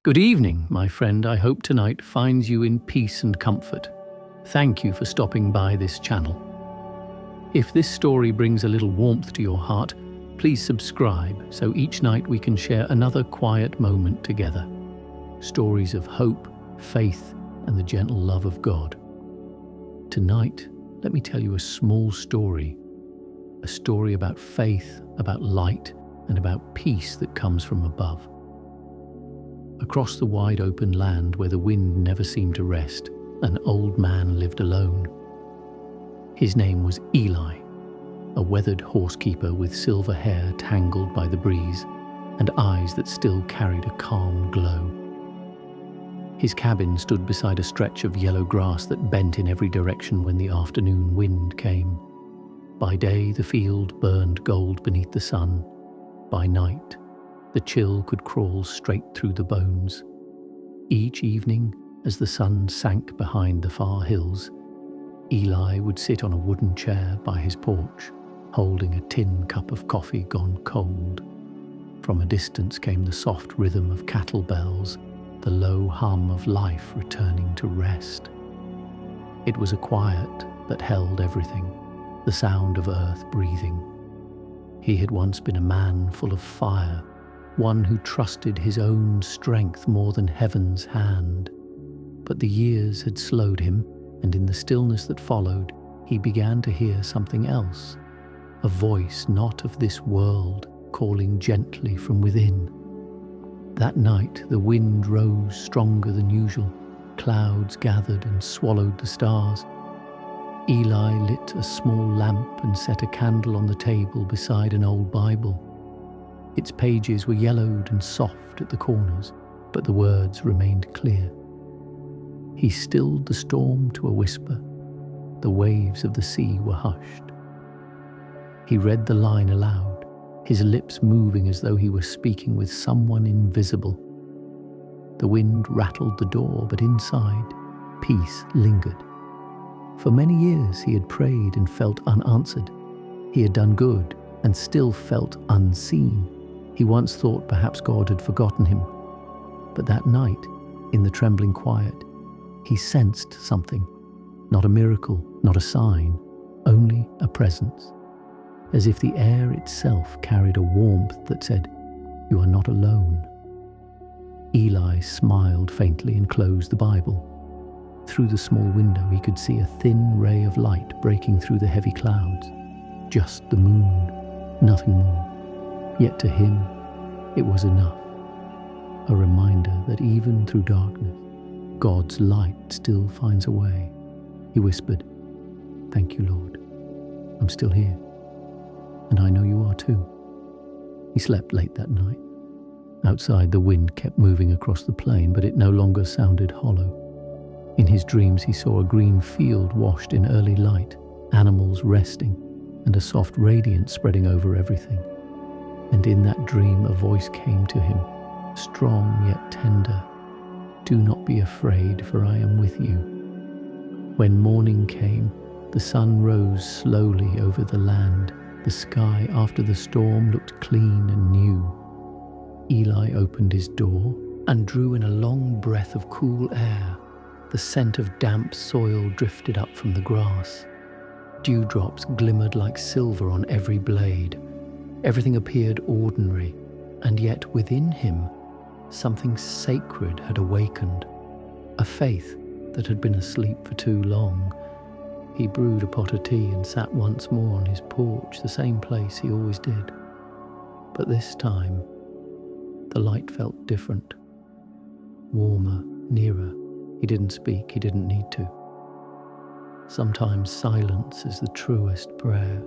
Good evening, my friend. I hope tonight finds you in peace and comfort. Thank you for stopping by this channel. If this story brings a little warmth to your heart, please subscribe so each night we can share another quiet moment together. Stories of hope, faith, and the gentle love of God. Tonight, let me tell you a small story. A story about faith, about light, and about peace that comes from above. Across the wide open land where the wind never seemed to rest, an old man lived alone. His name was Eli, a weathered horsekeeper with silver hair tangled by the breeze and eyes that still carried a calm glow. His cabin stood beside a stretch of yellow grass that bent in every direction when the afternoon wind came. By day, the field burned gold beneath the sun. By night, the chill could crawl straight through the bones. Each evening, as the sun sank behind the far hills, Eli would sit on a wooden chair by his porch, holding a tin cup of coffee gone cold. From a distance came the soft rhythm of cattle bells, the low hum of life returning to rest. It was a quiet that held everything, the sound of earth breathing. He had once been a man full of fire, one who trusted his own strength more than heaven's hand. But the years had slowed him, and in the stillness that followed, he began to hear something else, a voice not of this world, calling gently from within. That night, the wind rose stronger than usual. Clouds gathered and swallowed the stars. Eli lit a small lamp and set a candle on the table beside an old Bible. Its pages were yellowed and soft at the corners, but the words remained clear. He stilled the storm to a whisper. The waves of the sea were hushed. He read the line aloud, his lips moving as though he were speaking with someone invisible. The wind rattled the door, but inside, peace lingered. For many years he had prayed and felt unanswered. He had done good and still felt unseen. He once thought perhaps God had forgotten him. But that night, in the trembling quiet, he sensed something. Not a miracle, not a sign, only a presence. As if the air itself carried a warmth that said, "You are not alone." Eli smiled faintly and closed the Bible. Through the small window he could see a thin ray of light breaking through the heavy clouds. Just the moon, nothing more. Yet to him, it was enough. A reminder that even through darkness, God's light still finds a way. He whispered, "Thank you, Lord. I'm still here. And I know you are too." He slept late that night. Outside, the wind kept moving across the plain, but it no longer sounded hollow. In his dreams, he saw a green field washed in early light, animals resting, and a soft radiance spreading over everything. And in that dream, a voice came to him, strong yet tender. "Do not be afraid, for I am with you." When morning came, the sun rose slowly over the land. The sky after the storm looked clean and new. Eli opened his door and drew in a long breath of cool air. The scent of damp soil drifted up from the grass. Dewdrops glimmered like silver on every blade. Everything appeared ordinary, and yet within him, something sacred had awakened, a faith that had been asleep for too long. He brewed a pot of tea and sat once more on his porch, the same place he always did. But this time, the light felt different, warmer, nearer. He didn't speak, he didn't need to. Sometimes silence is the truest prayer.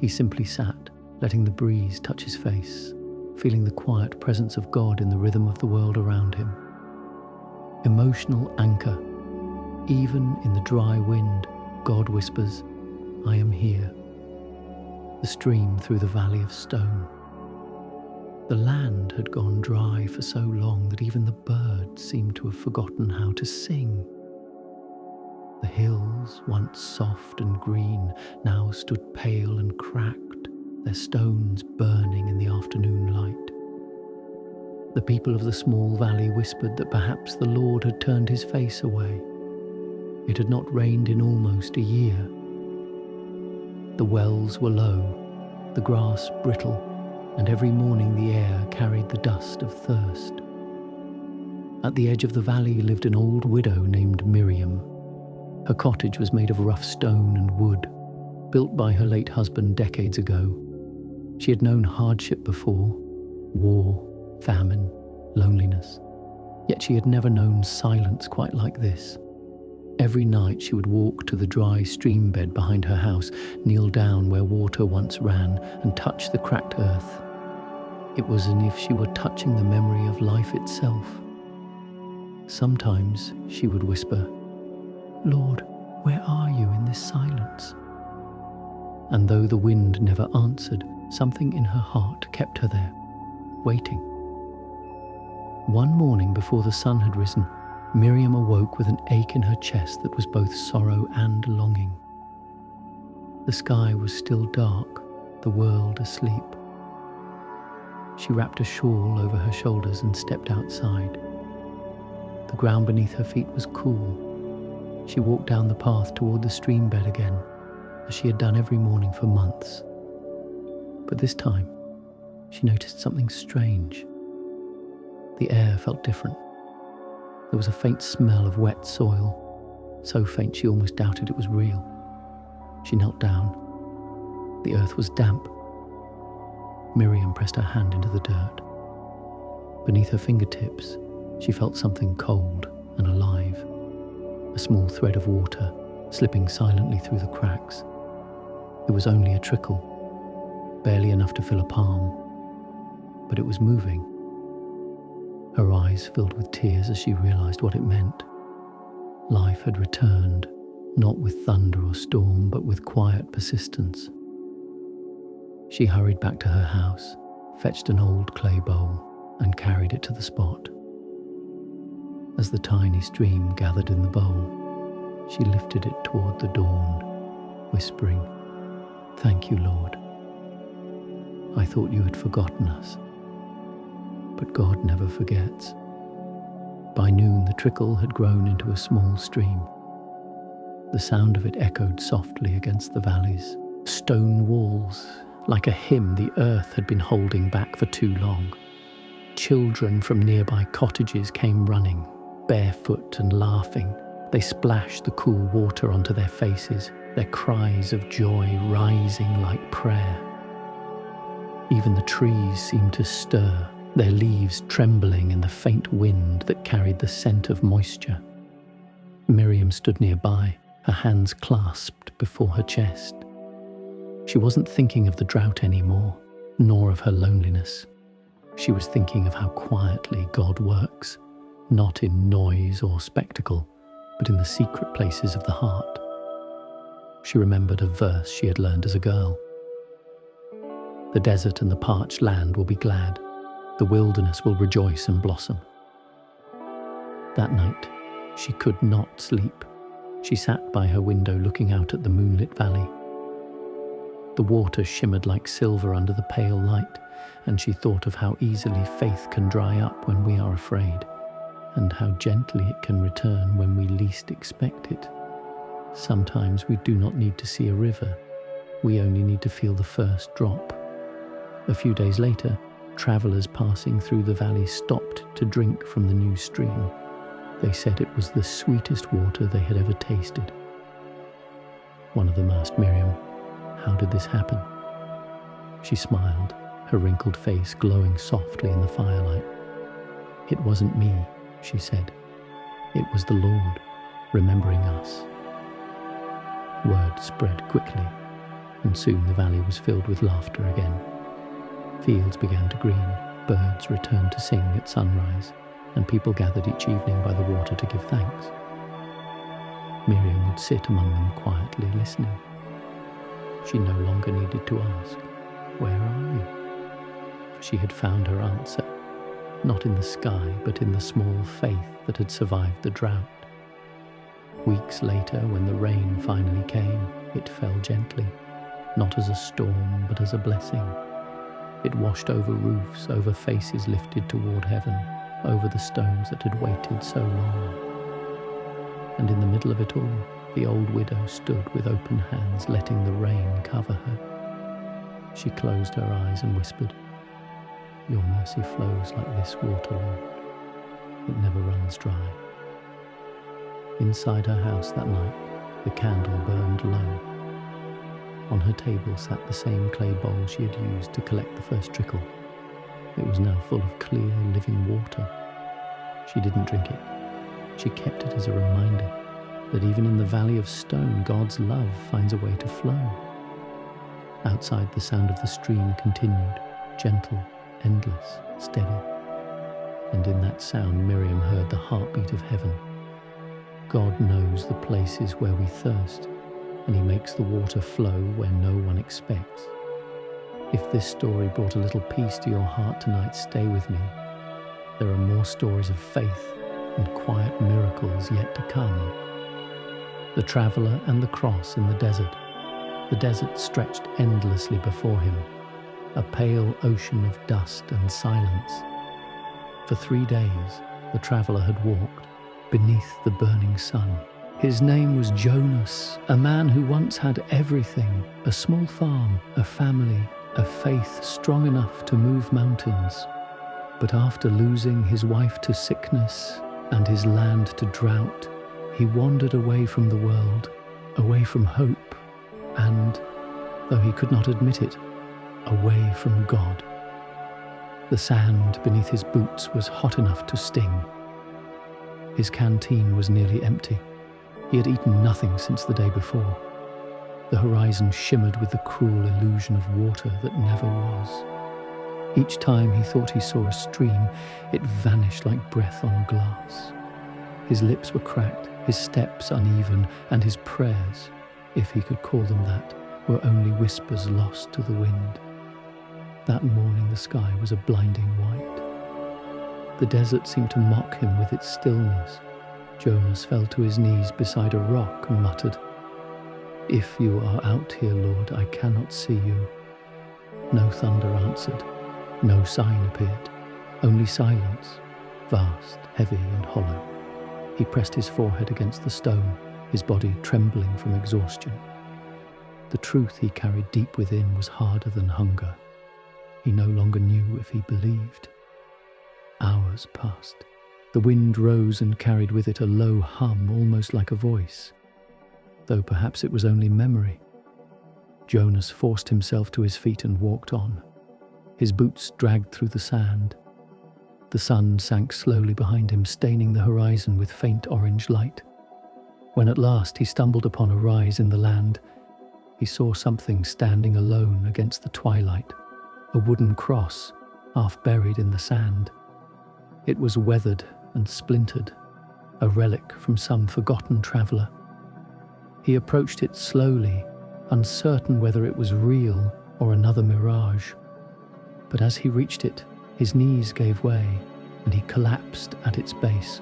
He simply sat, letting the breeze touch his face, feeling the quiet presence of God in the rhythm of the world around him. Emotional anchor. Even in the dry wind, God whispers, "I am here." The stream through the valley of stone. The land had gone dry for so long that even the birds seemed to have forgotten how to sing. The hills, once soft and green, now stood pale and cracked, their stones burning in the afternoon light. The people of the small valley whispered that perhaps the Lord had turned his face away. It had not rained in almost a year. The wells were low, the grass brittle, and every morning the air carried the dust of thirst. At the edge of the valley lived an old widow named Miriam. Her cottage was made of rough stone and wood, built by her late husband decades ago. She had known hardship before, war, famine, loneliness. Yet she had never known silence quite like this. Every night she would walk to the dry stream bed behind her house, kneel down where water once ran, and touch the cracked earth. It was as if she were touching the memory of life itself. Sometimes she would whisper, "Lord, where are you in this silence?" And though the wind never answered, something in her heart kept her there, waiting. One morning before the sun had risen, Miriam awoke with an ache in her chest that was both sorrow and longing. The sky was still dark, the world asleep. She wrapped a shawl over her shoulders and stepped outside. The ground beneath her feet was cool. She walked down the path toward the stream bed again, as she had done every morning for months. But this time, she noticed something strange. The air felt different. There was a faint smell of wet soil, so faint she almost doubted it was real. She knelt down. The earth was damp. Miriam pressed her hand into the dirt. Beneath her fingertips, she felt something cold and alive, a small thread of water slipping silently through the cracks. It was only a trickle, barely enough to fill a palm, but it was moving. Her eyes filled with tears as she realized what it meant. Life had returned, not with thunder or storm, but with quiet persistence. She hurried back to her house, fetched an old clay bowl, and carried it to the spot. As the tiny stream gathered in the bowl, she lifted it toward the dawn, whispering, "Thank you, Lord. I thought you had forgotten us." But God never forgets. By noon, the trickle had grown into a small stream. The sound of it echoed softly against the valley's stone walls, like a hymn the earth had been holding back for too long. Children from nearby cottages came running, barefoot and laughing. They splashed the cool water onto their faces, their cries of joy rising like prayer. Even the trees seemed to stir, their leaves trembling in the faint wind that carried the scent of moisture. Miriam stood nearby, her hands clasped before her chest. She wasn't thinking of the drought anymore, nor of her loneliness. She was thinking of how quietly God works, not in noise or spectacle, but in the secret places of the heart. She remembered a verse she had learned as a girl. "The desert and the parched land will be glad. The wilderness will rejoice and blossom." That night, she could not sleep. She sat by her window looking out at the moonlit valley. The water shimmered like silver under the pale light, and she thought of how easily faith can dry up when we are afraid, and how gently it can return when we least expect it. Sometimes we do not need to see a river. We only need to feel the first drop. A few days later, travelers passing through the valley stopped to drink from the new stream. They said it was the sweetest water they had ever tasted. One of them asked Miriam, "How did this happen?" She smiled, her wrinkled face glowing softly in the firelight. "It wasn't me," she said. "It was the Lord, remembering us." Word spread quickly, and soon the valley was filled with laughter again. Fields began to green, birds returned to sing at sunrise, and people gathered each evening by the water to give thanks. Miriam would sit among them quietly listening. She no longer needed to ask, "Where are you?" For she had found her answer, not in the sky, but in the small faith that had survived the drought. Weeks later, when the rain finally came, it fell gently, not as a storm, but as a blessing. It washed over roofs, over faces lifted toward heaven, over the stones that had waited so long. And in the middle of it all, the old widow stood with open hands, letting the rain cover her. She closed her eyes and whispered, "Your mercy flows like this water, Lord. It never runs dry." Inside her house that night, the candle burned low. On her table sat the same clay bowl she had used to collect the first trickle. It was now full of clear, living water. She didn't drink it. She kept it as a reminder that even in the valley of stone, God's love finds a way to flow. Outside, the sound of the stream continued, gentle, endless, steady. And in that sound, Miriam heard the heartbeat of heaven. God knows the places where we thirst, and he makes the water flow where no one expects. If this story brought a little peace to your heart tonight, stay with me. There are more stories of faith and quiet miracles yet to come. The traveler and the cross in the desert. The desert stretched endlessly before him, a pale ocean of dust and silence. For 3 days, the traveler had walked beneath the burning sun. His name was Jonas, a man who once had everything: a small farm, a family, a faith strong enough to move mountains. But after losing his wife to sickness and his land to drought, he wandered away from the world, away from hope, and, though he could not admit it, away from God. The sand beneath his boots was hot enough to sting. His canteen was nearly empty. He had eaten nothing since the day before. The horizon shimmered with the cruel illusion of water that never was. Each time he thought he saw a stream, it vanished like breath on glass. His lips were cracked, his steps uneven, and his prayers, if he could call them that, were only whispers lost to the wind. That morning the sky was a blinding white. The desert seemed to mock him with its stillness. Jonas fell to his knees beside a rock and muttered, "If you are out here, Lord, I cannot see you." No thunder answered, no sign appeared, only silence, vast, heavy and hollow. He pressed his forehead against the stone, his body trembling from exhaustion. The truth he carried deep within was harder than hunger. He no longer knew if he believed. Hours passed. The wind rose and carried with it a low hum, almost like a voice, though perhaps it was only memory. Jonas forced himself to his feet and walked on. His boots dragged through the sand. The sun sank slowly behind him, staining the horizon with faint orange light. When at last he stumbled upon a rise in the land, he saw something standing alone against the twilight, a wooden cross, half buried in the sand. It was weathered and splintered, a relic from some forgotten traveler. He approached it slowly, uncertain whether it was real or another mirage. But as he reached it, his knees gave way, and he collapsed at its base.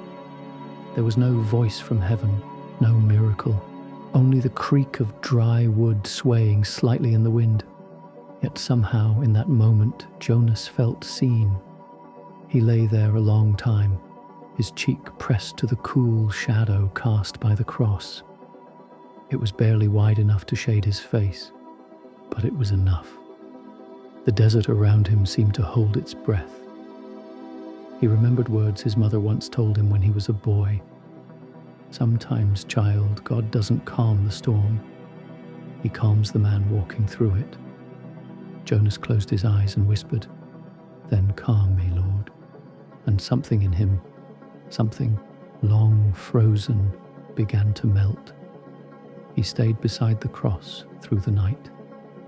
There was no voice from heaven, no miracle, only the creak of dry wood swaying slightly in the wind. Yet somehow, in that moment, Jonas felt seen. He lay there a long time, his cheek pressed to the cool shadow cast by the cross. It was barely wide enough to shade his face, but it was enough. The desert around him seemed to hold its breath. He remembered words his mother once told him when he was a boy. "Sometimes, child, God doesn't calm the storm. He calms the man walking through it." Jonas closed his eyes and whispered, "Then calm me, Lord." And something in him, something long frozen, began to melt. He stayed beside the cross through the night.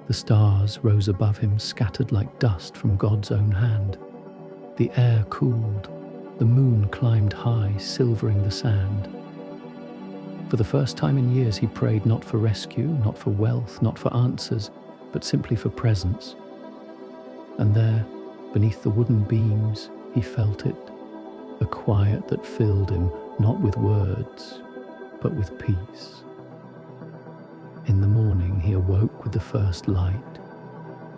The stars rose above him, scattered like dust from God's own hand. The air cooled. The moon climbed high, silvering the sand. For the first time in years, he prayed not for rescue, not for wealth, not for answers, but simply for presence. And there, beneath the wooden beams, he felt it, a quiet that filled him, not with words, but with peace. In the morning, he awoke with the first light.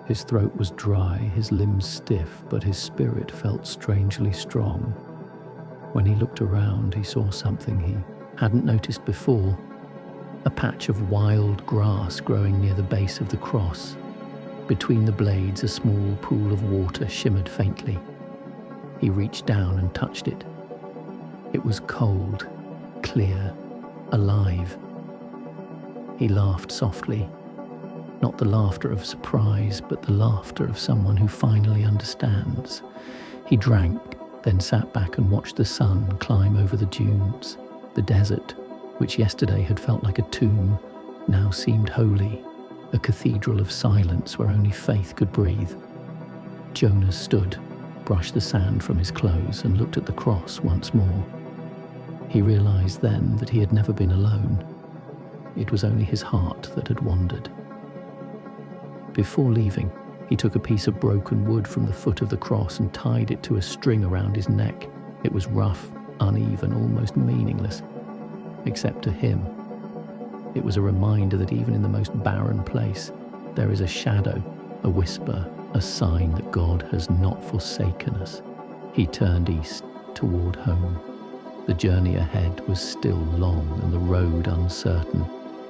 His throat was dry, his limbs stiff, but his spirit felt strangely strong. When he looked around, he saw something he hadn't noticed before. A patch of wild grass growing near the base of the cross. Between the blades, a small pool of water shimmered faintly. He reached down and touched it. It was cold, clear, alive. He laughed softly. Not the laughter of surprise, but the laughter of someone who finally understands. He drank, then sat back and watched the sun climb over the dunes. The desert, which yesterday had felt like a tomb, now seemed holy, a cathedral of silence where only faith could breathe. Jonas stood, brushed the sand from his clothes, and looked at the cross once more. He realized then that he had never been alone. It was only his heart that had wandered. Before leaving, he took a piece of broken wood from the foot of the cross and tied it to a string around his neck. It was rough, uneven, almost meaningless. Except to him. It was a reminder that even in the most barren place, there is a shadow, a whisper, a sign that God has not forsaken us. He turned east, toward home. The journey ahead was still long and the road uncertain,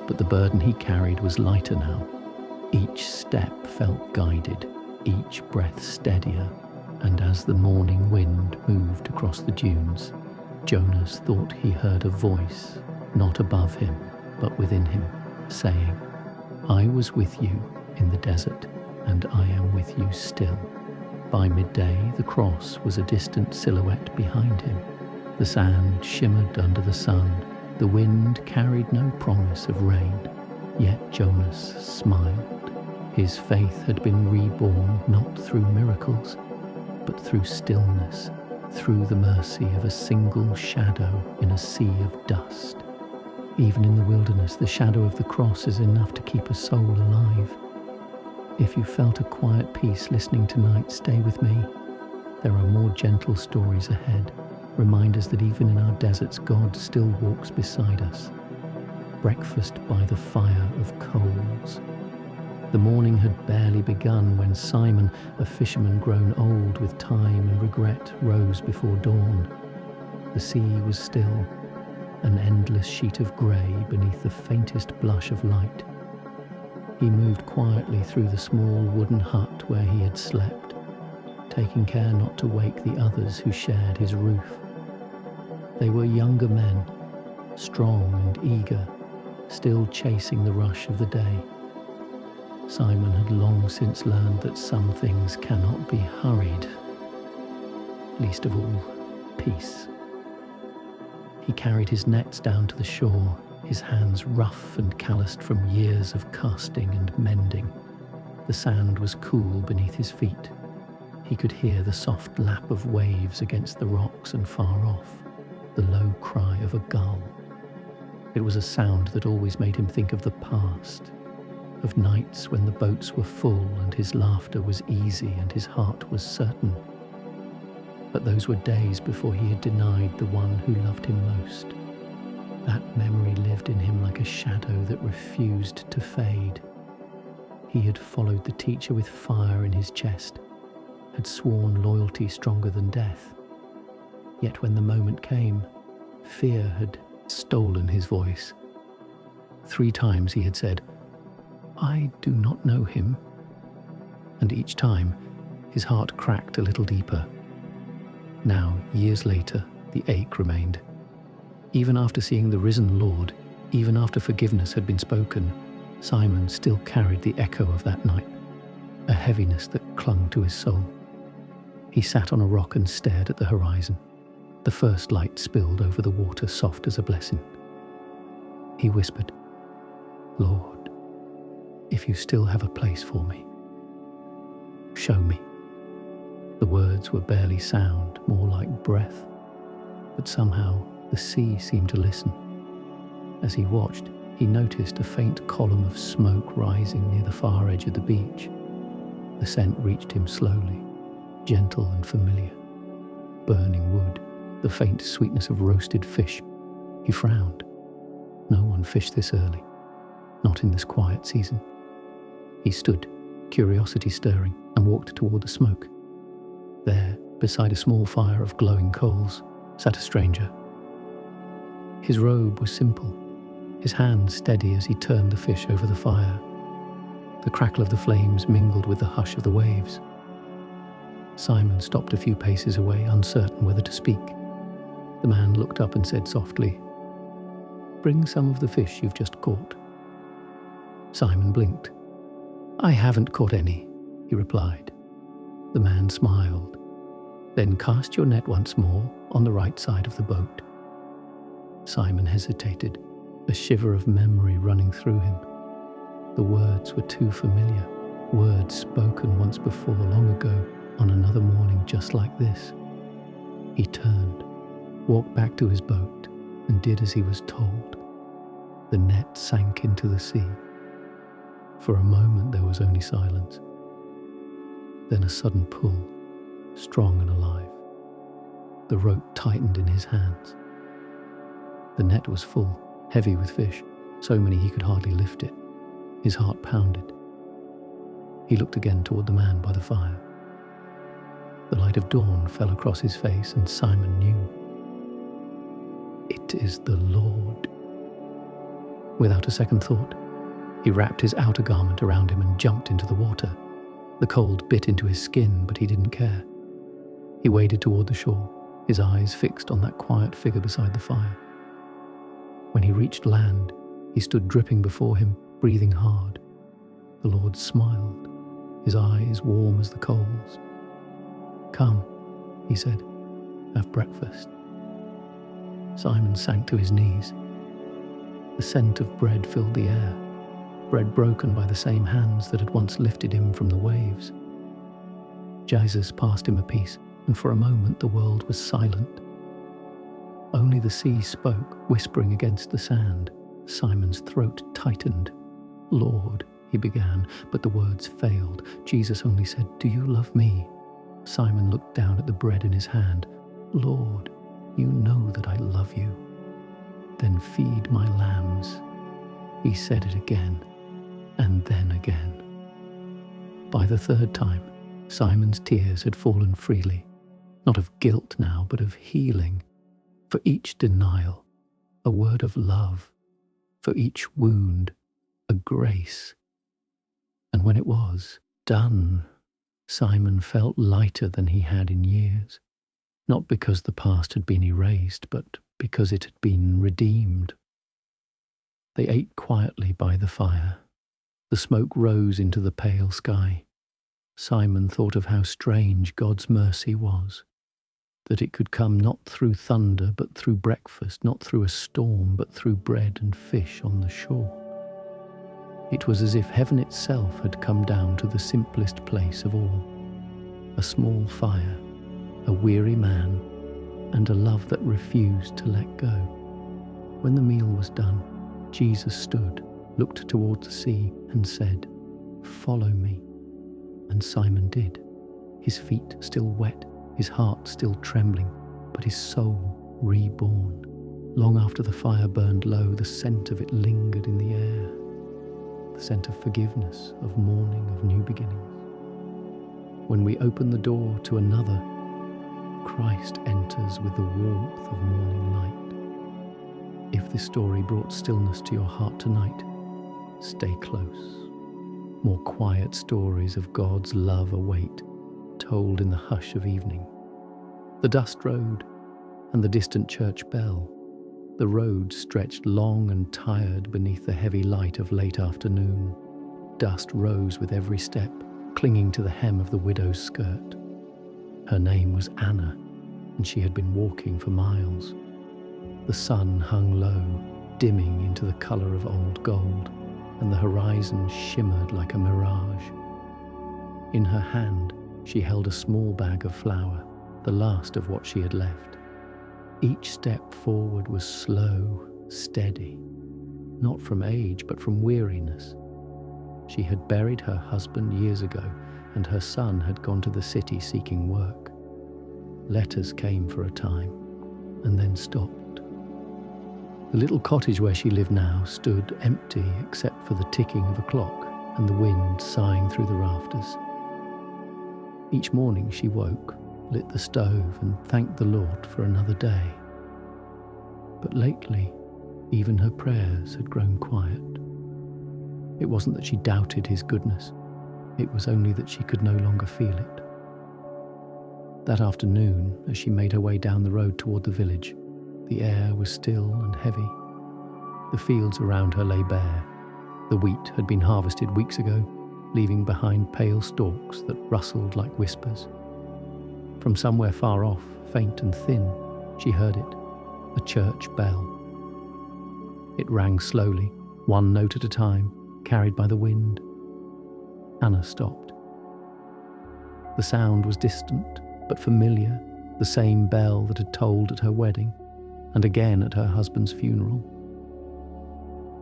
but the burden he carried was lighter now. Each step felt guided, each breath steadier, and as the morning wind moved across the dunes, Jonas thought he heard a voice, not above him, but within him, saying, "I was with you in the desert, and I am with you still." By midday, the cross was a distant silhouette behind him. The sand shimmered under the sun. The wind carried no promise of rain. Yet Jonas smiled. His faith had been reborn not through miracles, but through stillness, through the mercy of a single shadow in a sea of dust. Even in the wilderness, the shadow of the cross is enough to keep a soul alive. If you felt a quiet peace listening tonight, stay with me. There are more gentle stories ahead, reminders that even in our deserts, God still walks beside us. Breakfast by the fire of coals. The morning had barely begun when Simon, a fisherman grown old with time and regret, rose before dawn. The sea was still, an endless sheet of grey beneath the faintest blush of light. He moved quietly through the small wooden hut where he had slept, taking care not to wake the others who shared his roof. They were younger men, strong and eager, still chasing the rush of the day. Simon had long since learned that some things cannot be hurried, least of all, peace. He carried his nets down to the shore, his hands rough and calloused from years of casting and mending. The sand was cool beneath his feet. He could hear the soft lap of waves against the rocks, and far off, the low cry of a gull. It was a sound that always made him think of the past, of nights when the boats were full and his laughter was easy and his heart was certain. But those were days before he had denied the one who loved him most. That memory lived in him like a shadow that refused to fade. He had followed the teacher with fire in his chest, had sworn loyalty stronger than death. Yet when the moment came, fear had stolen his voice. 3 times he had said, "I do not know him." And each time, his heart cracked a little deeper. Now, years later, the ache remained. Even after seeing the risen Lord, even after forgiveness had been spoken, Simon still carried the echo of that night, a heaviness that clung to his soul. He sat on a rock and stared at the horizon. The first light spilled over the water, soft as a blessing. He whispered, "Lord, if you still have a place for me, show me." The words were barely sound, more like breath, but somehow the sea seemed to listen. As he watched, he noticed a faint column of smoke rising near the far edge of the beach. The scent reached him slowly, gentle and familiar. Burning wood, the faint sweetness of roasted fish. He frowned. No one fished this early, not in this quiet season. He stood, curiosity stirring, and walked toward the smoke. There, beside a small fire of glowing coals, sat a stranger. His robe was simple, his hand steady as he turned the fish over the fire. The crackle of the flames mingled with the hush of the waves. Simon stopped a few paces away, uncertain whether to speak. The man looked up and said softly, "Bring some of the fish you've just caught." Simon blinked. "I haven't caught any," he replied. The man smiled. "Then cast your net once more on the right side of the boat." Simon hesitated, a shiver of memory running through him. The words were too familiar, words spoken once before, long ago, on another morning just like this. He turned, walked back to his boat, and did as he was told. The net sank into the sea. For a moment there was only silence. Then a sudden pull, strong and alive. The rope tightened in his hands. The net was full, heavy with fish, so many he could hardly lift it. His heart pounded. He looked again toward the man by the fire. The light of dawn fell across his face, and Simon knew. It is the Lord. Without a second thought, he wrapped his outer garment around him and jumped into the water. The cold bit into his skin, but he didn't care. He waded toward the shore, his eyes fixed on that quiet figure beside the fire. When he reached land, he stood dripping before him, breathing hard. The Lord smiled, his eyes warm as the coals. "Come," he said, "have breakfast." Simon sank to his knees. The scent of bread filled the air, bread broken by the same hands that had once lifted him from the waves. Jesus passed him a piece, and for a moment the world was silent. Only the sea spoke, whispering against the sand. Simon's throat tightened. "Lord," he began, but the words failed. Jesus only said, "Do you love me?" Simon looked down at the bread in his hand. "Lord, you know that I love you." "Then feed my lambs." He said it again, and then again. By the third time, Simon's tears had fallen freely, not of guilt now, but of healing. For each denial, a word of love. For each wound, a grace. And when it was done, Simon felt lighter than he had in years, not because the past had been erased, but because it had been redeemed. They ate quietly by the fire. The smoke rose into the pale sky. Simon thought of how strange God's mercy was, that it could come not through thunder but through breakfast, not through a storm but through bread and fish on the shore. It was as if heaven itself had come down to the simplest place of all. A small fire, a weary man, and a love that refused to let go. When the meal was done, Jesus stood, looked toward the sea, and said, "Follow me." And Simon did, his feet still wet, his heart still trembling, but his soul reborn. Long after the fire burned low, the scent of it lingered in the air. The scent of forgiveness, of mourning, of new beginnings. When we open the door to another, Christ enters with the warmth of morning light. If this story brought stillness to your heart tonight, stay close. More quiet stories of God's love await, told in the hush of evening. The dust road and the distant church bell. The road stretched long and tired beneath the heavy light of late afternoon. Dust rose with every step, clinging to the hem of the widow's skirt. Her name was Anna, and she had been walking for miles. The sun hung low, dimming into the colour of old gold, and the horizon shimmered like a mirage. In her hand, she held a small bag of flour, the last of what she had left. Each step forward was slow, steady, not from age but from weariness. She had buried her husband years ago, and her son had gone to the city seeking work. Letters came for a time, and then stopped. The little cottage where she lived now stood empty except for the ticking of a clock and the wind sighing through the rafters. Each morning she woke, lit the stove, and thanked the Lord for another day. But lately, even her prayers had grown quiet. It wasn't that she doubted his goodness, it was only that she could no longer feel it. That afternoon, as she made her way down the road toward the village, the air was still and heavy. The fields around her lay bare. The wheat had been harvested weeks ago, leaving behind pale stalks that rustled like whispers. From somewhere far off, faint and thin, she heard it, a church bell. It rang slowly, one note at a time, carried by the wind. Anna stopped. The sound was distant, but familiar, the same bell that had tolled at her wedding, and again at her husband's funeral.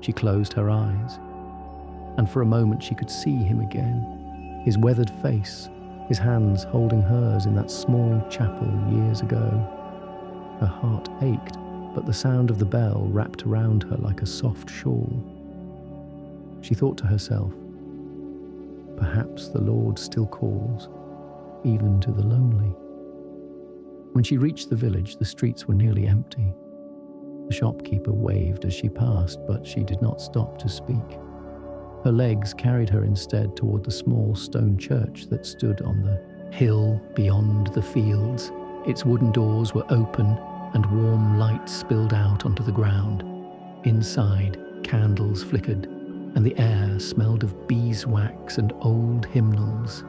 She closed her eyes, and for a moment she could see him again, his weathered face, his hands holding hers in that small chapel years ago. Her heart ached, but the sound of the bell wrapped around her like a soft shawl. She thought to herself, perhaps the Lord still calls, even to the lonely. When she reached the village, the streets were nearly empty. The shopkeeper waved as she passed, but she did not stop to speak. Her legs carried her instead toward the small stone church that stood on the hill beyond the fields. Its wooden doors were open and warm light spilled out onto the ground. Inside, candles flickered, and the air smelled of beeswax and old hymnals.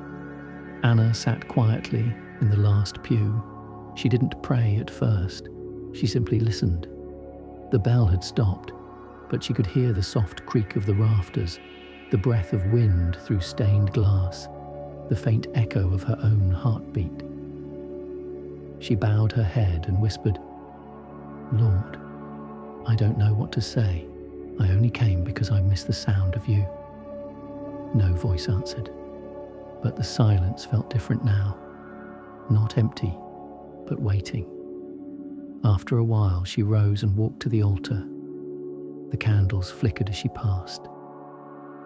Anna sat quietly in the last pew. She didn't pray at first. She simply listened. The bell had stopped, but she could hear the soft creak of the rafters, the breath of wind through stained glass, the faint echo of her own heartbeat. She bowed her head and whispered, "Lord, I don't know what to say. I only came because I miss the sound of you." No voice answered, but the silence felt different now, not empty, but waiting. After a while, she rose and walked to the altar. The candles flickered as she passed.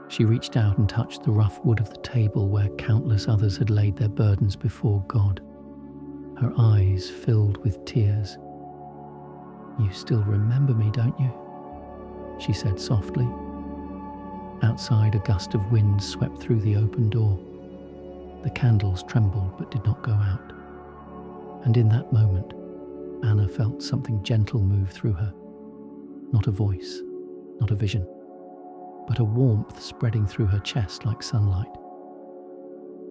She reached out and touched the rough wood of the table where countless others had laid their burdens before God. Her eyes filled with tears. "You still remember me, don't you?" she said softly. Outside, a gust of wind swept through the open door. The candles trembled but did not go out. And in that moment, Anna felt something gentle move through her. Not a voice, not a vision, but a warmth spreading through her chest like sunlight.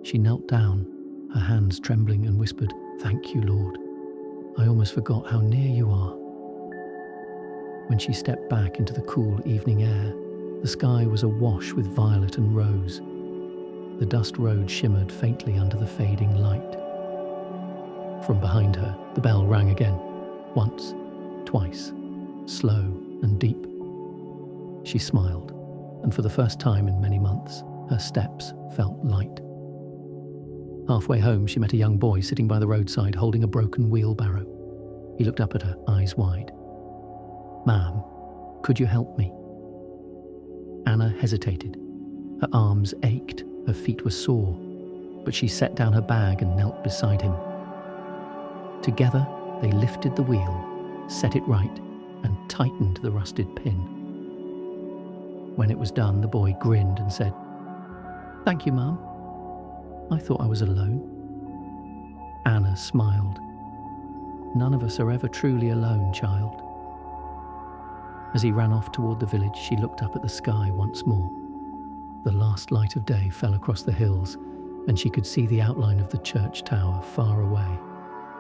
She knelt down, her hands trembling, and whispered, "Thank you, Lord. I almost forgot how near you are." When she stepped back into the cool evening air, the sky was awash with violet and rose. The dust road shimmered faintly under the fading light. From behind her, the bell rang again, once, twice, slow and deep. She smiled, and for the first time in many months, her steps felt light. Halfway home, she met a young boy sitting by the roadside holding a broken wheelbarrow. He looked up at her, eyes wide. "Ma'am, could you help me?" Anna hesitated. Her arms ached, her feet were sore, but she set down her bag and knelt beside him. Together, they lifted the wheel, set it right, and tightened the rusted pin. When it was done, the boy grinned and said, "Thank you, Mum. I thought I was alone." Anna smiled. "None of us are ever truly alone, child." As he ran off toward the village, she looked up at the sky once more. The last light of day fell across the hills, and she could see the outline of the church tower far away.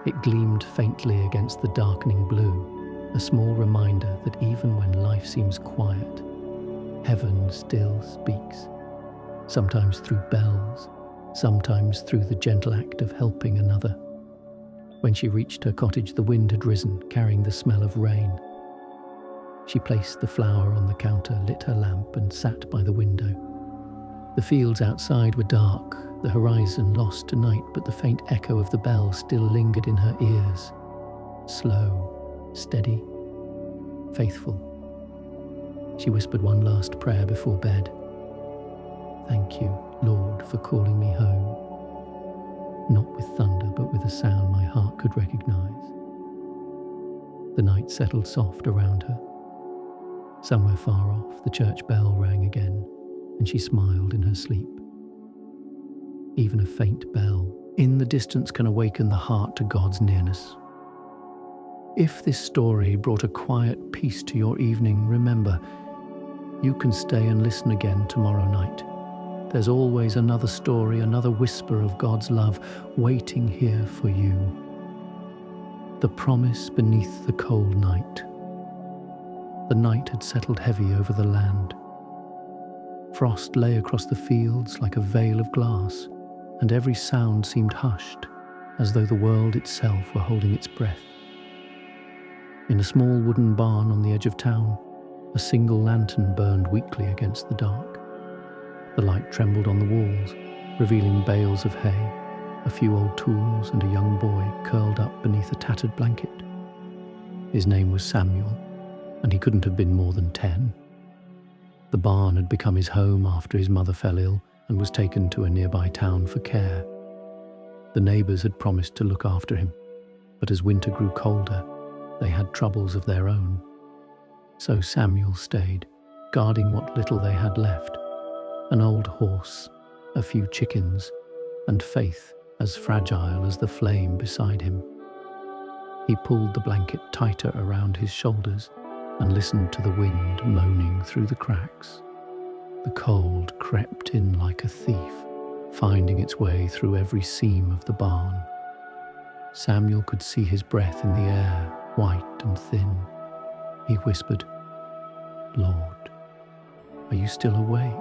It gleamed faintly against the darkening blue, a small reminder that even when life seems quiet, heaven still speaks, sometimes through bells, sometimes through the gentle act of helping another. When she reached her cottage, the wind had risen, carrying the smell of rain. She placed the flour on the counter, lit her lamp, and sat by the window. The fields outside were dark, the horizon lost to night, but the faint echo of the bell still lingered in her ears. Slow, steady, faithful. She whispered one last prayer before bed. Thank you, Lord, for calling me home. Not with thunder, but with a sound my heart could recognize. The night settled soft around her. Somewhere far off, the church bell rang again, and she smiled in her sleep. Even a faint bell in the distance can awaken the heart to God's nearness. If this story brought a quiet peace to your evening, remember, you can stay and listen again tomorrow night. There's always another story, another whisper of God's love waiting here for you. The promise beneath the cold night. The night had settled heavy over the land. Frost lay across the fields like a veil of glass, and every sound seemed hushed, as though the world itself were holding its breath. In a small wooden barn on the edge of town, a single lantern burned weakly against the dark. The light trembled on the walls, revealing bales of hay, a few old tools, and a young boy curled up beneath a tattered blanket. His name was Samuel, and he couldn't have been more than 10. The barn had become his home after his mother fell ill and was taken to a nearby town for care. The neighbours had promised to look after him, but as winter grew colder, they had troubles of their own. So Samuel stayed, guarding what little they had left, an old horse, a few chickens, and faith as fragile as the flame beside him. He pulled the blanket tighter around his shoulders and listened to the wind moaning through the cracks. The cold crept in like a thief, finding its way through every seam of the barn. Samuel could see his breath in the air, white and thin. He whispered, "Lord, are you still awake?"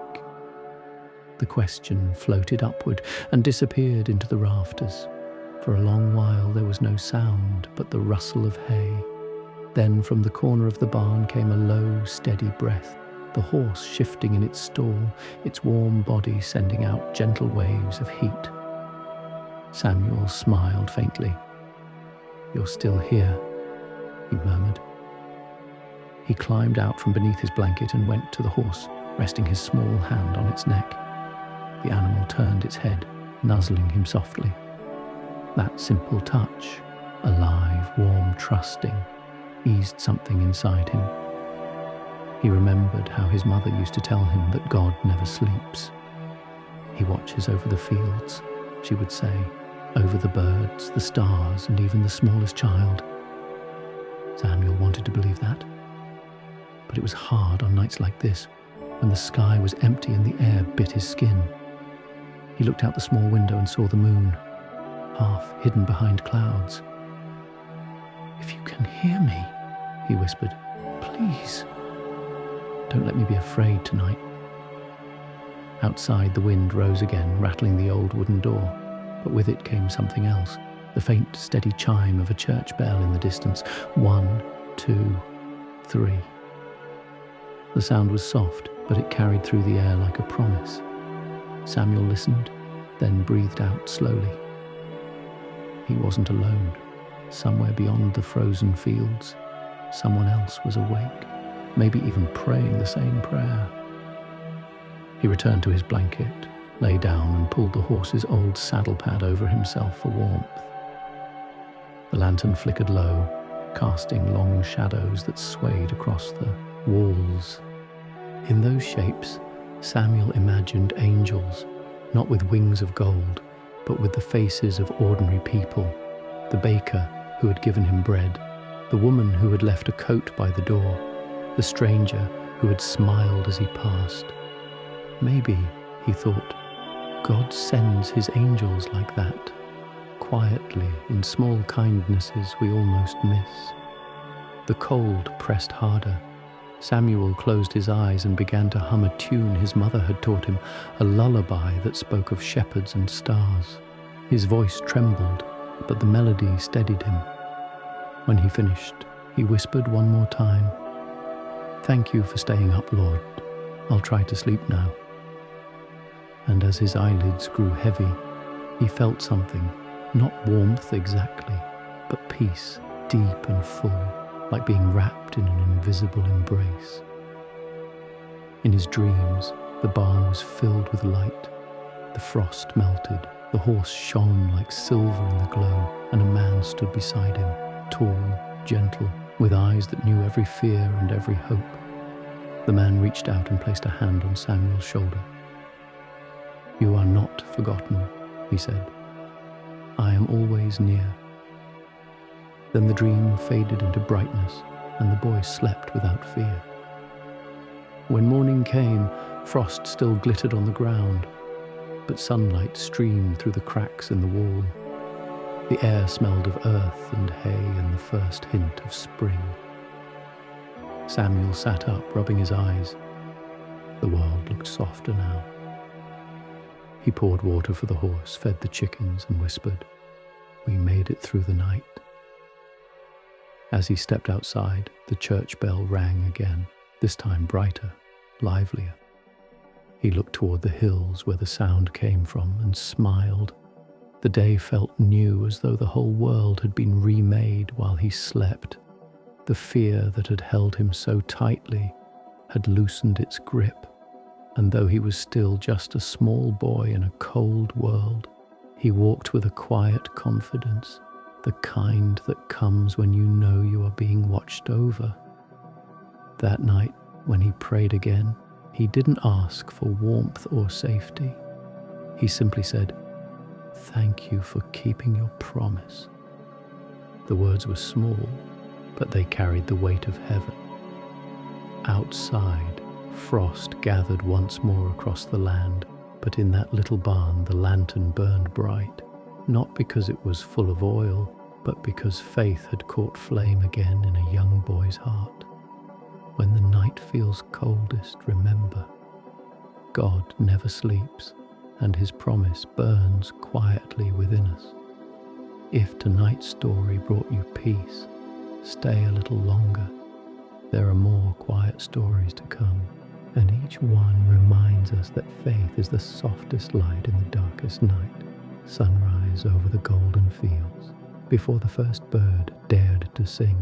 The question floated upward and disappeared into the rafters. For a long while there was no sound but the rustle of hay. Then from the corner of the barn came a low, steady breath, the horse shifting in its stall, its warm body sending out gentle waves of heat. Samuel smiled faintly. "You're still here," he murmured. He climbed out from beneath his blanket and went to the horse, resting his small hand on its neck. The animal turned its head, nuzzling him softly. That simple touch, alive, warm, trusting, eased something inside him. He remembered how his mother used to tell him that God never sleeps. "He watches over the fields," she would say, "over the birds, the stars, and even the smallest child." Samuel wanted to believe that. But it was hard on nights like this, when the sky was empty and the air bit his skin. He looked out the small window and saw the moon, half hidden behind clouds. "If you can hear me," he whispered, "please, don't let me be afraid tonight." Outside, the wind rose again, rattling the old wooden door, but with it came something else, the faint, steady chime of a church bell in the distance. 1, 2, 3. The sound was soft, but it carried through the air like a promise. Samuel listened, then breathed out slowly. He wasn't alone. Somewhere beyond the frozen fields, someone else was awake, maybe even praying the same prayer. He returned to his blanket, lay down and pulled the horse's old saddle pad over himself for warmth. The lantern flickered low, casting long shadows that swayed across the walls. In those shapes, Samuel imagined angels, not with wings of gold, but with the faces of ordinary people, the baker who had given him bread, the woman who had left a coat by the door, the stranger who had smiled as he passed. Maybe, he thought, God sends his angels like that, quietly, in small kindnesses we almost miss. The cold pressed harder. Samuel closed his eyes and began to hum a tune his mother had taught him, a lullaby that spoke of shepherds and stars. His voice trembled, but the melody steadied him. When he finished, he whispered one more time, "Thank you for staying up, Lord. I'll try to sleep now." And as his eyelids grew heavy, he felt something, not warmth exactly, but peace, deep and full, like being wrapped in an invisible embrace. In his dreams, The barn was filled with light. The frost melted, the horse shone like silver in the glow, and a man stood beside him, tall, gentle, with eyes that knew every fear and every hope. The man reached out and placed a hand on Samuel's shoulder. "You are not forgotten," he said. "I am always near." Then the dream faded into brightness, and the boy slept without fear. When morning came, frost still glittered on the ground, but sunlight streamed through the cracks in the wall. The air smelled of earth and hay and the first hint of spring. Samuel sat up, rubbing his eyes. The world looked softer now. He poured water for the horse, fed the chickens, and whispered, "We made it through the night." As he stepped outside, the church bell rang again, this time brighter, livelier. He looked toward the hills where the sound came from and smiled. The day felt new, as though the whole world had been remade while he slept. The fear that had held him so tightly had loosened its grip, and though he was still just a small boy in a cold world, he walked with a quiet confidence, the kind that comes when you know you are being watched over. That night, when he prayed again, he didn't ask for warmth or safety. He simply said, "Thank you for keeping your promise." The words were small, but they carried the weight of heaven. Outside, frost gathered once more across the land, but in that little barn the lantern burned bright, not because it was full of oil, but because faith had caught flame again in a young boy's heart. When the night feels coldest, remember, God never sleeps, and His promise burns quietly within us. If tonight's story brought you peace, stay a little longer. There are more quiet stories to come, and each one reminds us that faith is the softest light in the darkest night. Sunrise over the golden fields. Before the first bird dared to sing,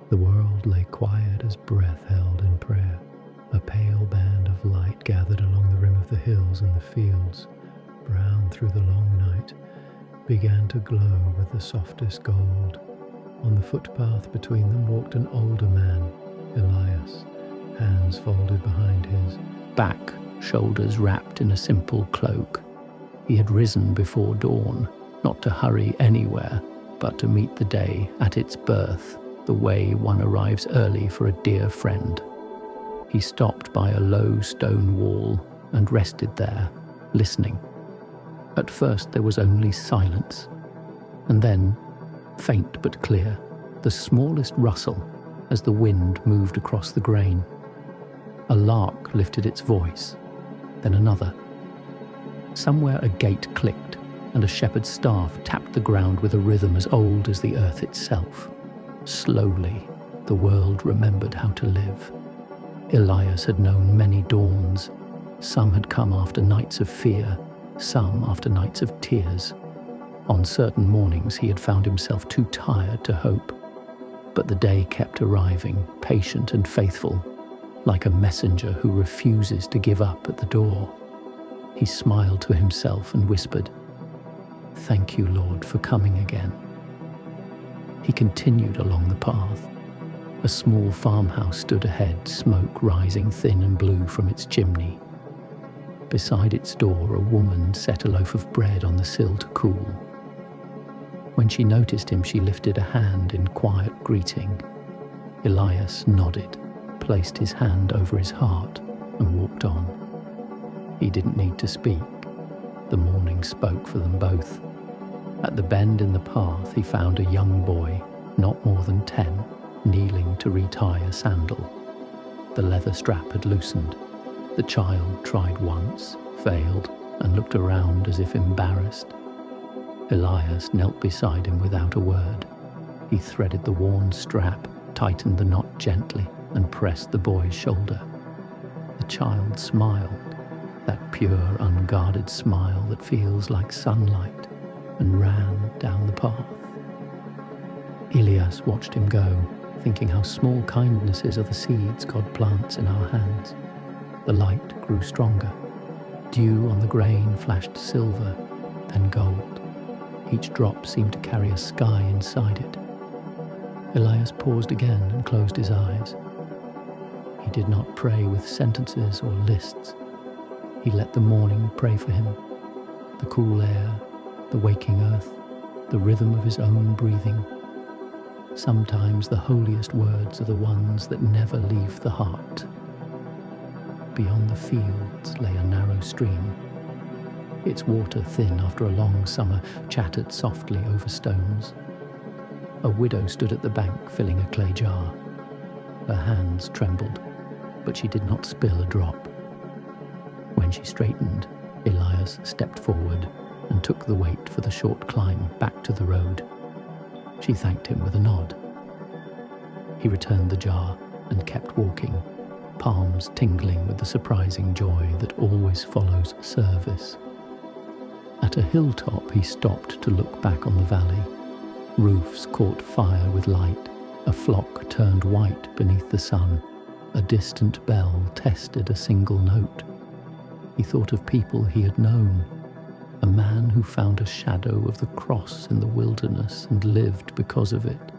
the world lay quiet as breath held in prayer. A pale band of light gathered along the rim of the hills, and the fields, brown through the long night, began to glow with the softest gold. On the footpath between them walked an older man, Elias, hands folded behind his back, shoulders wrapped in a simple cloak. He had risen before dawn, not to hurry anywhere, but to meet the day at its birth, the way one arrives early for a dear friend. He stopped by a low stone wall and rested there, listening. At first there was only silence, and then, faint but clear, the smallest rustle as the wind moved across the grain. A lark lifted its voice, then another. Somewhere a gate clicked, and a shepherd's staff tapped the ground with a rhythm as old as the earth itself. Slowly, the world remembered how to live. Elias had known many dawns. Some had come after nights of fear, some after nights of tears. On certain mornings he had found himself too tired to hope, but the day kept arriving, patient and faithful, like a messenger who refuses to give up at the door. He smiled to himself and whispered, "Thank you, Lord, for coming again." He continued along the path. A small farmhouse stood ahead, smoke rising thin and blue from its chimney. Beside its door, a woman set a loaf of bread on the sill to cool. When she noticed him, she lifted a hand in quiet greeting. Elias nodded, placed his hand over his heart, and walked on. He didn't need to speak. The morning spoke for them both. At the bend in the path, he found a young boy, not more than 10, kneeling to retie a sandal. The leather strap had loosened. The child tried once, failed, and looked around as if embarrassed. Elias knelt beside him without a word. He threaded the worn strap, tightened the knot gently, and pressed the boy's shoulder. The child smiled, that pure, unguarded smile that feels like sunlight, and ran down the path. Elias watched him go, thinking how small kindnesses are the seeds God plants in our hands. The light grew stronger. Dew on the grain flashed silver, then gold. Each drop seemed to carry a sky inside it. Elias paused again and closed his eyes. He did not pray with sentences or lists. He let the morning pray for him, the cool air, the waking earth, the rhythm of his own breathing. Sometimes the holiest words are the ones that never leave the heart. Beyond the fields lay a narrow stream. Its water, thin after a long summer, chattered softly over stones. A widow stood at the bank filling a clay jar. Her hands trembled, but she did not spill a drop. When she straightened, Elias stepped forward and took the weight for the short climb back to the road. She thanked him with a nod. He returned the jar and kept walking, palms tingling with the surprising joy that always follows service. At a hilltop, he stopped to look back on the valley. Roofs caught fire with light. A flock turned white beneath the sun. A distant bell tested a single note. He thought of people he had known. A man who found a shadow of the cross in the wilderness and lived because of it.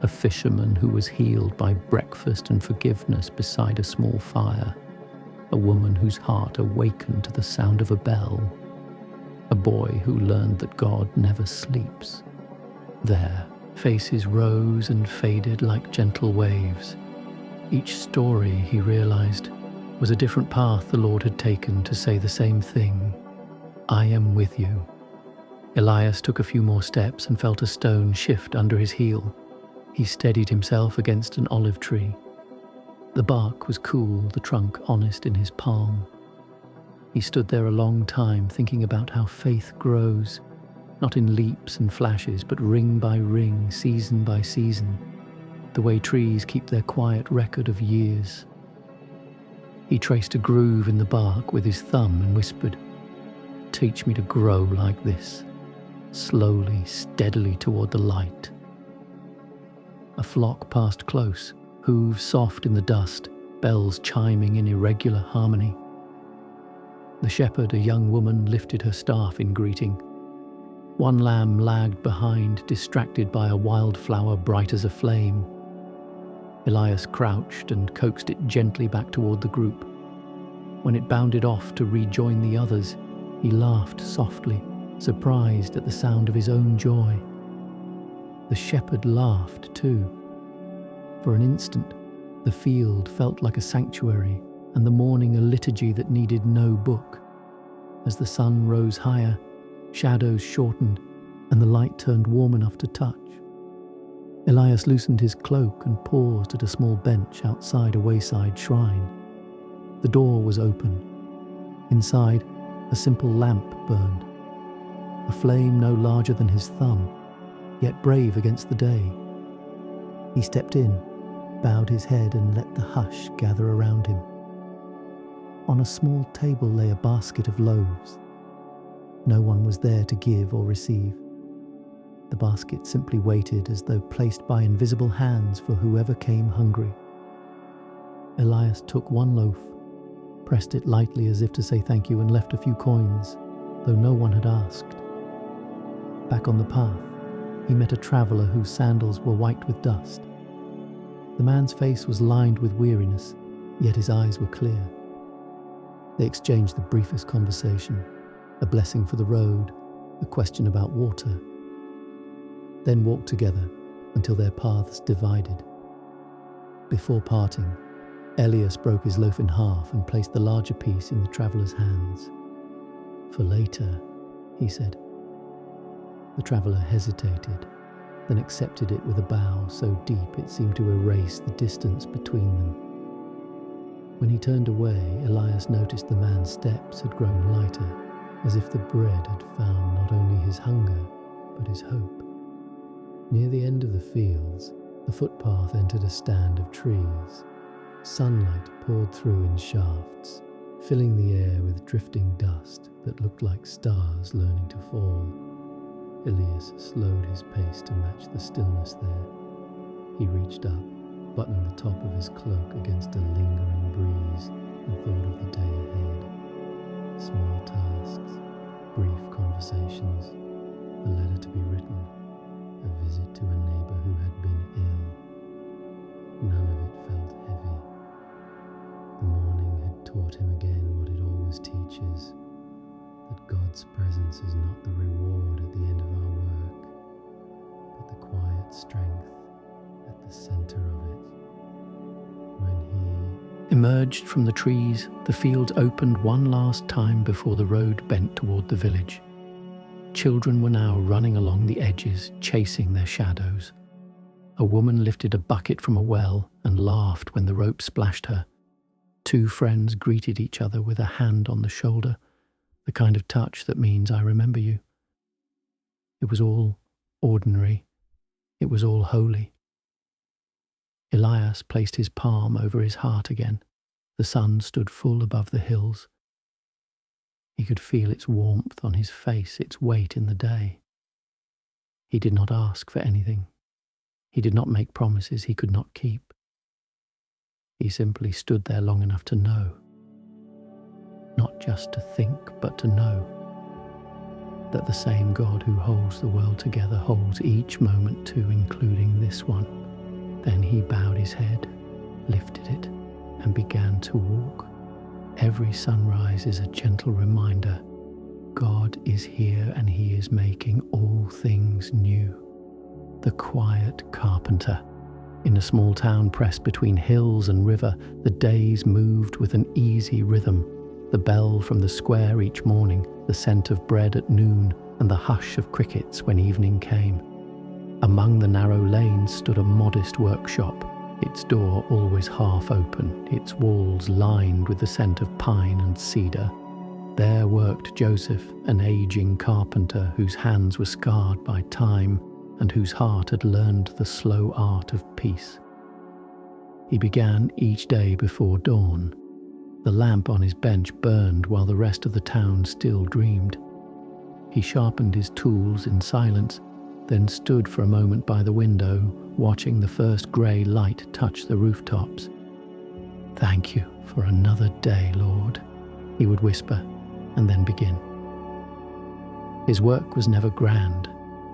A fisherman who was healed by breakfast and forgiveness beside a small fire. A woman whose heart awakened to the sound of a bell. A boy who learned that God never sleeps. There, faces rose and faded like gentle waves. Each story, he realized, was a different path the Lord had taken to say the same thing. I am with you. Elias took a few more steps and felt a stone shift under his heel. He steadied himself against an olive tree. The bark was cool, the trunk honest in his palm. He stood there a long time thinking about how faith grows, not in leaps and flashes, but ring by ring, season by season, the way trees keep their quiet record of years. He traced a groove in the bark with his thumb and whispered, "Teach me to grow like this," slowly, steadily toward the light. A flock passed close, hooves soft in the dust, bells chiming in irregular harmony. The shepherd, a young woman, lifted her staff in greeting. One lamb lagged behind, distracted by a wildflower bright as a flame. Elias crouched and coaxed it gently back toward the group. When it bounded off to rejoin the others, he laughed softly, surprised at the sound of his own joy. The shepherd laughed too. For an instant, the field felt like a sanctuary, and the morning a liturgy that needed no book. As the sun rose higher, shadows shortened, and the light turned warm enough to touch. Elias loosened his cloak and paused at a small bench outside a wayside shrine. The door was open. Inside, a simple lamp burned, a flame no larger than his thumb, yet brave against the day. He stepped in, bowed his head, and let the hush gather around him. On a small table lay a basket of loaves. No one was there to give or receive. The basket simply waited as though placed by invisible hands for whoever came hungry. Elias took one loaf, pressed it lightly as if to say thank you, and left a few coins, though no one had asked. Back on the path, he met a traveler whose sandals were white with dust. The man's face was lined with weariness, yet his eyes were clear. They exchanged the briefest conversation, a blessing for the road, a question about water, then walked together until their paths divided. Before parting, Elias broke his loaf in half and placed the larger piece in the traveller's hands. "For later," he said. The traveller hesitated, then accepted it with a bow so deep it seemed to erase the distance between them. When he turned away, Elias noticed the man's steps had grown lighter, as if the bread had found not only his hunger, but his hope. Near the end of the fields, the footpath entered a stand of trees. Sunlight poured through in shafts, filling the air with drifting dust that looked like stars learning to fall. Elias slowed his pace to match the stillness there. He reached up, buttoned the top of his cloak against a lingering breeze, and thought of the day ahead. Small tasks, brief conversations, a letter to be written, a visit to a neighbor who had been ill. None of it felt heavy. The morning had taught him again what it always teaches, that God's presence is not the reward at the end of our work, but the quiet strength at the center of it. When he emerged from the trees, the fields opened one last time before the road bent toward the village. Children were now running along the edges, chasing their shadows. A woman lifted a bucket from a well and laughed when the rope splashed her. Two friends greeted each other with a hand on the shoulder, the kind of touch that means I remember you. It was all ordinary. It was all holy. Elias placed his palm over his heart again. The sun stood full above the hills. He could feel its warmth on his face, its weight in the day. He did not ask for anything. He did not make promises he could not keep. He simply stood there long enough to know. Not just to think, but to know that the same God who holds the world together holds each moment too, including this one. Then he bowed his head, lifted it, and began to walk. Every sunrise is a gentle reminder. God is here and he is making all things new. The quiet carpenter. In a small town pressed between hills and river, the days moved with an easy rhythm. The bell from the square each morning, the scent of bread at noon, and the hush of crickets when evening came. Among the narrow lanes stood a modest workshop, its door always half open, its walls lined with the scent of pine and cedar. There worked Joseph, an aging carpenter whose hands were scarred by time and whose heart had learned the slow art of peace. He began each day before dawn. The lamp on his bench burned while the rest of the town still dreamed. He sharpened his tools in silence, then stood for a moment by the window, watching the first grey light touch the rooftops. "Thank you for another day, Lord," he would whisper, and then begin. His work was never grand.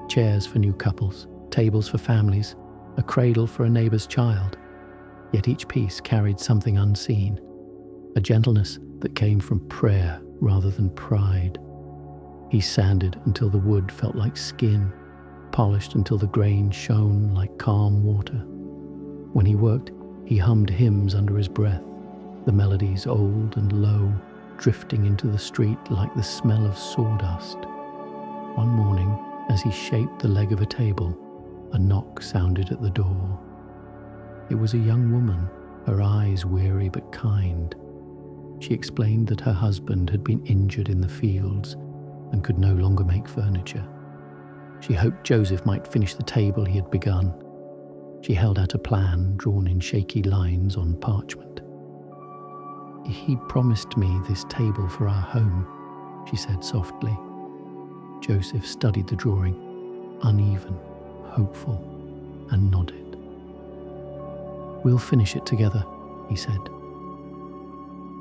Chairs for new couples, tables for families, a cradle for a neighbour's child. Yet each piece carried something unseen, a gentleness that came from prayer rather than pride. He sanded until the wood felt like skin, polished until the grain shone like calm water. When he worked, he hummed hymns under his breath, the melodies old and low, drifting into the street like the smell of sawdust. One morning, as he shaped the leg of a table, a knock sounded at the door. It was a young woman, her eyes weary but kind. She explained that her husband had been injured in the fields and could no longer make furniture. She hoped Joseph might finish the table he had begun. She held out a plan drawn in shaky lines on parchment. "He promised me this table for our home," she said softly. Joseph studied the drawing, uneven, hopeful, and nodded. "We'll finish it together," he said.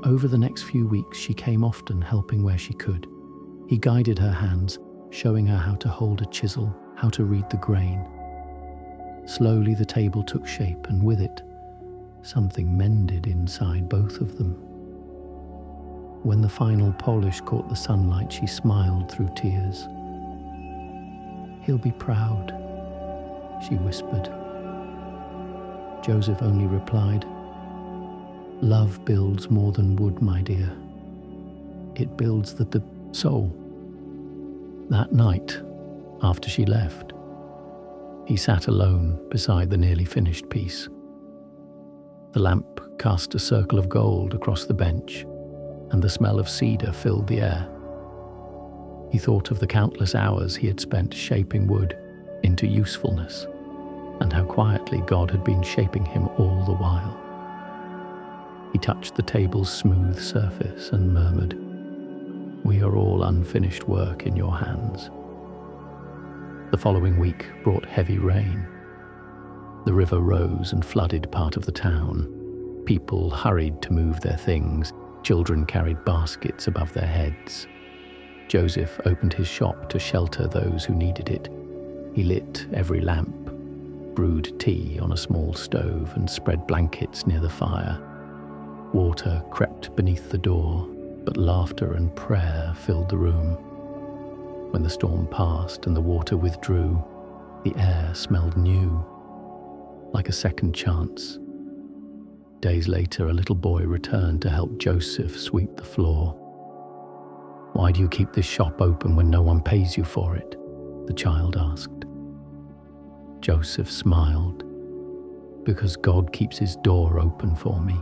Over the next few weeks, she came often, helping where she could. He guided her hands, showing her how to hold a chisel, how to read the grain. Slowly the table took shape, and with it, something mended inside both of them. When the final polish caught the sunlight, she smiled through tears. "He'll be proud," she whispered. Joseph only replied, "Love builds more than wood, my dear. It builds the soul." That night, after she left, he sat alone beside the nearly finished piece. The lamp cast a circle of gold across the bench, and the smell of cedar filled the air. He thought of the countless hours he had spent shaping wood into usefulness, and how quietly God had been shaping him all the while. He touched the table's smooth surface and murmured, "We are all unfinished work in your hands." The following week brought heavy rain. The river rose and flooded part of the town. People hurried to move their things, Children carried baskets above their heads. Joseph opened his shop to shelter those who needed it. He lit every lamp, brewed tea on a small stove, and spread blankets near the fire. Water crept beneath the door, but laughter and prayer filled the room. When the storm passed and the water withdrew, the air smelled new, like a second chance. Days later, a little boy returned to help Joseph sweep the floor. "Why do you keep this shop open when no one pays you for it?" the child asked. Joseph smiled. "Because God keeps his door open for me."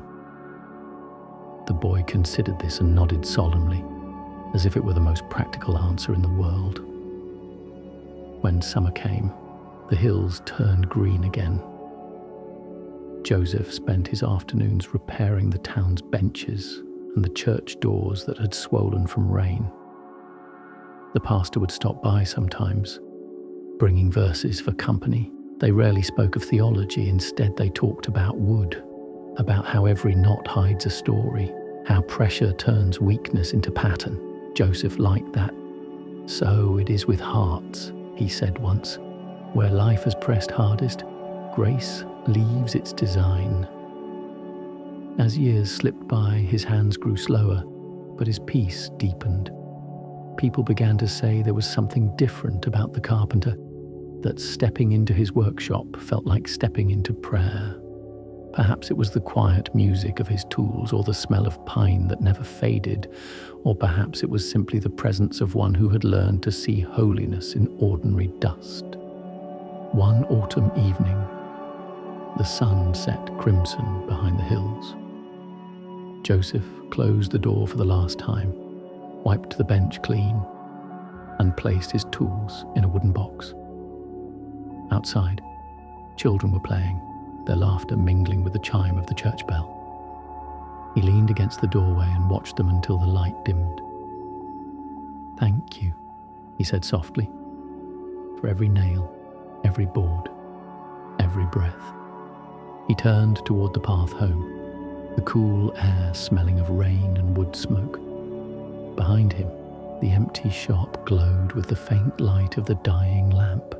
The boy considered this and nodded solemnly, as if it were the most practical answer in the world. When summer came, the hills turned green again. Joseph spent his afternoons repairing the town's benches and the church doors that had swollen from rain. The pastor would stop by sometimes, bringing verses for company. They rarely spoke of theology. Instead, they talked about wood, about how every knot hides a story, how pressure turns weakness into pattern. Joseph liked that. "So it is with hearts," he said once. "Where life has pressed hardest, grace leaves its design." As years slipped by, his hands grew slower, but his peace deepened. People began to say there was something different about the carpenter, that stepping into his workshop felt like stepping into prayer. Perhaps it was the quiet music of his tools, or the smell of pine that never faded, or perhaps it was simply the presence of one who had learned to see holiness in ordinary dust. One autumn evening, the sun set crimson behind the hills. Joseph closed the door for the last time, wiped the bench clean, and placed his tools in a wooden box. Outside, children were playing, their laughter mingling with the chime of the church bell. He leaned against the doorway and watched them until the light dimmed. "Thank you," he said softly, "for every nail, every board, every breath." He turned toward the path home, the cool air smelling of rain and wood smoke. Behind him, the empty shop glowed with the faint light of the dying lamp.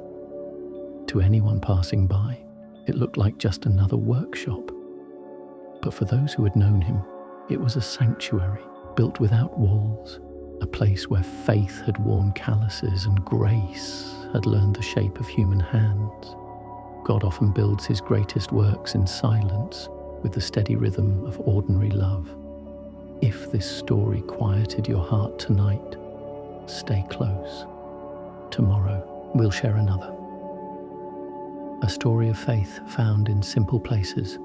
To anyone passing by, it looked like just another workshop. But for those who had known him, it was a sanctuary built without walls, a place where faith had worn calluses and grace had learned the shape of human hands. God often builds his greatest works in silence, with the steady rhythm of ordinary love. If this story quieted your heart tonight, stay close. Tomorrow, we'll share another. A story of faith found in simple places,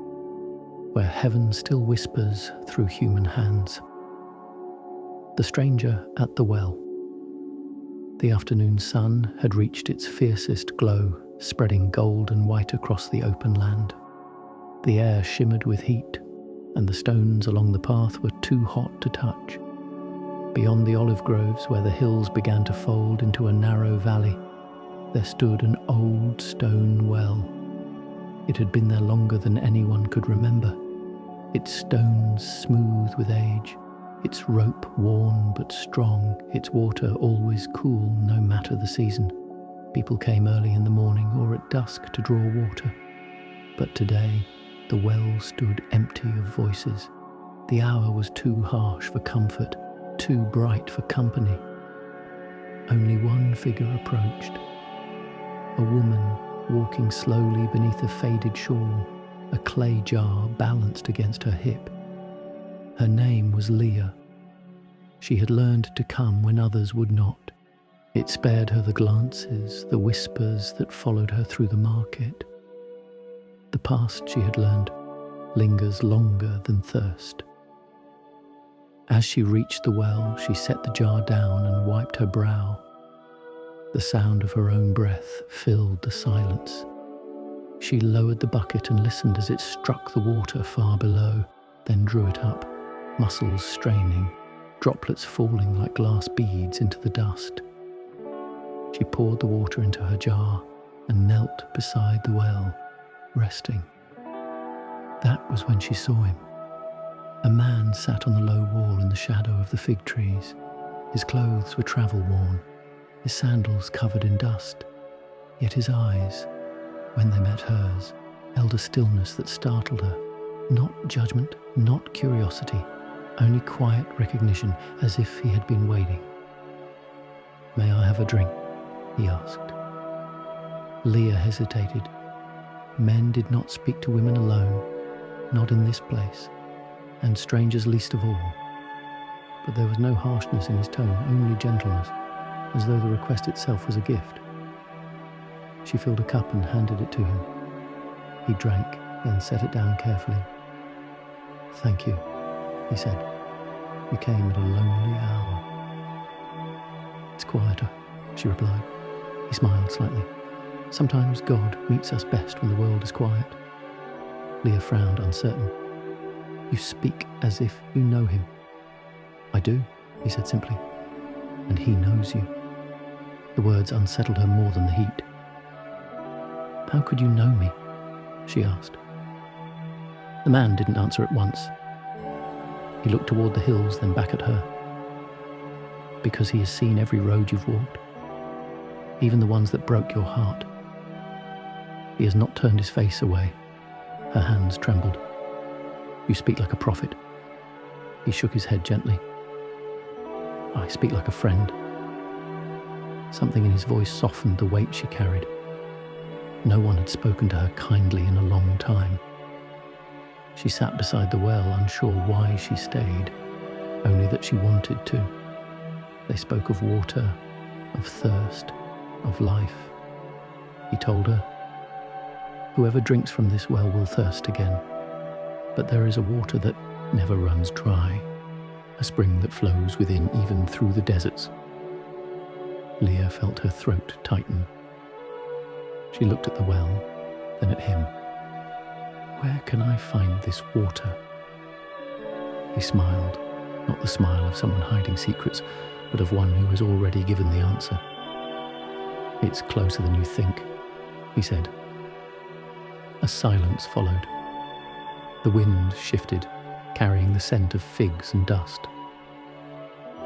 where heaven still whispers through human hands. The Stranger at the Well. The afternoon sun had reached its fiercest glow, spreading gold and white across the open land. The air shimmered with heat, and the stones along the path were too hot to touch. Beyond the olive groves, where the hills began to fold into a narrow valley, there stood an old stone well. It had been there longer than anyone could remember, its stones smooth with age, its rope worn but strong, its water always cool no matter the season. People came early in the morning or at dusk to draw water. But today, the well stood empty of voices. The hour was too harsh for comfort, too bright for company. Only one figure approached. A woman walking slowly beneath a faded shawl, a clay jar balanced against her hip. Her name was Leah. She had learned to come when others would not. It spared her the glances, the whispers that followed her through the market. The past, she had learned, lingers longer than thirst. As she reached the well, she set the jar down and wiped her brow. The sound of her own breath filled the silence. She lowered the bucket and listened as it struck the water far below, then drew it up, muscles straining, droplets falling like glass beads into the dust. She poured the water into her jar and knelt beside the well, resting. That was when she saw him. A man sat on the low wall in the shadow of the fig trees. His clothes were travel-worn, his sandals covered in dust, yet his eyes, when they met hers, held a stillness that startled her. Not judgment, not curiosity, only quiet recognition, as if he had been waiting. "May I have a drink?" he asked. Leah hesitated. Men did not speak to women alone, not in this place, and strangers least of all. But there was no harshness in his tone, only gentleness, as though the request itself was a gift. She filled a cup and handed it to him. He drank, then set it down carefully. "Thank you," he said. "You came at a lonely hour." "It's quieter," she replied. He smiled slightly. "Sometimes God meets us best when the world is quiet." Leah frowned, uncertain. "You speak as if you know him." "I do," he said simply. "And he knows you." The words unsettled her more than the heat. "How could you know me?" she asked. The man didn't answer at once. He looked toward the hills, then back at her. "Because he has seen every road you've walked, even the ones that broke your heart. He has not turned his face away." Her hands trembled. "You speak like a prophet." He shook his head gently. "I speak like a friend." Something in his voice softened the weight she carried. No one had spoken to her kindly in a long time. She sat beside the well, unsure why she stayed, only that she wanted to. They spoke of water, of thirst, of life. He told her, "Whoever drinks from this well will thirst again, but there is a water that never runs dry, a spring that flows within even through the deserts." Leah felt her throat tighten. She looked at the well, then at him. "Where can I find this water?" He smiled, not the smile of someone hiding secrets, but of one who has already given the answer. "It's closer than you think," he said. A silence followed. The wind shifted, carrying the scent of figs and dust.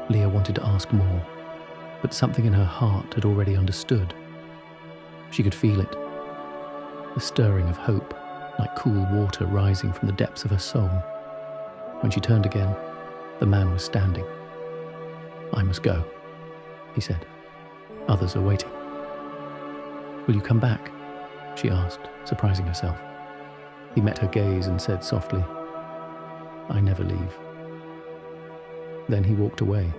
Leah wanted to ask more, but something in her heart had already understood. She could feel it, the stirring of hope, like cool water rising from the depths of her soul. When she turned again, the man was standing. "I must go," he said. "Others are waiting." "Will you come back?" she asked, surprising herself. He met her gaze and said softly, "I never leave." Then he walked away,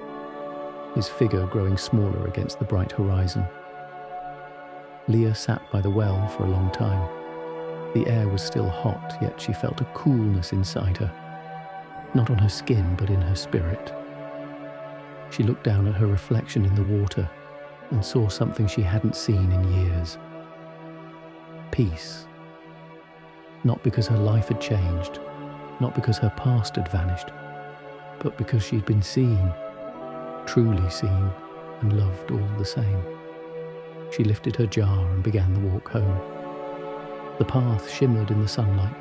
his figure growing smaller against the bright horizon. Leah sat by the well for a long time. The air was still hot, yet she felt a coolness inside her, not on her skin but in her spirit. She looked down at her reflection in the water and saw something she hadn't seen in years. Peace. Not because her life had changed, not because her past had vanished, but because she'd been seen, truly seen, and loved all the same. She lifted her jar and began the walk home. The path shimmered in the sunlight,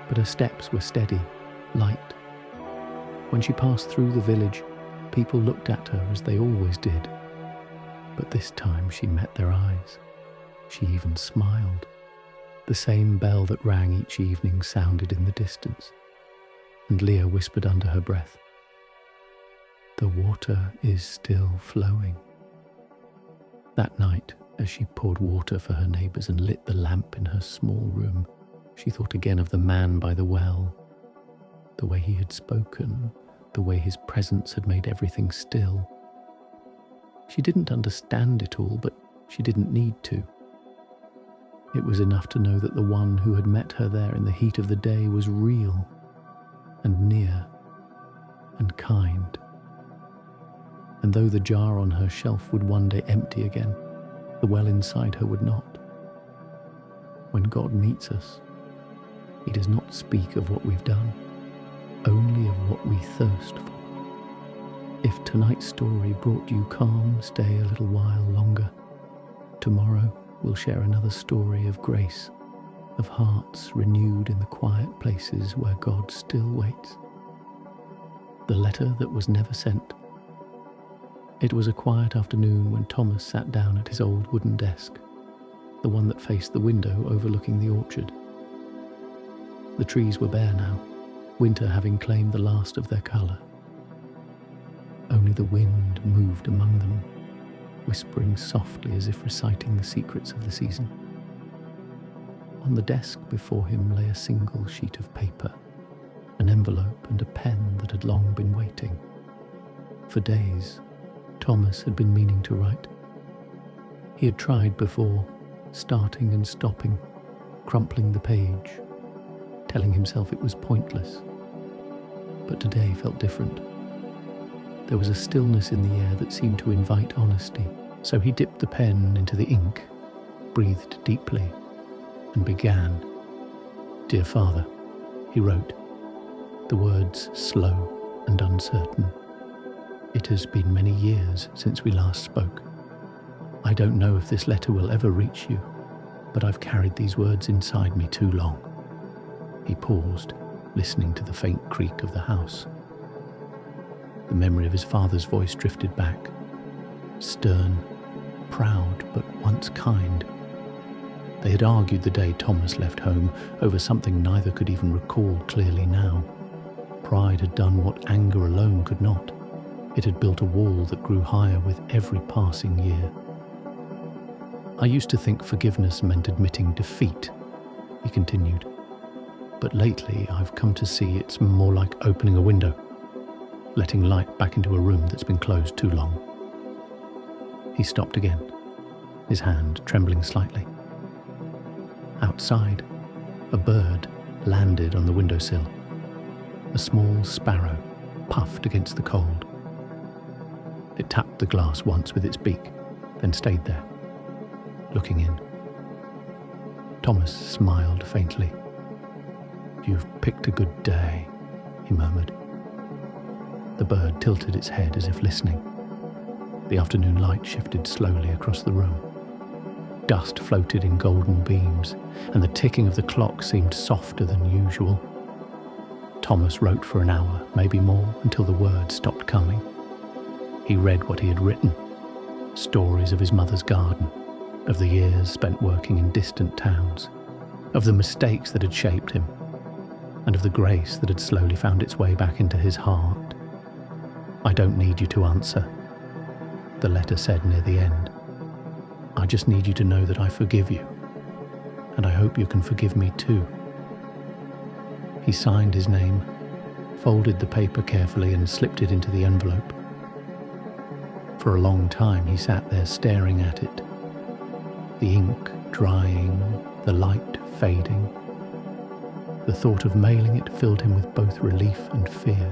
but her steps were steady, light. When she passed through the village, people looked at her as they always did. But this time she met their eyes. She even smiled. The same bell that rang each evening sounded in the distance, and Leah whispered under her breath, "The water is still flowing." That night, as she poured water for her neighbours and lit the lamp in her small room, she thought again of the man by the well, the way he had spoken, the way his presence had made everything still. She didn't understand it all, but she didn't need to. It was enough to know that the one who had met her there in the heat of the day was real and near and kind. And though the jar on her shelf would one day empty again, the well inside her would not. When God meets us, he does not speak of what we've done, only of what we thirst for. If tonight's story brought you calm, stay a little while longer. Tomorrow we'll share another story of grace, of hearts renewed in the quiet places where God still waits. The letter that was never sent. It was a quiet afternoon when Thomas sat down at his old wooden desk, the one that faced the window overlooking the orchard. The trees were bare now, winter having claimed the last of their colour. Only the wind moved among them, whispering softly as if reciting the secrets of the season. On the desk before him lay a single sheet of paper, an envelope and a pen that had long been waiting. For days, Thomas had been meaning to write. He had tried before, starting and stopping, crumpling the page, telling himself it was pointless. But today felt different. There was a stillness in the air that seemed to invite honesty, so he dipped the pen into the ink, breathed deeply, and began. "Dear Father," he wrote, the words slow and uncertain. "It has been many years since we last spoke. I don't know if this letter will ever reach you, but I've carried these words inside me too long." He paused, listening to the faint creak of the house. The memory of his father's voice drifted back, stern, proud, but once kind. They had argued the day Thomas left home over something neither could even recall clearly now. Pride had done what anger alone could not. It had built a wall that grew higher with every passing year. "I used to think forgiveness meant admitting defeat," he continued. "But lately I've come to see it's more like opening a window, letting light back into a room that's been closed too long." He stopped again, his hand trembling slightly. Outside, a bird landed on the windowsill. A small sparrow puffed against the cold. It tapped the glass once with its beak, then stayed there, looking in. Thomas smiled faintly. "You've picked a good day," he murmured. The bird tilted its head as if listening. The afternoon light shifted slowly across the room. Dust floated in golden beams, and the ticking of the clock seemed softer than usual. Thomas wrote for an hour, maybe more, until the words stopped coming. He read what he had written, stories of his mother's garden, of the years spent working in distant towns, of the mistakes that had shaped him, and of the grace that had slowly found its way back into his heart. "I don't need you to answer," the letter said near the end. "I just need you to know that I forgive you, and I hope you can forgive me too." He signed his name, folded the paper carefully and slipped it into the envelope. For a long time he sat there staring at it, the ink drying, the light fading. The thought of mailing it filled him with both relief and fear.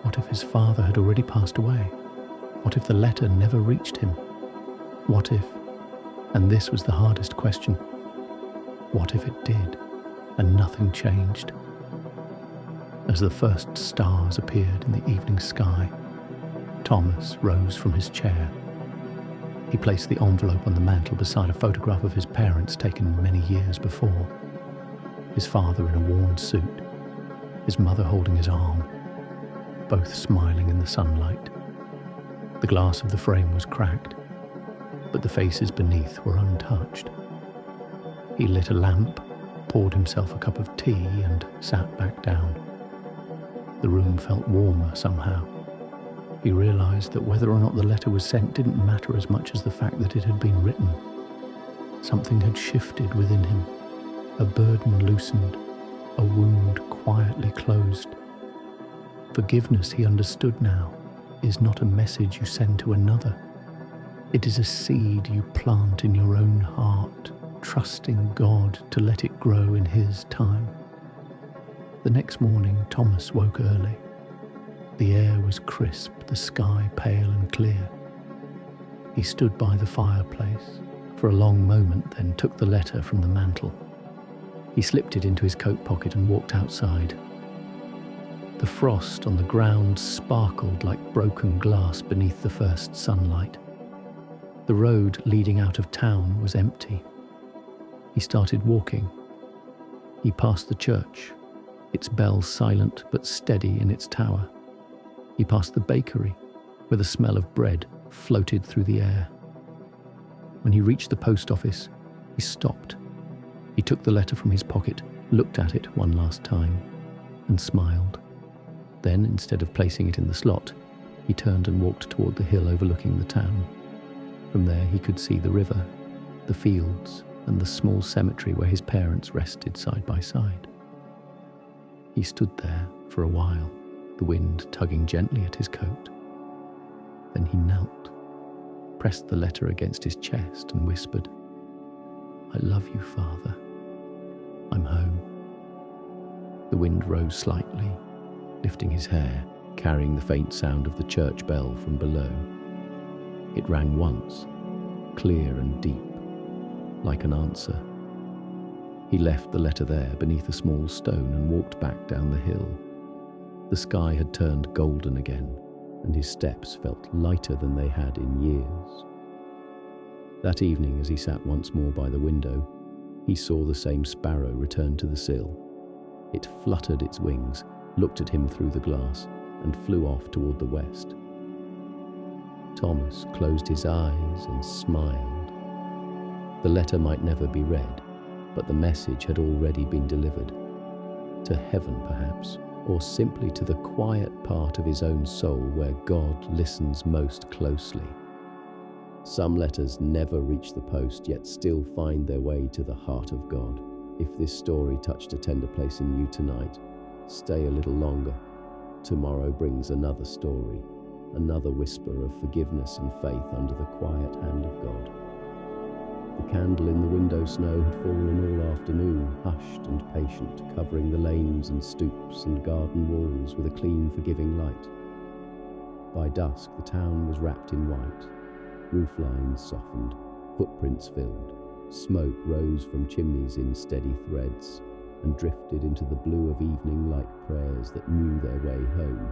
What if his father had already passed away? What if the letter never reached him? What if, and this was the hardest question, what if it did, and nothing changed? As the first stars appeared in the evening sky, Thomas rose from his chair. He placed the envelope on the mantel beside a photograph of his parents taken many years before. His father in a worn suit, his mother holding his arm, both smiling in the sunlight. The glass of the frame was cracked, but the faces beneath were untouched. He lit a lamp, poured himself a cup of tea, and sat back down. The room felt warmer somehow. He realized that whether or not the letter was sent didn't matter as much as the fact that it had been written. Something had shifted within him, a burden loosened, a wound quietly closed. Forgiveness, he understood now, is not a message you send to another. It is a seed you plant in your own heart, trusting God to let it grow in His time. The next morning, Thomas woke early. The air was crisp, the sky pale and clear. He stood by the fireplace for a long moment, then took the letter from the mantel. He slipped it into his coat pocket and walked outside. The frost on the ground sparkled like broken glass beneath the first sunlight. The road leading out of town was empty. He started walking. He passed the church, its bell silent but steady in its tower. He passed the bakery, where the smell of bread floated through the air. When he reached the post office, he stopped. He took the letter from his pocket, looked at it one last time, and smiled. Then, instead of placing it in the slot, he turned and walked toward the hill overlooking the town. From there he could see the river, the fields, and the small cemetery where his parents rested side by side. He stood there for a while, the wind tugging gently at his coat. Then he knelt, pressed the letter against his chest, and whispered, "I love you, Father. I'm home." The wind rose slightly, lifting his hair, carrying the faint sound of the church bell from below. It rang once, clear and deep, like an answer. He left the letter there beneath a small stone and walked back down the hill. The sky had turned golden again, and his steps felt lighter than they had in years. That evening, as he sat once more by the window, he saw the same sparrow return to the sill. It fluttered its wings, looked at him through the glass, and flew off toward the west. Thomas closed his eyes and smiled. The letter might never be read, but the message had already been delivered. To heaven, perhaps, or simply to the quiet part of his own soul where God listens most closely. Some letters never reach the post, yet still find their way to the heart of God. If this story touched a tender place in you tonight, stay a little longer. Tomorrow brings another story, another whisper of forgiveness and faith under the quiet hand of God. The candle in the window snow had fallen all afternoon, hushed and patient, covering the lanes and stoops and garden walls with a clean, forgiving light. By dusk, the town was wrapped in white. Roof lines softened, footprints filled. Smoke rose from chimneys in steady threads and drifted into the blue of evening like prayers that knew their way home.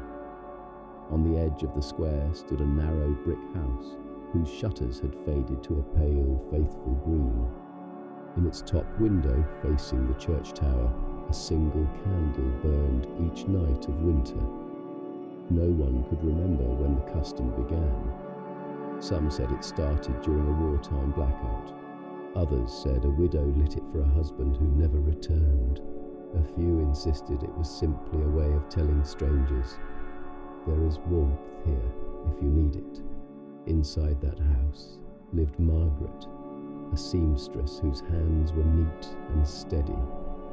On the edge of the square stood a narrow brick house whose shutters had faded to a pale, faithful green. In its top window, facing the church tower, a single candle burned each night of winter. No one could remember when the custom began. Some said it started during a wartime blackout. Others said a widow lit it for a husband who never returned. A few insisted it was simply a way of telling strangers, "There is warmth here if you need it." Inside that house lived Margaret, a seamstress whose hands were neat and steady,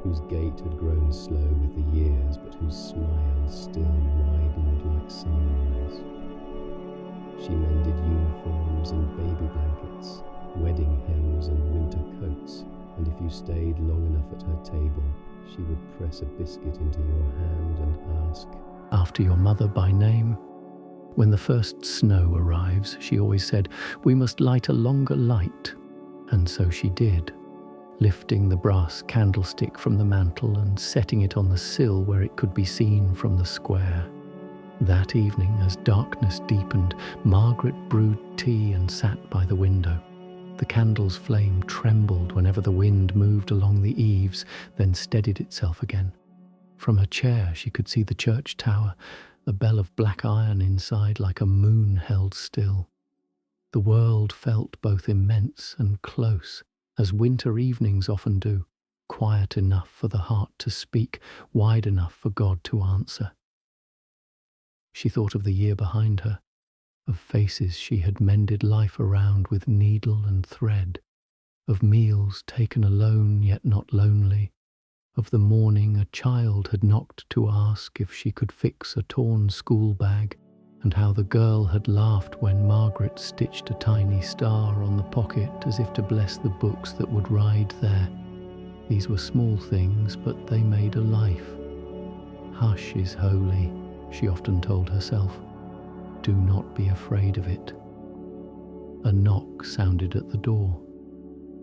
whose gait had grown slow with the years, but whose smile still widened like sunrise. She mended uniforms and baby blankets, wedding hems and winter coats, and if you stayed long enough at her table, she would press a biscuit into your hand and ask, "After your mother by name?" When the first snow arrives, she always said, "We must light a longer light." And so she did, lifting the brass candlestick from the mantel and setting it on the sill where it could be seen from the square. That evening, as darkness deepened, Margaret brewed tea and sat by the window. The candle's flame trembled whenever the wind moved along the eaves, then steadied itself again. From her chair she could see the church tower, a bell of black iron inside like a moon held still. The world felt both immense and close, as winter evenings often do, quiet enough for the heart to speak, wide enough for God to answer. She thought of the year behind her, of faces she had mended life around with needle and thread, of meals taken alone yet not lonely, of the morning a child had knocked to ask if she could fix a torn school bag, and how the girl had laughed when Margaret stitched a tiny star on the pocket as if to bless the books that would ride there. These were small things, but they made a life. Hush is holy, she often told herself. Do not be afraid of it. A knock sounded at the door.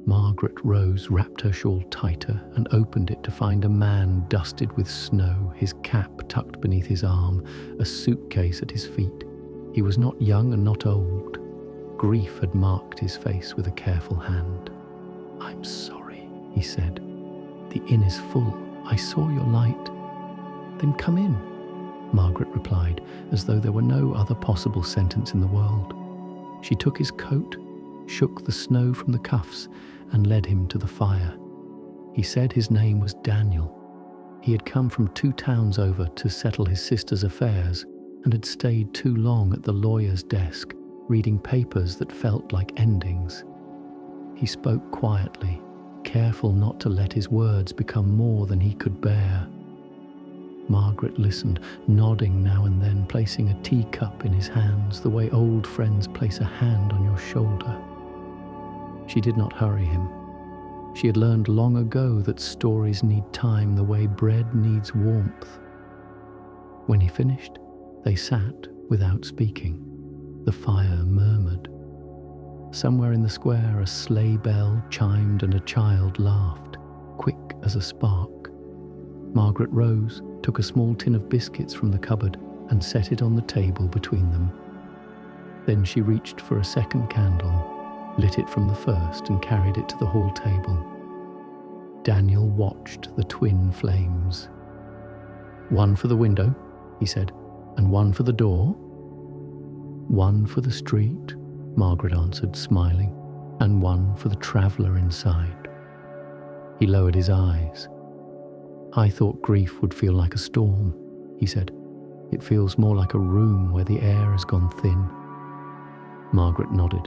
Margaret rose, wrapped her shawl tighter, and opened it to find a man dusted with snow, his cap tucked beneath his arm, a suitcase at his feet. He was not young and not old. Grief had marked his face with a careful hand. "I'm sorry," he said. "The inn is full. I saw your light. "Then come in," Margaret replied, as though there were no other possible sentence in the world. She took his coat, shook the snow from the cuffs, and led him to the fire. He said his name was Daniel. He had come from 2 towns over to settle his sister's affairs and had stayed too long at the lawyer's desk, reading papers that felt like endings. He spoke quietly, careful not to let his words become more than he could bear. Margaret listened, nodding now and then, placing a teacup in his hands the way old friends place a hand on your shoulder. She did not hurry him. She had learned long ago that stories need time the way bread needs warmth. When he finished, they sat without speaking. The fire murmured. Somewhere in the square a sleigh bell chimed and a child laughed, quick as a spark. Margaret rose, took a small tin of biscuits from the cupboard and set it on the table between them. Then she reached for a second candle, lit it from the first and carried it to the hall table. Daniel watched the twin flames. "One for the window," he said, "and one for the door." "One for the street," Margaret answered, smiling, "and one for the traveller inside." He lowered his eyes. "I thought grief would feel like a storm," he said. "It feels more like a room where the air has gone thin." Margaret nodded.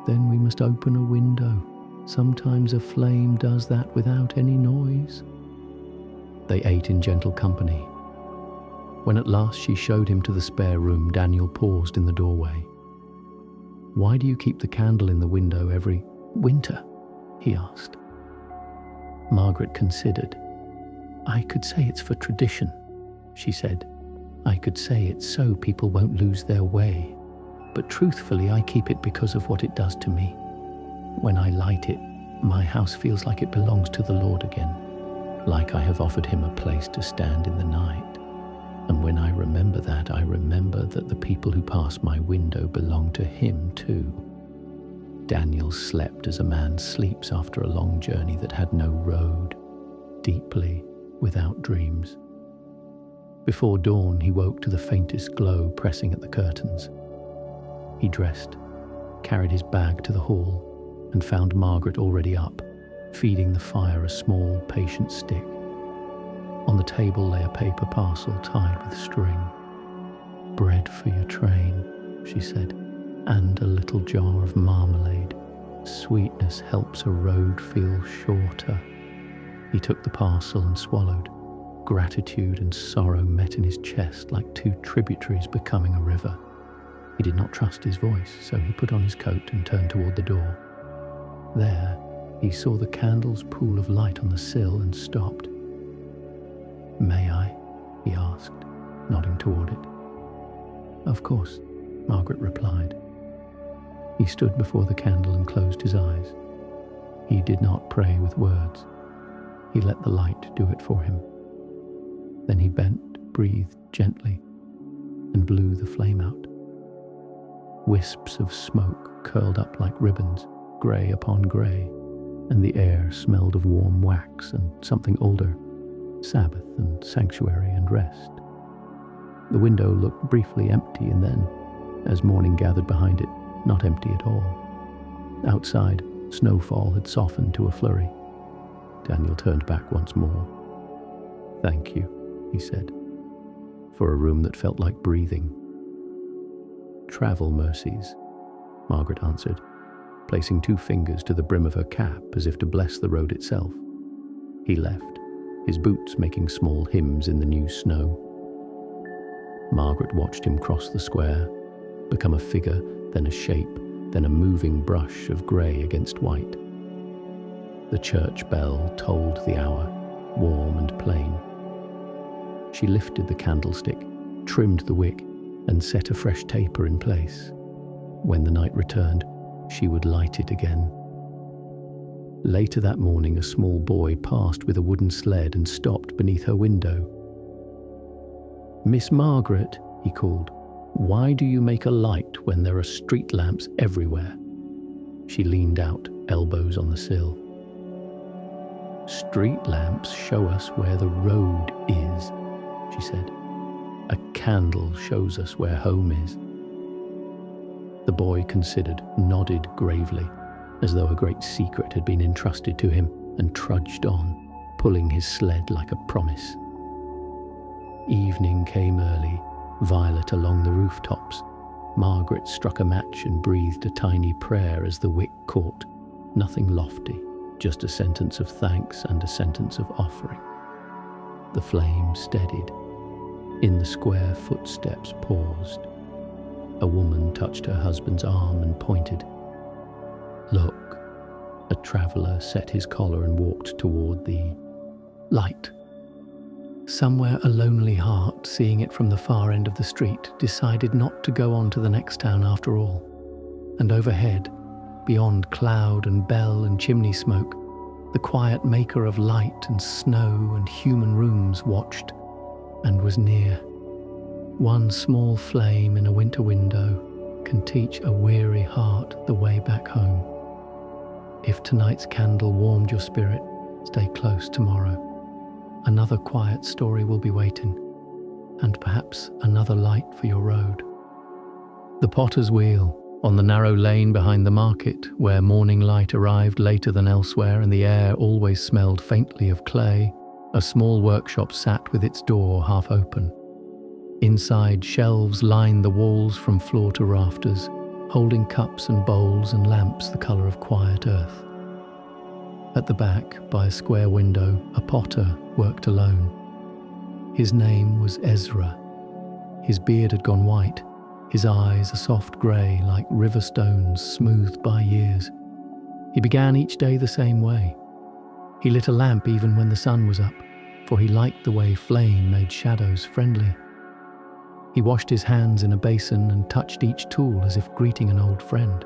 "Then we must open a window. Sometimes a flame does that without any noise." They ate in gentle company. When at last she showed him to the spare room, Daniel paused in the doorway. "Why do you keep the candle in the window every winter?" he asked. Margaret considered. "I could say it's for tradition," she said. "I could say it's so people won't lose their way. But truthfully, I keep it because of what it does to me. When I light it, my house feels like it belongs to the Lord again, like I have offered him a place to stand in the night. And when I remember that, I remember that the people who pass my window belong to him too." Daniel slept as a man sleeps after a long journey that had no road, deeply, without dreams. Before dawn, he woke to the faintest glow pressing at the curtains. He dressed, carried his bag to the hall, and found Margaret already up, feeding the fire a small, patient stick. On the table lay a paper parcel tied with string. "Bread for your train," she said, "and a little jar of marmalade. Sweetness helps a road feel shorter." He took the parcel and swallowed. Gratitude and sorrow met in his chest like 2 tributaries becoming a river. He did not trust his voice, so he put on his coat and turned toward the door. There, he saw the candle's pool of light on the sill and stopped. "May I?" he asked, nodding toward it. "Of course," Margaret replied. He stood before the candle and closed his eyes. He did not pray with words. He let the light do it for him. Then he bent, breathed gently, and blew the flame out. Wisps of smoke curled up like ribbons, grey upon grey, and the air smelled of warm wax and something older, Sabbath and sanctuary and rest. The window looked briefly empty, and then, as morning gathered behind it, not empty at all. Outside, snowfall had softened to a flurry. Daniel turned back once more. "Thank you," he said, "for a room that felt like breathing." "Travel mercies," Margaret answered, placing 2 fingers to the brim of her cap as if to bless the road itself. He left, his boots making small hymns in the new snow. Margaret watched him cross the square, become a figure, then a shape, then a moving brush of grey against white. The church bell tolled the hour, warm and plain. She lifted the candlestick, trimmed the wick, and set a fresh taper in place. When the night returned, she would light it again. Later that morning, a small boy passed with a wooden sled and stopped beneath her window. "Miss Margaret," he called, "why do you make a light when there are street lamps everywhere?" She leaned out, elbows on the sill. "Street lamps show us where the road is," she said. "A candle shows us where home is." The boy considered, nodded gravely, as though a great secret had been entrusted to him, and trudged on, pulling his sled like a promise. Evening came early, violet along the rooftops. Margaret struck a match and breathed a tiny prayer as the wick caught. Nothing lofty, just a sentence of thanks and a sentence of offering. The flame steadied. In the square, footsteps paused. A woman touched her husband's arm and pointed. "Look." A traveller set his collar and walked toward the light. Somewhere a lonely heart, seeing it from the far end of the street, decided not to go on to the next town after all. And overhead, beyond cloud and bell and chimney smoke, the quiet maker of light and snow and human rooms watched and was near. One small flame in a winter window can teach a weary heart the way back home. If tonight's candle warmed your spirit, stay close tomorrow. Another quiet story will be waiting, and perhaps another light for your road. The Potter's Wheel, on the narrow lane behind the market, where morning light arrived later than elsewhere and the air always smelled faintly of clay, a small workshop sat with its door half open. Inside, shelves lined the walls from floor to rafters, holding cups and bowls and lamps the colour of quiet earth. At the back, by a square window, a potter worked alone. His name was Ezra. His beard had gone white, his eyes a soft grey like river stones smoothed by years. He began each day the same way. He lit a lamp even when the sun was up, for he liked the way flame made shadows friendly. He washed his hands in a basin and touched each tool as if greeting an old friend.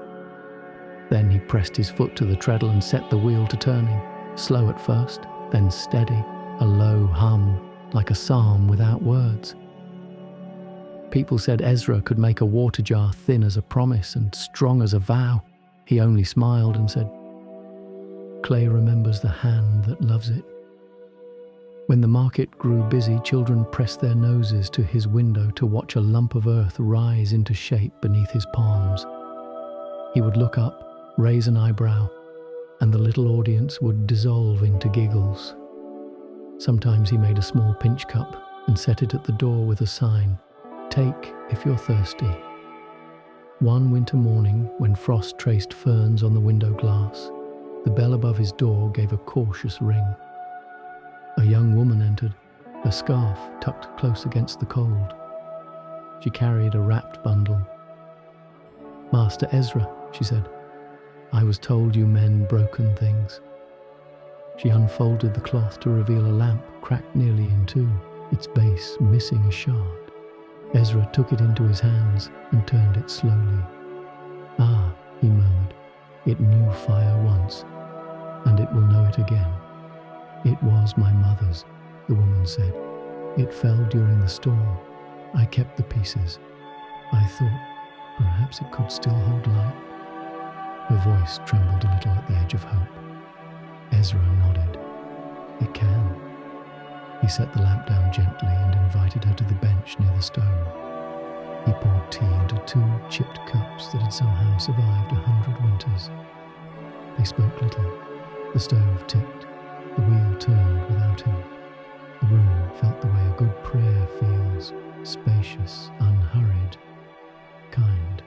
Then he pressed his foot to the treadle and set the wheel to turning, slow at first, then steady, a low hum, like a psalm without words. People said Ezra could make a water jar thin as a promise and strong as a vow. He only smiled and said, "Clay remembers the hand that loves it." When the market grew busy, children pressed their noses to his window to watch a lump of earth rise into shape beneath his palms. He would look up, raise an eyebrow, and the little audience would dissolve into giggles. Sometimes he made a small pinch cup and set it at the door with a sign, "Take if you're thirsty." One winter morning, when frost traced ferns on the window glass, the bell above his door gave a cautious ring. A young woman entered, her scarf tucked close against the cold. She carried a wrapped bundle. "Master Ezra," she said, "I was told you mend broken things." She unfolded the cloth to reveal a lamp cracked nearly in two, its base missing a shard. Ezra took it into his hands and turned it slowly. "Ah," he murmured, "it knew fire once, and it will know it again." "It was my mother's," the woman said. "It fell during the storm. I kept the pieces. I thought perhaps it could still hold light." Her voice trembled a little at the edge of hope. Ezra nodded. "It can." He set the lamp down gently and invited her to the bench near the stove. He poured tea into 2 chipped cups that had somehow survived 100 winters. They spoke little. The stove ticked. The wheel turned without him. The room felt the way a good prayer feels, spacious, unhurried, kind.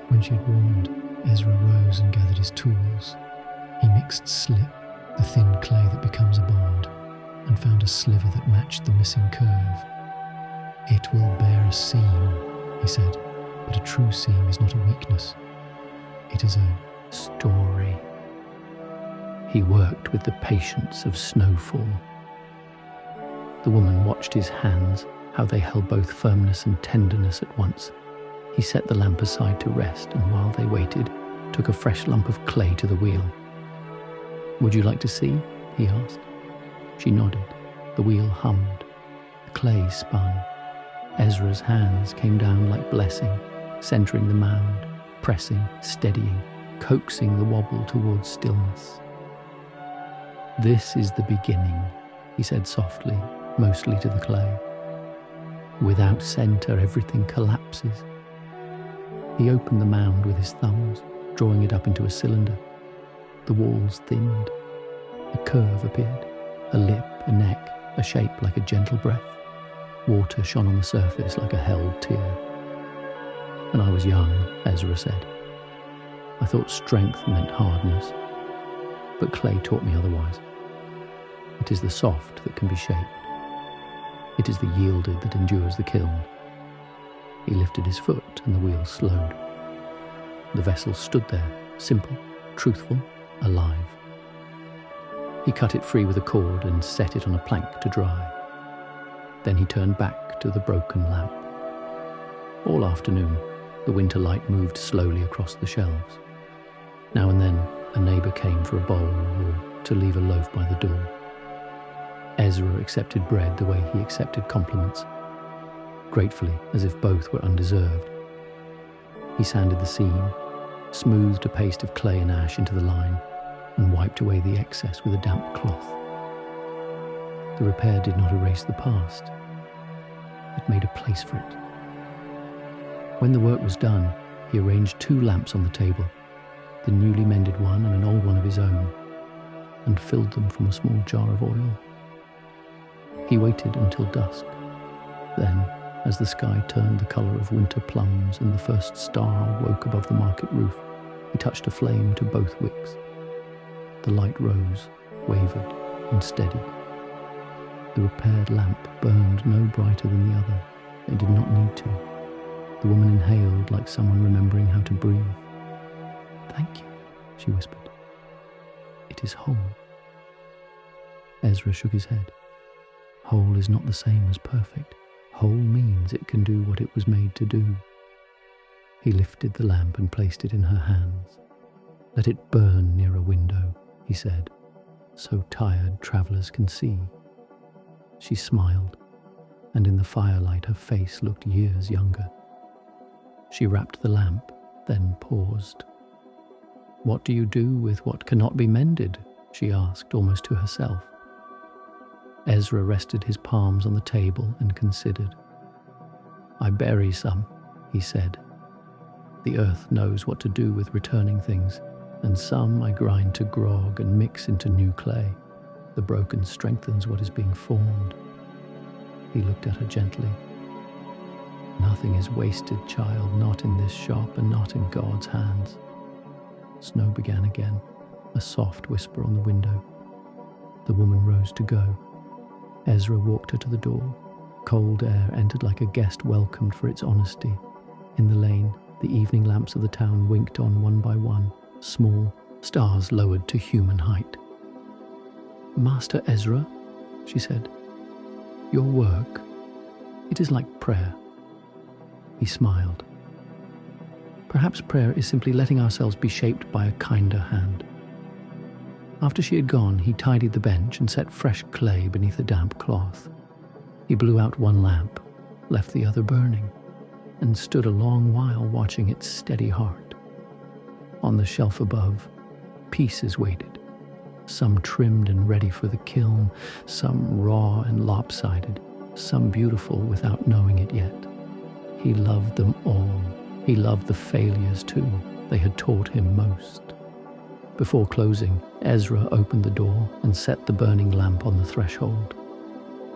When she had warmed, Ezra rose and gathered his tools. He mixed slip, the thin clay that becomes a bond, and found a sliver that matched the missing curve. "It will bear a seam," he said, "but a true seam is not a weakness. It is a story." He worked with the patience of snowfall. The woman watched his hands, how they held both firmness and tenderness at once. He set the lamp aside to rest, and while they waited, took a fresh lump of clay to the wheel. "Would you like to see?" he asked. She nodded. The wheel hummed. The clay spun. Ezra's hands came down like blessing, centering the mound, pressing, steadying, coaxing the wobble towards stillness. "This is the beginning," he said softly, mostly to the clay. Without center, everything collapses. He opened the mound with his thumbs, drawing it up into a cylinder. The walls thinned. A curve appeared, a lip, a neck, a shape like a gentle breath. Water shone on the surface like a held tear. When I was young, Ezra said, I thought strength meant hardness, but clay taught me otherwise. It is the soft that can be shaped. It is the yielded that endures the kiln. He lifted his foot and the wheel slowed. The vessel stood there, simple, truthful, alive. He cut it free with a cord and set it on a plank to dry. Then he turned back to the broken lamp. All afternoon, the winter light moved slowly across the shelves. Now and then, a neighbour came for a bowl or to leave a loaf by the door. Ezra accepted bread the way he accepted compliments, gratefully as if both were undeserved. He sanded the seam, smoothed a paste of clay and ash into the line, and wiped away the excess with a damp cloth. The repair did not erase the past. It made a place for it. When the work was done, he arranged 2 lamps on the table, the newly mended one and an old one of his own, and filled them from a small jar of oil. He waited until dusk. Then, as the sky turned the colour of winter plums and the first star woke above the market roof, he touched a flame to both wicks. The light rose, wavered, and steadied. The repaired lamp burned no brighter than the other. It did not need to. The woman inhaled like someone remembering how to breathe. "Thank you," she whispered. "It is whole." Ezra shook his head. Whole is not the same as perfect. Whole means it can do what it was made to do. He lifted the lamp and placed it in her hands. "Let it burn near a window," he said, "so tired travellers can see." She smiled, and in the firelight her face looked years younger. She wrapped the lamp, then paused. "What do you do with what cannot be mended?" she asked, almost to herself. Ezra rested his palms on the table and considered. "I bury some," he said. "The earth knows what to do with returning things, and some I grind to grog and mix into new clay. The broken strengthens what is being formed." He looked at her gently. "Nothing is wasted, child, not in this shop and not in God's hands." Snow began again, a soft whisper on the window. The woman rose to go. Ezra walked her to the door. Cold air entered like a guest welcomed for its honesty. In the lane, the evening lamps of the town winked on one by one, small stars lowered to human height. "Master Ezra," she said, "your work, it is like prayer." He smiled. Perhaps prayer is simply letting ourselves be shaped by a kinder hand. After she had gone, he tidied the bench and set fresh clay beneath a damp cloth. He blew out one lamp, left the other burning, and stood a long while watching its steady heart. On the shelf above, pieces waited, some trimmed and ready for the kiln, some raw and lopsided, some beautiful without knowing it yet. He loved them all. He loved the failures too. They had taught him most. Before closing, Ezra opened the door and set the burning lamp on the threshold.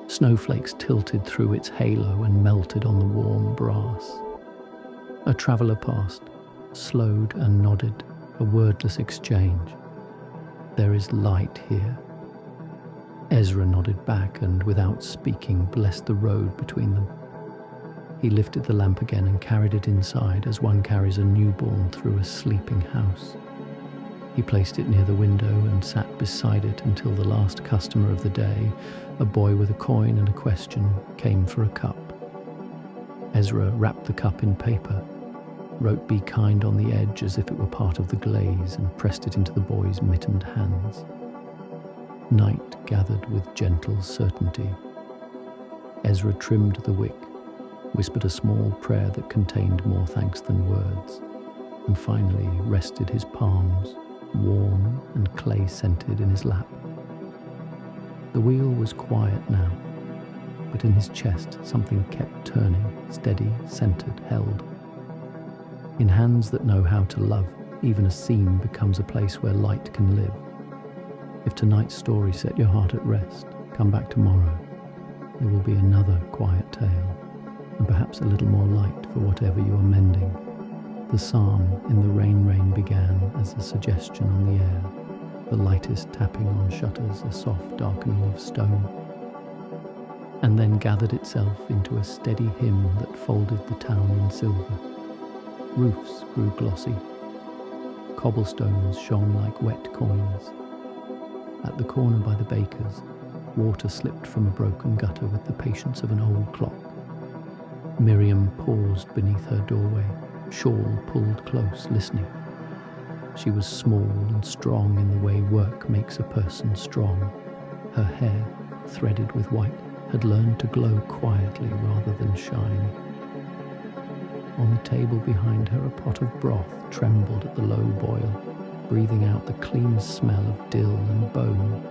Snowflakes tilted through its halo and melted on the warm brass. A traveller passed, slowed and nodded, a wordless exchange. "There is light here." Ezra nodded back and, without speaking, blessed the road between them. He lifted the lamp again and carried it inside as one carries a newborn through a sleeping house. He placed it near the window and sat beside it until the last customer of the day, a boy with a coin and a question, came for a cup. Ezra wrapped the cup in paper, wrote "Be kind" on the edge as if it were part of the glaze, and pressed it into the boy's mittened hands. Night gathered with gentle certainty. Ezra trimmed the wick, whispered a small prayer that contained more thanks than words, and finally rested his palms, warm and clay-scented, in his lap. The wheel was quiet now, but in his chest something kept turning, steady, centered, held. In hands that know how to love, even a seam becomes a place where light can live. If tonight's story set your heart at rest, come back tomorrow. There will be another quiet tale, and perhaps a little more light for whatever you are mending. The psalm in the rain began as a suggestion on the air, the lightest tapping on shutters, a soft darkening of stone, and then gathered itself into a steady hymn that folded the town in silver. Roofs grew glossy. Cobblestones shone like wet coins. At the corner by the baker's, water slipped from a broken gutter with the patience of an old clock. Miriam paused beneath her doorway, shawl pulled close, listening. She was small and strong in the way work makes a person strong. Her hair, threaded with white, had learned to glow quietly rather than shine. On the table behind her, a pot of broth trembled at the low boil, breathing out the clean smell of dill and bone.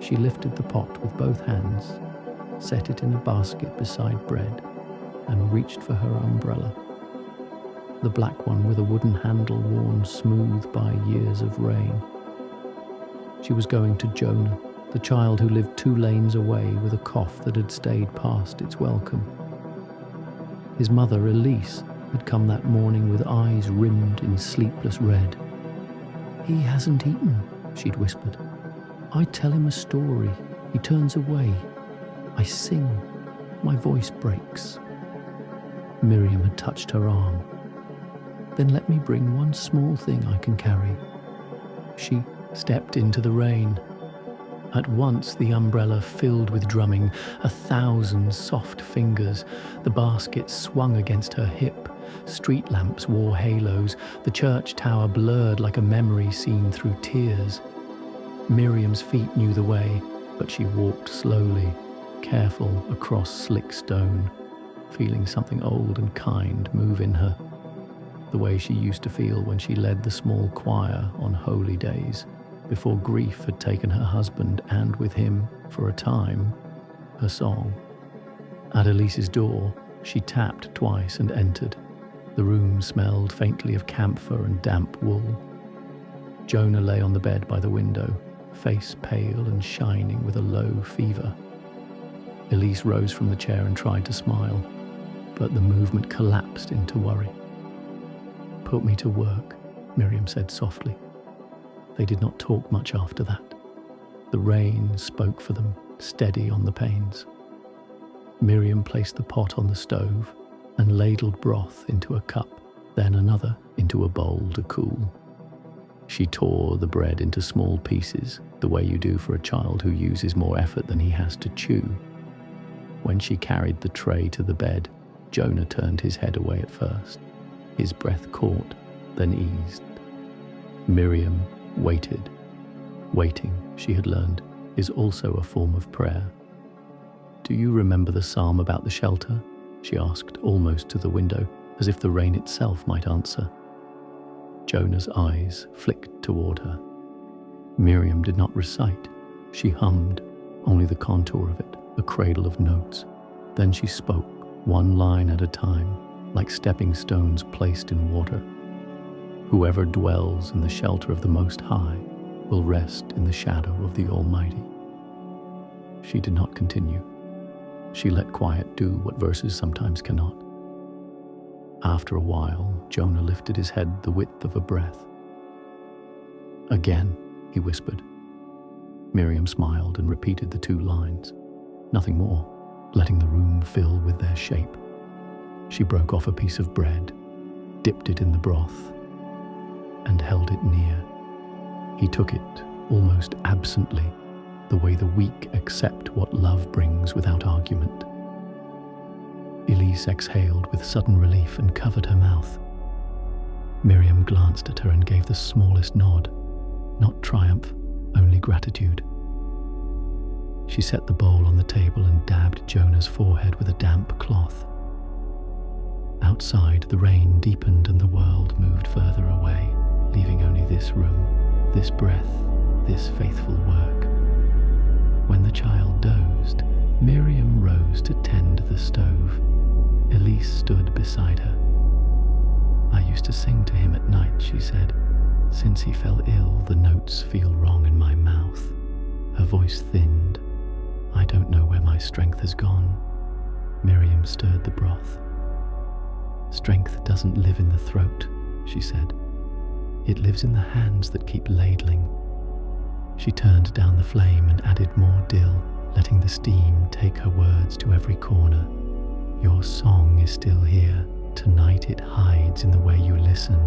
She lifted the pot with both hands, set it in a basket beside bread, and reached for her umbrella. The black one with a wooden handle worn smooth by years of rain. She was going to Jonah, the child who lived 2 lanes away with a cough that had stayed past its welcome. His mother, Elise, had come that morning with eyes rimmed in sleepless red. "He hasn't eaten," she'd whispered. "I tell him a story. He turns away. I sing. My voice breaks." Miriam had touched her arm. "Then let me bring one small thing I can carry." She stepped into the rain. At once the umbrella filled with drumming, 1,000 soft fingers. The basket swung against her hip. Street lamps wore halos. The church tower blurred like a memory seen through tears. Miriam's feet knew the way, but she walked slowly, careful across slick stone, feeling something old and kind move in her, the way she used to feel when she led the small choir on holy days, before grief had taken her husband and, with him, for a time, her song. At Elise's door, she tapped twice and entered. The room smelled faintly of camphor and damp wool. Jonah lay on the bed by the window, face pale and shining with a low fever. Elise rose from the chair and tried to smile, but the movement collapsed into worry. "Put me to work," Miriam said softly. They did not talk much after that. The rain spoke for them, steady on the panes. Miriam placed the pot on the stove and ladled broth into a cup, then another into a bowl to cool. She tore the bread into small pieces, the way you do for a child who uses more effort than he has to chew. When she carried the tray to the bed, Jonah turned his head away at first. His breath caught, then eased. Miriam waited. Waiting, she had learned, is also a form of prayer. "Do you remember the psalm about the shelter?" she asked, almost to the window, as if the rain itself might answer. Jonah's eyes flicked toward her. Miriam did not recite. She hummed, only the contour of it, a cradle of notes. Then she spoke, one line at a time, like stepping stones placed in water. "Whoever dwells in the shelter of the Most High will rest in the shadow of the Almighty." She did not continue. She let quiet do what verses sometimes cannot. After a while, Jonah lifted his head the width of a breath. "Again," he whispered. Miriam smiled and repeated the 2 lines. Nothing more, letting the room fill with their shape. She broke off a piece of bread, dipped it in the broth, and held it near. He took it, almost absently, the way the weak accept what love brings without argument. Elise exhaled with sudden relief and covered her mouth. Miriam glanced at her and gave the smallest nod, not triumph, only gratitude. She set the bowl on the table and dabbed Jonah's forehead with a damp cloth. Outside, the rain deepened and the world moved further away, leaving only this room, this breath, this faithful work. When the child dozed, Miriam rose to tend the stove. Elise stood beside her. "I used to sing to him at night," she said. "Since he fell ill, the notes feel wrong in my mouth." Her voice thinned. "I don't know where my strength has gone." Miriam stirred the broth. "Strength doesn't live in the throat," she said. "It lives in the hands that keep ladling." She turned down the flame and added more dill, letting the steam take her words to every corner. "Your song is still here. Tonight it hides in the way you listen."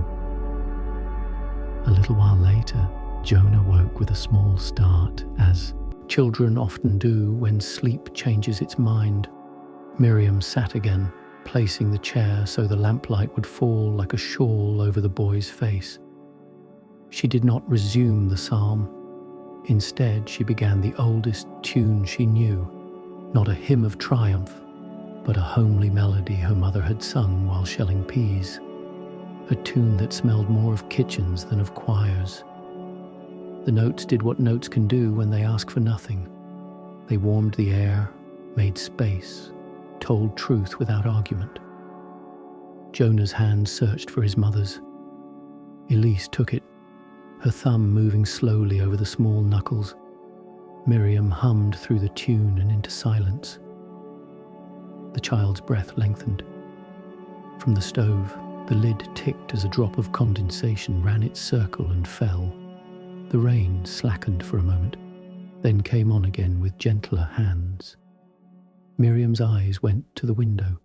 A little while later, Jonah woke with a small start, as children often do when sleep changes its mind. Miriam sat again, placing the chair so the lamplight would fall like a shawl over the boy's face. She did not resume the psalm. Instead, she began the oldest tune she knew, not a hymn of triumph, but a homely melody her mother had sung while shelling peas, a tune that smelled more of kitchens than of choirs. The notes did what notes can do when they ask for nothing. They warmed the air, made space, told truth without argument. Jonah's hand searched for his mother's. Elise took it, her thumb moving slowly over the small knuckles. Miriam hummed through the tune and into silence. The child's breath lengthened. From the stove, the lid ticked as a drop of condensation ran its circle and fell. The rain slackened for a moment, then came on again with gentler hands. Miriam's eyes went to the window.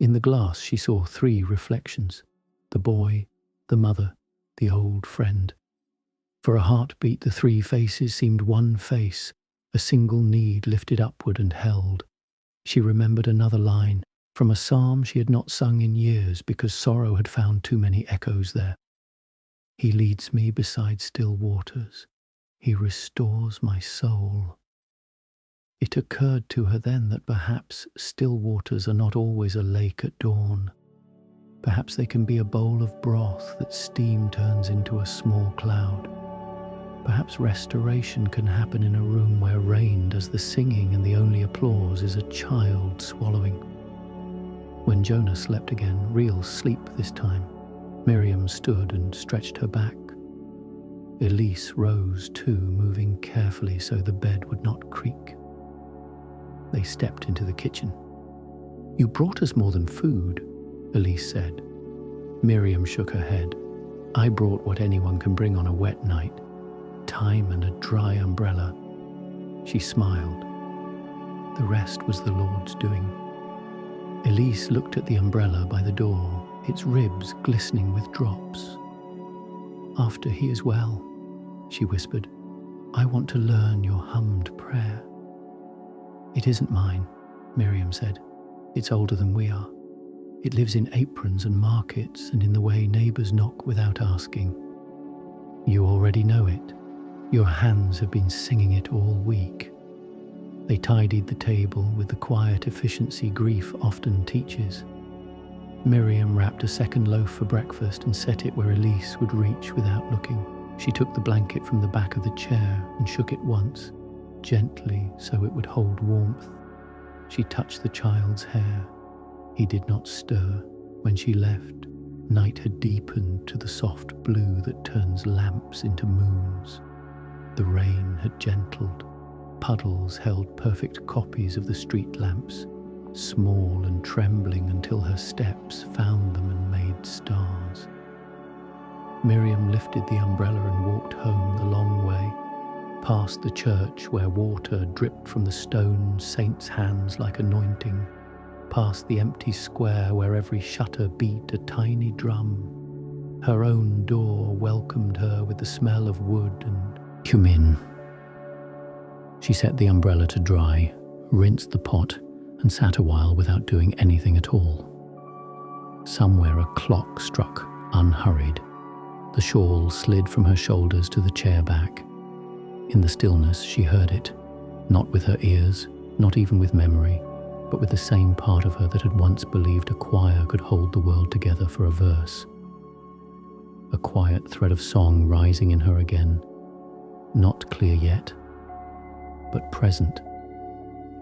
In the glass she saw 3 reflections: the boy, the mother, the old friend. For a heartbeat, the 3 faces seemed one face, a single need lifted upward and held. She remembered another line, from a psalm she had not sung in years because sorrow had found too many echoes there. "He leads me beside still waters. He restores my soul." It occurred to her then that perhaps still waters are not always a lake at dawn. Perhaps they can be a bowl of broth that steam turns into a small cloud. Perhaps restoration can happen in a room where rain does the singing and the only applause is a child swallowing. When Jonah slept again, real sleep this time, Miriam stood and stretched her back. Elise rose too, moving carefully so the bed would not creak. They stepped into the kitchen. "You brought us more than food," Elise said. Miriam shook her head. "I brought what anyone can bring on a wet night. Time and a dry umbrella." She smiled. The rest was the Lord's doing. Elise looked at the umbrella by the door, its ribs glistening with drops. "After he is well," she whispered, "I want to learn your hummed prayer." "It isn't mine," Miriam said. "It's older than we are. It lives in aprons and markets and in the way neighbors knock without asking. You already know it. Your hands have been singing it all week." They tidied the table with the quiet efficiency grief often teaches. Miriam wrapped a second loaf for breakfast and set it where Elise would reach without looking. She took the blanket from the back of the chair and shook it once, gently so it would hold warmth. She touched the child's hair. He did not stir. When she left, night had deepened to the soft blue that turns lamps into moons. The rain had gentled. Puddles held perfect copies of the street lamps, small and trembling until her steps found them and made stars. Miriam lifted the umbrella and walked home the long way, past the church where water dripped from the stone saints' hands like anointing, past the empty square where every shutter beat a tiny drum. Her own door welcomed her with the smell of wood and cumin. She set the umbrella to dry, rinsed the pot, and sat a while without doing anything at all. Somewhere a clock struck, unhurried. The shawl slid from her shoulders to the chair back. In the stillness she heard it, not with her ears, not even with memory, but with the same part of her that had once believed a choir could hold the world together for a verse. A quiet thread of song rising in her again, not clear yet, but present,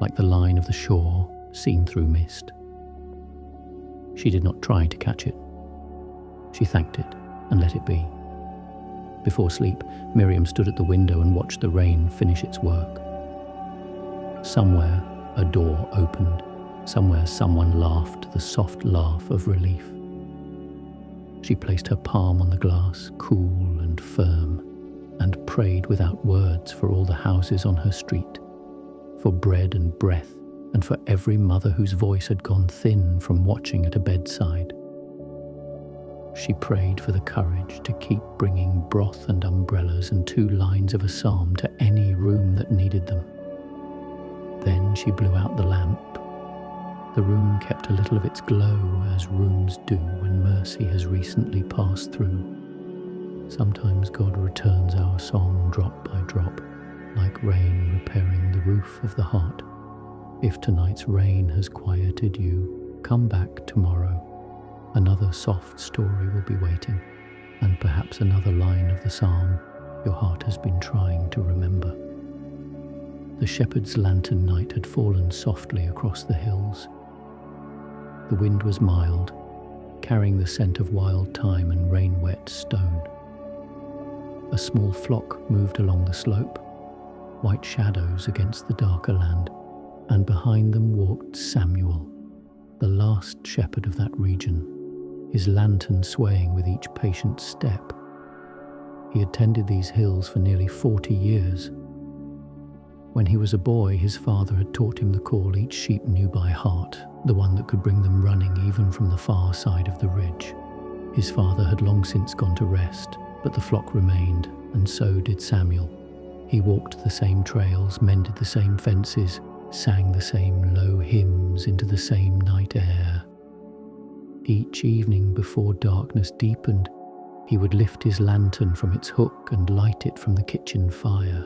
like the line of the shore seen through mist. She did not try to catch it. She thanked it and let it be. Before sleep, Miriam stood at the window and watched the rain finish its work. Somewhere, a door opened. Somewhere, someone laughed the soft laugh of relief. She placed her palm on the glass, cool and firm, and prayed without words for all the houses on her street, for bread and breath, and for every mother whose voice had gone thin from watching at a bedside. She prayed for the courage to keep bringing broth and umbrellas and 2 lines of a psalm to any room that needed them. Then she blew out the lamp. The room kept a little of its glow, as rooms do when mercy has recently passed through. Sometimes God returns our song drop by drop, like rain repairing the roof of the heart. If tonight's rain has quieted you, come back tomorrow. Another soft story will be waiting, and perhaps another line of the psalm your heart has been trying to remember. The shepherd's lantern night had fallen softly across the hills. The wind was mild, carrying the scent of wild thyme and rain-wet stone. A small flock moved along the slope, white shadows against the darker land, and behind them walked Samuel, the last shepherd of that region, his lantern swaying with each patient step. He had tended these hills for nearly 40 years. When he was a boy, his father had taught him the call each sheep knew by heart, the one that could bring them running even from the far side of the ridge. His father had long since gone to rest, but the flock remained, and so did Samuel. He walked the same trails, mended the same fences, sang the same low hymns into the same night air. Each evening before darkness deepened, he would lift his lantern from its hook and light it from the kitchen fire.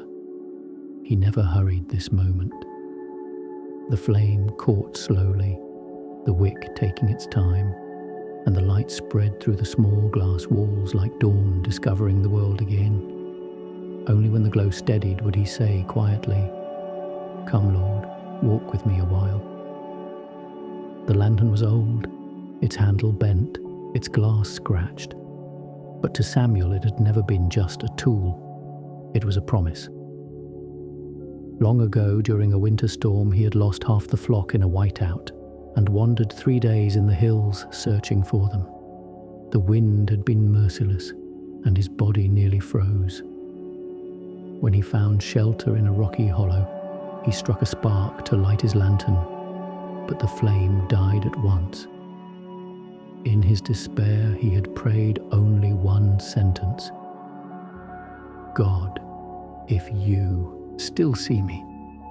He never hurried this moment. The flame caught slowly, the wick taking its time, and the light spread through the small glass walls like dawn discovering the world again. Only when the glow steadied would he say quietly, "Come, Lord, walk with me a while." The lantern was old, its handle bent, its glass scratched. But to Samuel it had never been just a tool. It was a promise. Long ago, during a winter storm, he had lost half the flock in a whiteout and wandered 3 days in the hills searching for them. The wind had been merciless, and his body nearly froze. When he found shelter in a rocky hollow, he struck a spark to light his lantern, but the flame died at once. In his despair, he had prayed only one sentence: "God, if you still see me,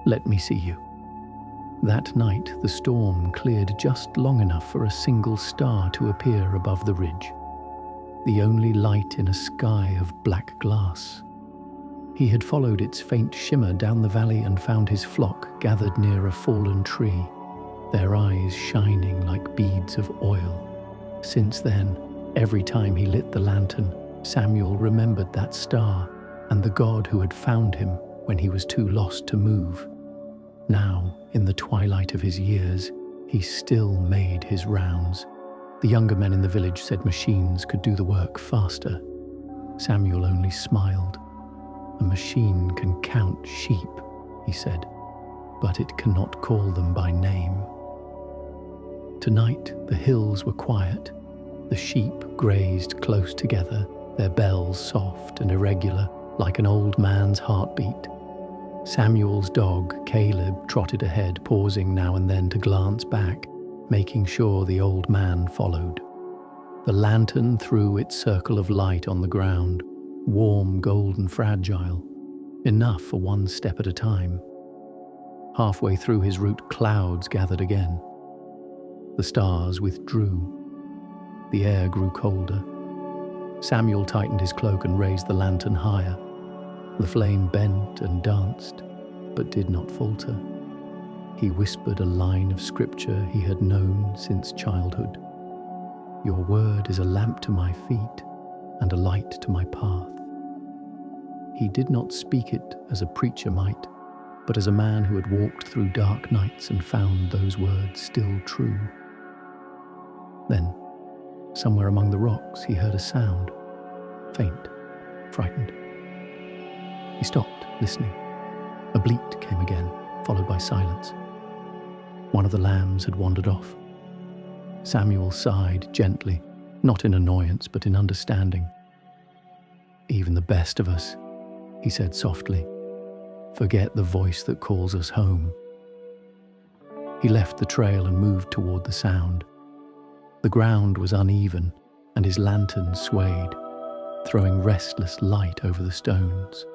let me see you." That night, the storm cleared just long enough for a single star to appear above the ridge, the only light in a sky of black glass. He had followed its faint shimmer down the valley and found his flock gathered near a fallen tree, their eyes shining like beads of oil. Since then, every time he lit the lantern, Samuel remembered that star and the God who had found him when he was too lost to move. Now, in the twilight of his years, he still made his rounds. The younger men in the village said machines could do the work faster. Samuel only smiled. "A machine can count sheep," he said, "but it cannot call them by name." Tonight, the hills were quiet. The sheep grazed close together, their bells soft and irregular, like an old man's heartbeat. Samuel's dog, Caleb, trotted ahead, pausing now and then to glance back, making sure the old man followed. The lantern threw its circle of light on the ground, warm, golden, fragile, enough for one step at a time. Halfway through his route, clouds gathered again. The stars withdrew. The air grew colder. Samuel tightened his cloak and raised the lantern higher. The flame bent and danced, but did not falter. He whispered a line of scripture he had known since childhood. "Your word is a lamp to my feet and a light to my path." He did not speak it as a preacher might. but as a man who had walked through dark nights and found those words still true. Then, somewhere among the rocks, he heard a sound, faint, frightened. He stopped, listening. A bleat came again, followed by silence. One of the lambs had wandered off. Samuel sighed gently, not in annoyance, but in understanding. "Even the best of us," he said softly, "forget the voice that calls us home." He left the trail and moved toward the sound. The ground was uneven, and his lantern swayed, throwing restless light over the stones.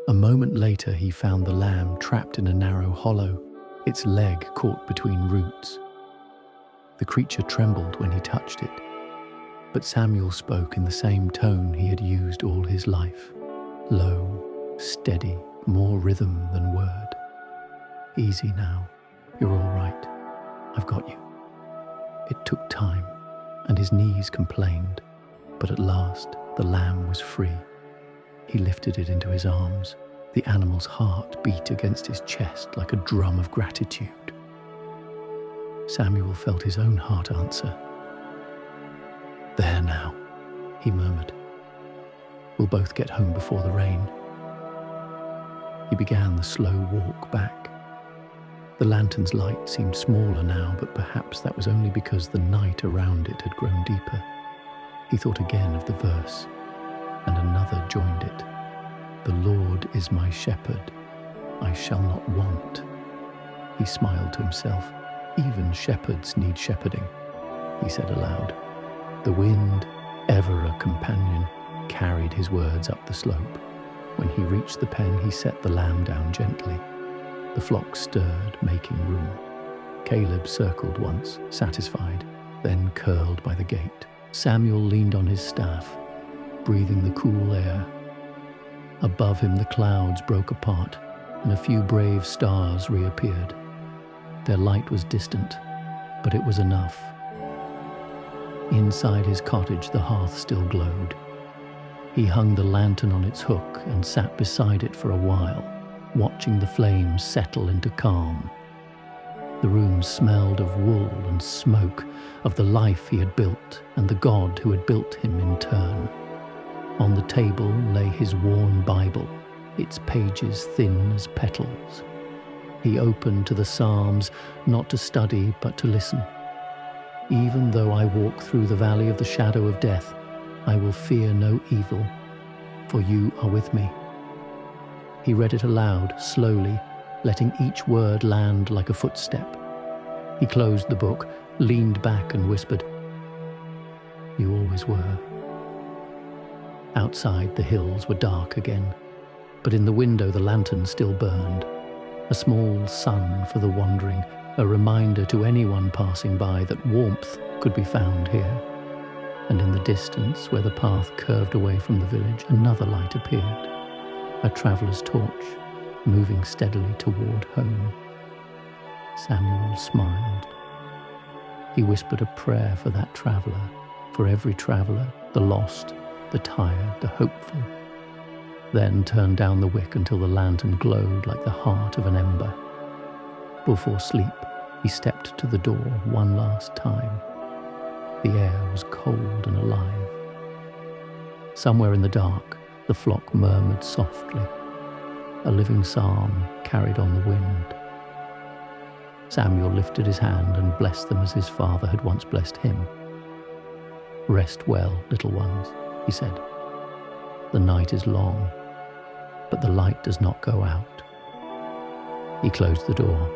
A moment later, he found the lamb trapped in a narrow hollow, its leg caught between roots. The creature trembled when he touched it, but Samuel spoke in the same tone he had used all his life, low, steady, more rhythm than word. "Easy now, you're all right. I've got you." It took time, and his knees complained, but at last the lamb was free. He lifted it into his arms. The animal's heart beat against his chest like a drum of gratitude. Samuel felt his own heart answer. "There now," he murmured. "We'll both get home before the rain." He began the slow walk back. The lantern's light seemed smaller now, but perhaps that was only because the night around it had grown deeper. He thought again of the verse, and another joined it. "The Lord is my shepherd, I shall not want." He smiled to himself. "Even shepherds need shepherding," he said aloud. The wind, ever a companion, carried his words up the slope. When he reached the pen, he set the lamb down gently. The flock stirred, making room. Caleb circled once, satisfied, then curled by the gate. Samuel leaned on his staff, breathing the cool air. Above him the clouds broke apart, and a few brave stars reappeared. Their light was distant, but it was enough. Inside his cottage the hearth still glowed. He hung the lantern on its hook and sat beside it for a while, watching the flames settle into calm. The room smelled of wool and smoke, of the life he had built and the God who had built him in turn. On the table lay his worn Bible, its pages thin as petals. He opened to the Psalms, not to study but to listen. "Even though I walk through the valley of the shadow of death, I will fear no evil, for you are with me." He read it aloud, slowly, letting each word land like a footstep. He closed the book, leaned back and whispered, "You always were." Outside, the hills were dark again, but in the window the lantern still burned. A small sun for the wandering, a reminder to anyone passing by that warmth could be found here. And in the distance, where the path curved away from the village, another light appeared, a traveller's torch, moving steadily toward home. Samuel smiled. He whispered a prayer for that traveller, for every traveller, the lost, the tired, the hopeful, then turned down the wick until the lantern glowed like the heart of an ember. Before sleep, he stepped to the door one last time. The air was cold and alive. Somewhere in the dark, the flock murmured softly. A living psalm carried on the wind. Samuel lifted his hand and blessed them as his father had once blessed him. "Rest well, little ones," he said. "The night is long, but the light does not go out." He closed the door,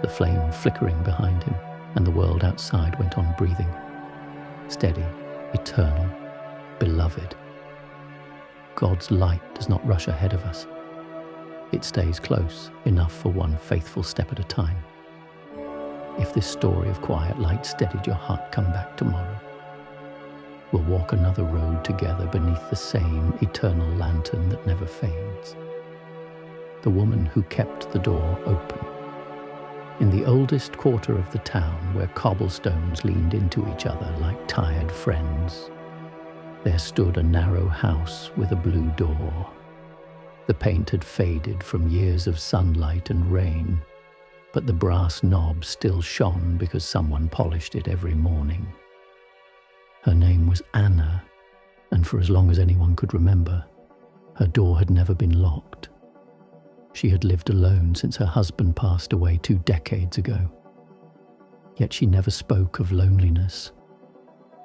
the flame flickering behind him, and the world outside went on breathing. Steady, eternal, beloved. God's light does not rush ahead of us. It stays close, enough for one faithful step at a time. If this story of quiet light steadied your heart, come back tomorrow. We'll walk another road together beneath the same eternal lantern that never fades. The woman who kept the door open. In the oldest quarter of the town, where cobblestones leaned into each other like tired friends, there stood a narrow house with a blue door. The paint had faded from years of sunlight and rain, but the brass knob still shone because someone polished it every morning. Her name was Anna, and for as long as anyone could remember, her door had never been locked. She had lived alone since her husband passed away 2 decades ago. Yet she never spoke of loneliness,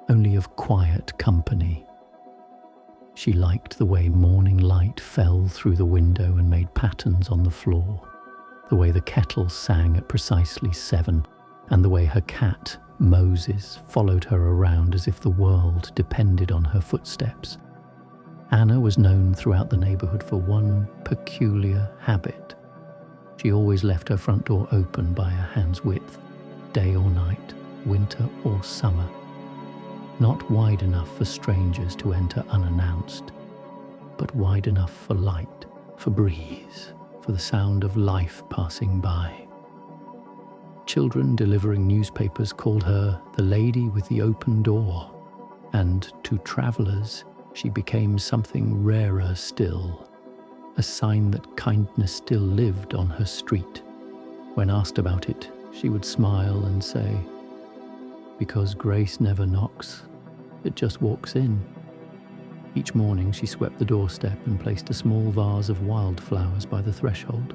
only of quiet company. She liked the way morning light fell through the window and made patterns on the floor, the way the kettle sang at precisely 7, and the way her cat, Moses, followed her around as if the world depended on her footsteps. Anna was known throughout the neighborhood for one peculiar habit. She always left her front door open by a hand's width, day or night, winter or summer. Not wide enough for strangers to enter unannounced, but wide enough for light, for breeze, for the sound of life passing by. Children delivering newspapers called her the lady with the open door, and to travelers she became something rarer still, a sign that kindness still lived on her street. When asked about it, she would smile and say, "Because grace never knocks, it just walks in." Each morning she swept the doorstep and placed a small vase of wildflowers by the threshold.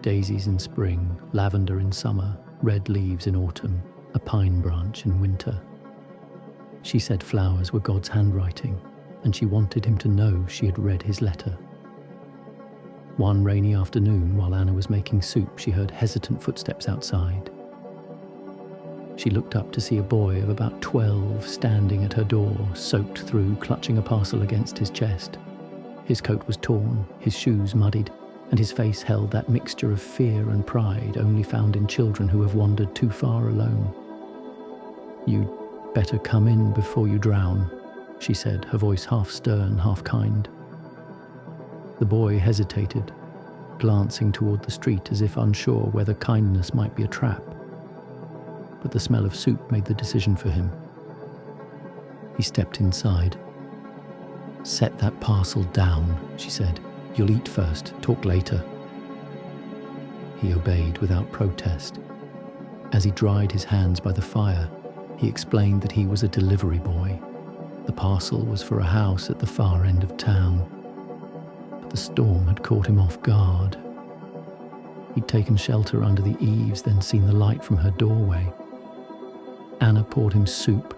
Daisies in spring, lavender in summer, red leaves in autumn, a pine branch in winter. She said flowers were God's handwriting, and she wanted him to know she had read his letter. One rainy afternoon, while Anna was making soup, she heard hesitant footsteps outside. She looked up to see a boy of about 12 standing at her door, soaked through, clutching a parcel against his chest. His coat was torn, his shoes muddied, and his face held that mixture of fear and pride only found in children who have wandered too far alone. "You'd better come in before you drown," she said, her voice half stern, half kind. The boy hesitated, glancing toward the street as if unsure whether kindness might be a trap. But the smell of soup made the decision for him. He stepped inside. "Set that parcel down," she said. "You'll eat first, talk later." He obeyed without protest. As he dried his hands by the fire, he explained that he was a delivery boy. The parcel was for a house at the far end of town. But the storm had caught him off guard. He'd taken shelter under the eaves, then seen the light from her doorway. Anna poured him soup,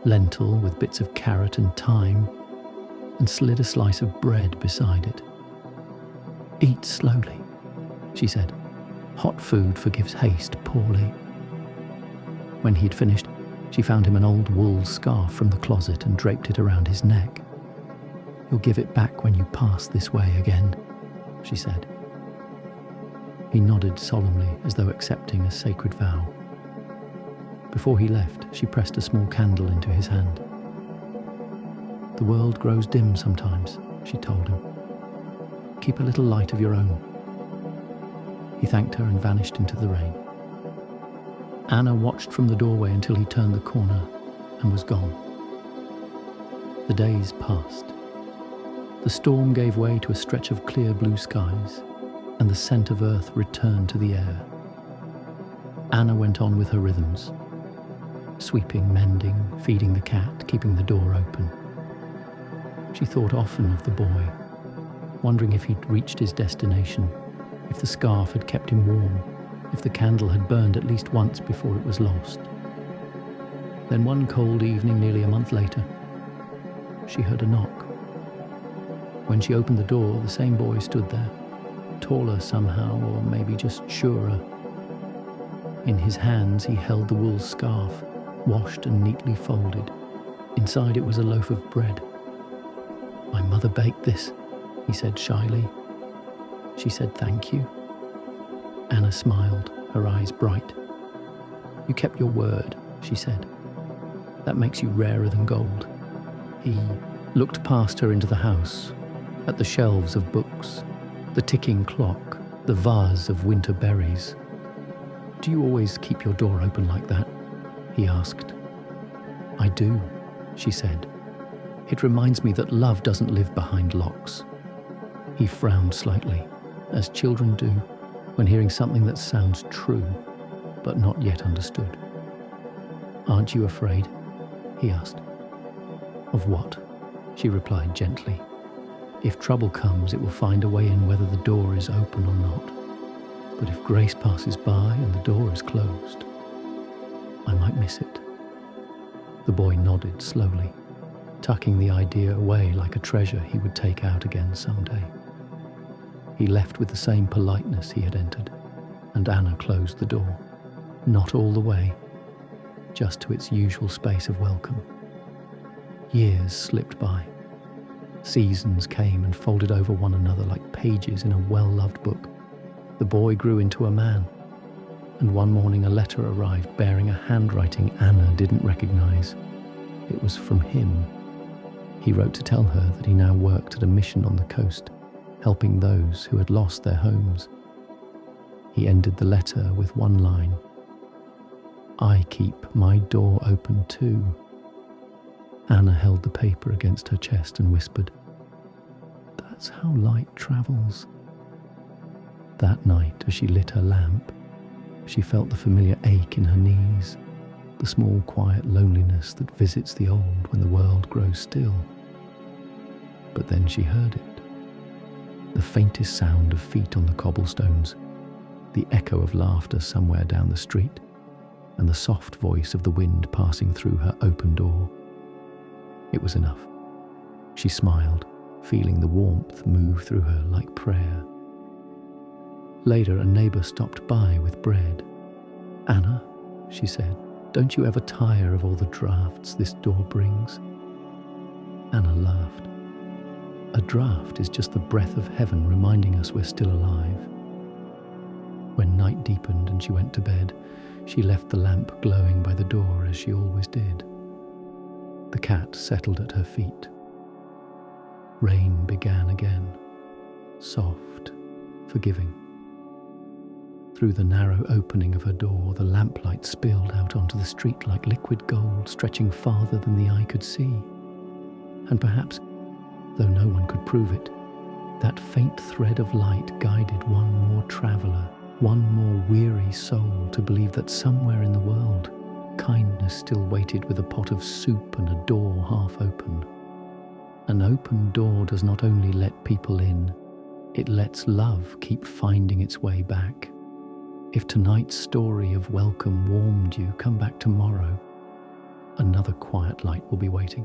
lentil with bits of carrot and thyme, and slid a slice of bread beside it. "Eat slowly," she said. "Hot food forgives haste poorly." When he'd finished, she found him an old wool scarf from the closet and draped it around his neck. "You'll give it back when you pass this way again," she said. He nodded solemnly, as though accepting a sacred vow. Before he left, she pressed a small candle into his hand. "The world grows dim sometimes," she told him. "Keep a little light of your own." He thanked her and vanished into the rain. Anna watched from the doorway until he turned the corner and was gone. The days passed. The storm gave way to a stretch of clear blue skies, and the scent of earth returned to the air. Anna went on with her rhythms, sweeping, mending, feeding the cat, keeping the door open. She thought often of the boy, wondering if he'd reached his destination, if the scarf had kept him warm, if the candle had burned at least once before it was lost. Then one cold evening, nearly a month later, she heard a knock. When she opened the door, the same boy stood there, taller somehow, or maybe just surer. In his hands he held the wool scarf, washed and neatly folded. Inside it was a loaf of bread. "My mother baked this," he said shyly. She said thank you. Anna smiled, her eyes bright. "You kept your word," she said. "That makes you rarer than gold." He looked past her into the house, at the shelves of books, the ticking clock, the vase of winter berries. "Do you always keep your door open like that?" he asked. "I do," she said. "It reminds me that love doesn't live behind locks." He frowned slightly, as children do when hearing something that sounds true, but not yet understood. "Aren't you afraid?" he asked. "Of what?" she replied gently. "If trouble comes, it will find a way in whether the door is open or not. But if grace passes by and the door is closed, I might miss it." The boy nodded slowly, tucking the idea away like a treasure he would take out again someday. He left with the same politeness he had entered, and Anna closed the door, not all the way, just to its usual space of welcome. Years slipped by. Seasons came and folded over one another like pages in a well-loved book. The boy grew into a man, and one morning a letter arrived bearing a handwriting Anna didn't recognize. It was from him. He wrote to tell her that he now worked at a mission on the coast, helping those who had lost their homes. He ended the letter with one line: "I keep my door open too." Anna held the paper against her chest and whispered, "That's how light travels." That night, as she lit her lamp, she felt the familiar ache in her knees, the small, quiet loneliness that visits the old when the world grows still. But then she heard it. The faintest sound of feet on the cobblestones, the echo of laughter somewhere down the street, and the soft voice of the wind passing through her open door. It was enough. She smiled, feeling the warmth move through her like prayer. Later, a neighbor stopped by with bread. "Anna," she said, "don't you ever tire of all the drafts this door brings?" Anna laughed. "A draft is just the breath of heaven reminding us we're still alive." When night deepened and she went to bed, she left the lamp glowing by the door as she always did. The cat settled at her feet. Rain began again, soft, forgiving. Through the narrow opening of her door, the lamplight spilled out onto the street like liquid gold, stretching farther than the eye could see. And perhaps, though no one could prove it, that faint thread of light guided one more traveller, one more weary soul to believe that somewhere in the world, kindness still waited with a pot of soup and a door half open. An open door does not only let people in, it lets love keep finding its way back. If tonight's story of welcome warmed you, come back tomorrow. Another quiet light will be waiting.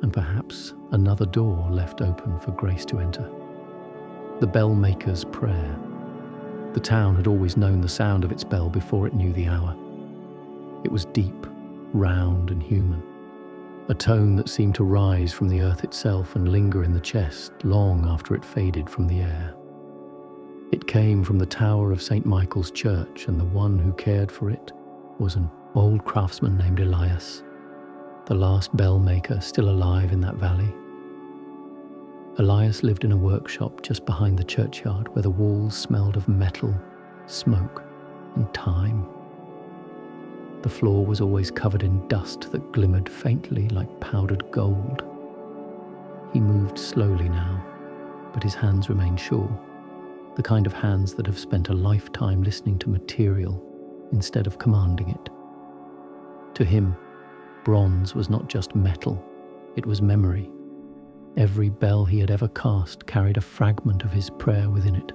And perhaps another door left open for grace to enter. The bell maker's prayer. The town had always known the sound of its bell before it knew the hour. It was deep, round and human, a tone that seemed to rise from the earth itself and linger in the chest long after it faded from the air. It came from the tower of St. Michael's Church, and the one who cared for it was an old craftsman named Elias, the last bell maker still alive in that valley. Elias lived in a workshop just behind the churchyard where the walls smelled of metal, smoke, and time. The floor was always covered in dust that glimmered faintly like powdered gold. He moved slowly now, but his hands remained sure, the kind of hands that have spent a lifetime listening to material instead of commanding it. To him, bronze was not just metal, it was memory. Every bell he had ever cast carried a fragment of his prayer within it.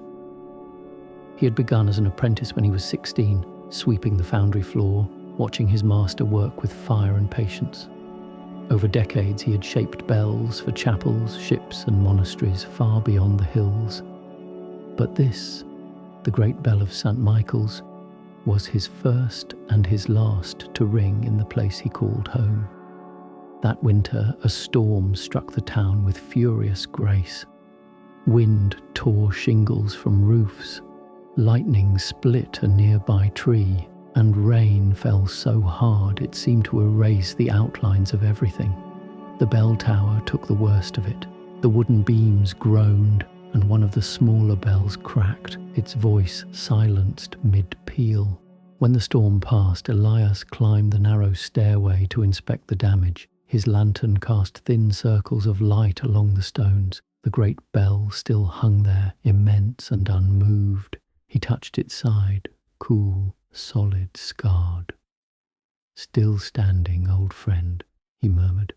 He had begun as an apprentice when he was 16, sweeping the foundry floor, watching his master work with fire and patience. Over decades he had shaped bells for chapels, ships and monasteries far beyond the hills. But this, the great bell of St. Michael's, was his first and his last to ring in the place he called home. That winter, a storm struck the town with furious grace. Wind tore shingles from roofs, lightning split a nearby tree, and rain fell so hard it seemed to erase the outlines of everything. The bell tower took the worst of it. The wooden beams groaned, and one of the smaller bells cracked, its voice silenced mid-peal. When the storm passed, Elias climbed the narrow stairway to inspect the damage. His lantern cast thin circles of light along the stones, The great bell still hung there, immense and unmoved. He touched its side, cool, solid, scarred. "Still standing, old friend," he murmured.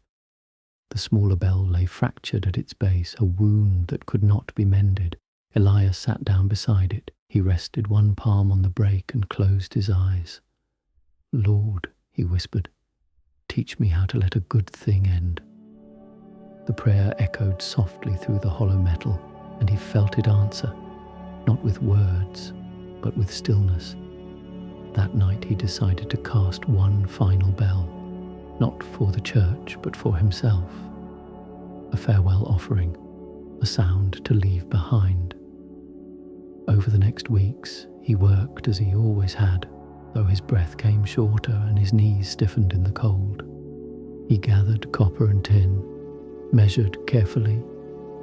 The smaller bell lay fractured at its base, a wound that could not be mended. Elias sat down beside it. He rested one palm on the break and closed his eyes. "Lord," he whispered, "teach me how to let a good thing end." The prayer echoed softly through the hollow metal, and he felt it answer, not with words, but with stillness. That night he decided to cast one final bell, not for the church, but for himself. A farewell offering, a sound to leave behind. Over the next weeks, he worked as he always had, though his breath came shorter and his knees stiffened in the cold. He gathered copper and tin, measured carefully,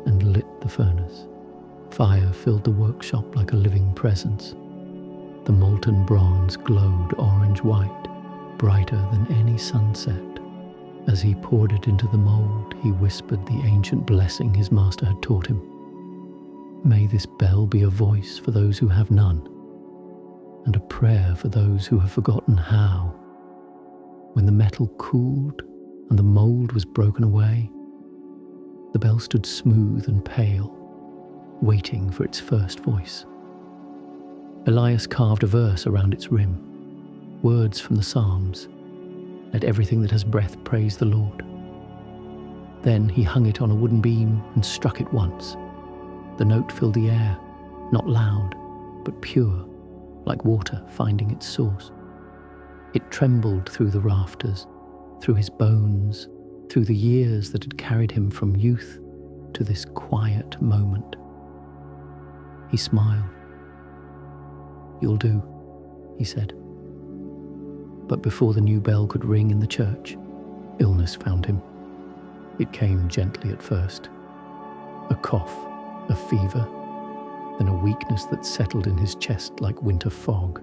and lit the furnace. Fire filled the workshop like a living presence. The molten bronze glowed orange-white, brighter than any sunset. As he poured it into the mold, he whispered the ancient blessing his master had taught him. "May this bell be a voice for those who have none, and a prayer for those who have forgotten how." When the metal cooled and the mold was broken away, the bell stood smooth and pale, waiting for its first voice. Elias carved a verse around its rim, words from the Psalms. "Let everything that has breath praise the Lord." Then he hung it on a wooden beam and struck it once. The note filled the air, not loud, but pure, like water finding its source. It trembled through the rafters, through his bones, through the years that had carried him from youth to this quiet moment. He smiled. "You'll do," he said. But before the new bell could ring in the church, illness found him. It came gently at first. A cough, a fever, then a weakness that settled in his chest like winter fog.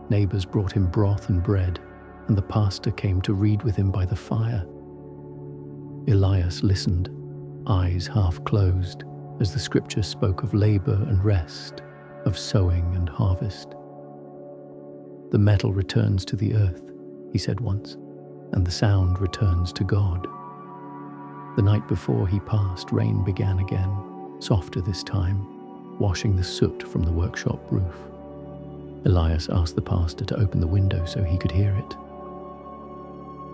Neighbors brought him broth and bread, and the pastor came to read with him by the fire. Elias listened, eyes half closed, as the scripture spoke of labor and rest, of sowing and harvest. "The metal returns to the earth," he said once, "and the sound returns to God." The night before he passed, rain began again, softer this time, washing the soot from the workshop roof. Elias asked the pastor to open the window so he could hear it.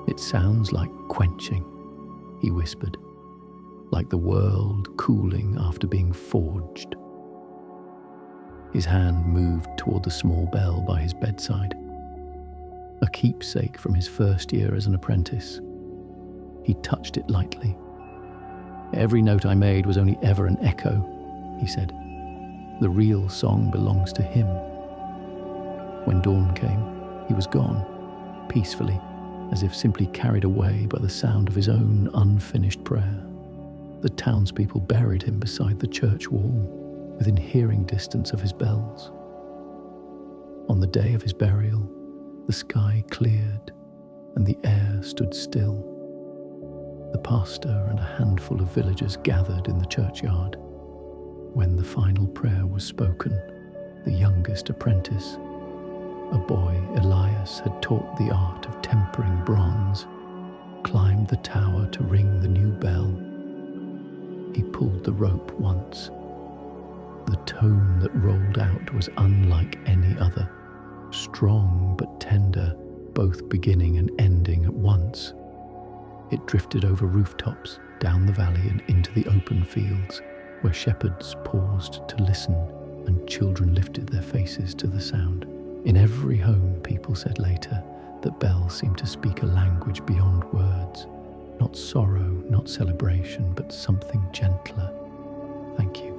"It sounds like quenching," he whispered, "like the world cooling after being forged." His hand moved toward the small bell by his bedside, a keepsake from his first year as an apprentice. He touched it lightly. "Every note I made was only ever an echo," he said. "The real song belongs to him." When dawn came, he was gone, peacefully, as if simply carried away by the sound of his own unfinished prayer. The townspeople buried him beside the church wall, within hearing distance of his bells. On the day of his burial, the sky cleared and the air stood still. The pastor and a handful of villagers gathered in the churchyard. When the final prayer was spoken, the youngest apprentice, a boy Elias had taught the art of tempering bronze, climbed the tower to ring the new bell. He pulled the rope once. The tone that rolled out was unlike any other, strong but tender, both beginning and ending at once. It drifted over rooftops, down the valley and into the open fields, where shepherds paused to listen and children lifted their faces to the sound. In every home, people said later, that bells seemed to speak a language beyond words, not sorrow, not celebration, but something gentler. "Thank you."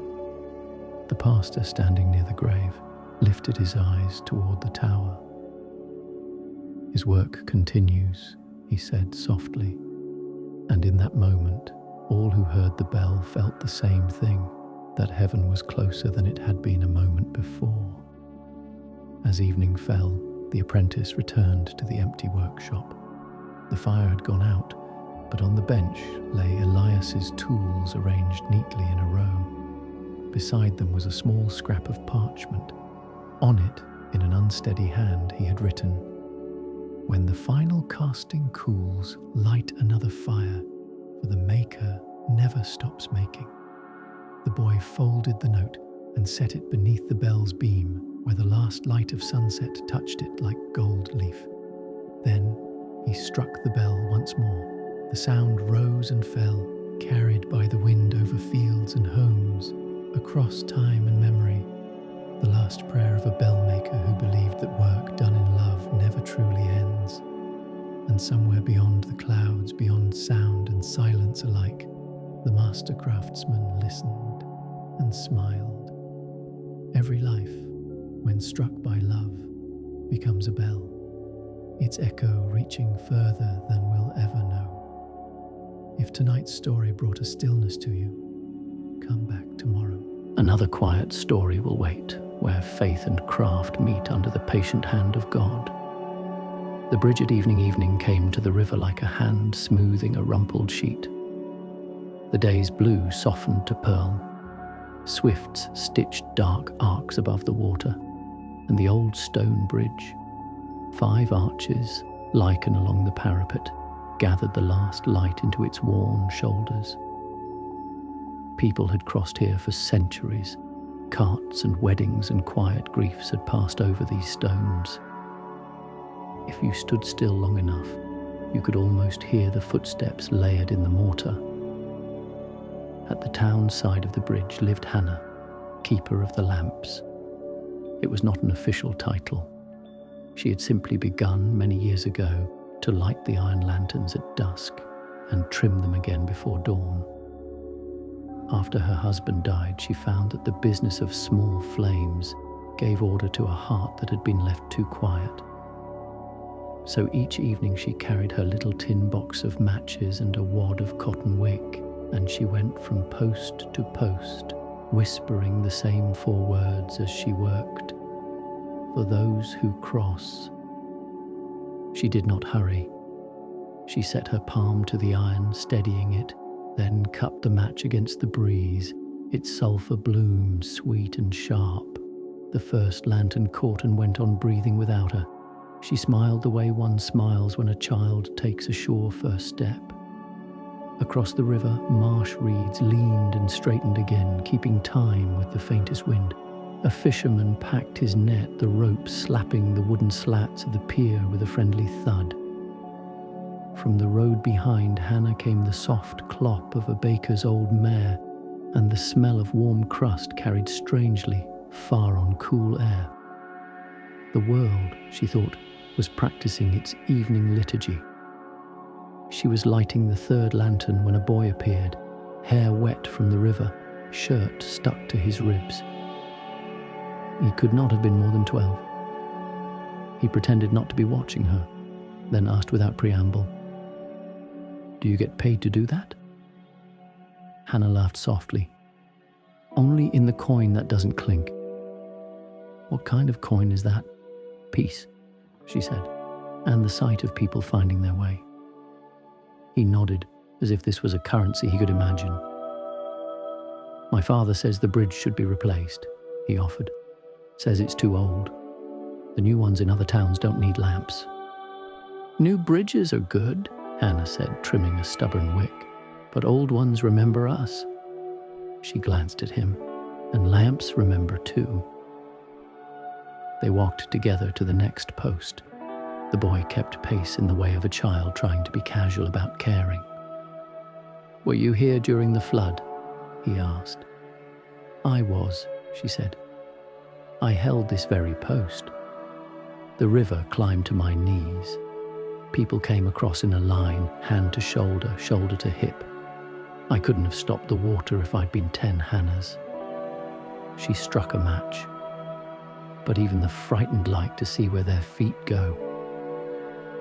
The pastor, standing near the grave, lifted his eyes toward the tower. "His work continues," he said softly, and in that moment, all who heard the bell felt the same thing, that heaven was closer than it had been a moment before. As evening fell, the apprentice returned to the empty workshop. The fire had gone out, but on the bench lay Elias's tools arranged neatly in a row. Beside them was a small scrap of parchment. On it, in an unsteady hand, he had written, "When the final casting cools, light another fire, for the maker never stops making." The boy folded the note and set it beneath the bell's beam, where the last light of sunset touched it like gold leaf. Then he struck the bell once more. The sound rose and fell, carried by the wind over fields and homes, across time and memory, the last prayer of a bell-maker who believed that work done in love never truly ends. And somewhere beyond the clouds, beyond sound and silence alike, the master craftsman listened and smiled. Every life, when struck by love, becomes a bell, its echo reaching further than we'll ever know. If tonight's story brought a stillness to you, come back tomorrow. Another quiet story will wait, where faith and craft meet under the patient hand of God. The bridge at evening came to the river like a hand smoothing a rumpled sheet. The day's blue softened to pearl. Swifts stitched dark arcs above the water, and the old stone bridge, 5 arches, lichen along the parapet, gathered the last light into its worn shoulders. People had crossed here for centuries. Carts and weddings and quiet griefs had passed over these stones. If you stood still long enough, you could almost hear the footsteps layered in the mortar. At the town side of the bridge lived Hannah, keeper of the lamps. It was not an official title. She had simply begun many years ago to light the iron lanterns at dusk and trim them again before dawn. After her husband died, she found that the business of small flames gave order to a heart that had been left too quiet. So each evening she carried her little tin box of matches and a wad of cotton wick, and she went from post to post, whispering the same 4 words as she worked: "For those who cross." She did not hurry. She set her palm to the iron, steadying it, then cupped the match against the breeze, its sulphur bloom sweet and sharp. The first lantern caught and went on breathing without her. She smiled the way one smiles when a child takes a sure first step. Across the river, marsh reeds leaned and straightened again, keeping time with the faintest wind. A fisherman packed his net, the rope slapping the wooden slats of the pier with a friendly thud. From the road behind Hannah came the soft clop of a baker's old mare, and the smell of warm crust carried strangely far on cool air. The world, she thought, was practicing its evening liturgy. She was lighting the 3rd lantern when a boy appeared, hair wet from the river, shirt stuck to his ribs. He could not have been more than 12. He pretended not to be watching her, then asked without preamble, "Do you get paid to do that?" Hannah laughed softly. "Only in the coin that doesn't clink." "What kind of coin is that?" "Peace," she said, "and the sight of people finding their way." He nodded, as if this was a currency he could imagine. "My father says the bridge should be replaced," he offered. "Says it's too old. The new ones in other towns don't need lamps." "New bridges are good," Hannah said, trimming a stubborn wick, "but old ones remember us." She glanced at him, "And lamps remember too." They walked together to the next post. The boy kept pace in the way of a child trying to be casual about caring. "Were you here during the flood?" he asked. "I was," she said. "I held this very post. The river climbed to my knees. People came across in a line, hand to shoulder, shoulder to hip. I couldn't have stopped the water if I'd been 10 Hannahs." She struck a match, but even the frightened like to see where their feet go.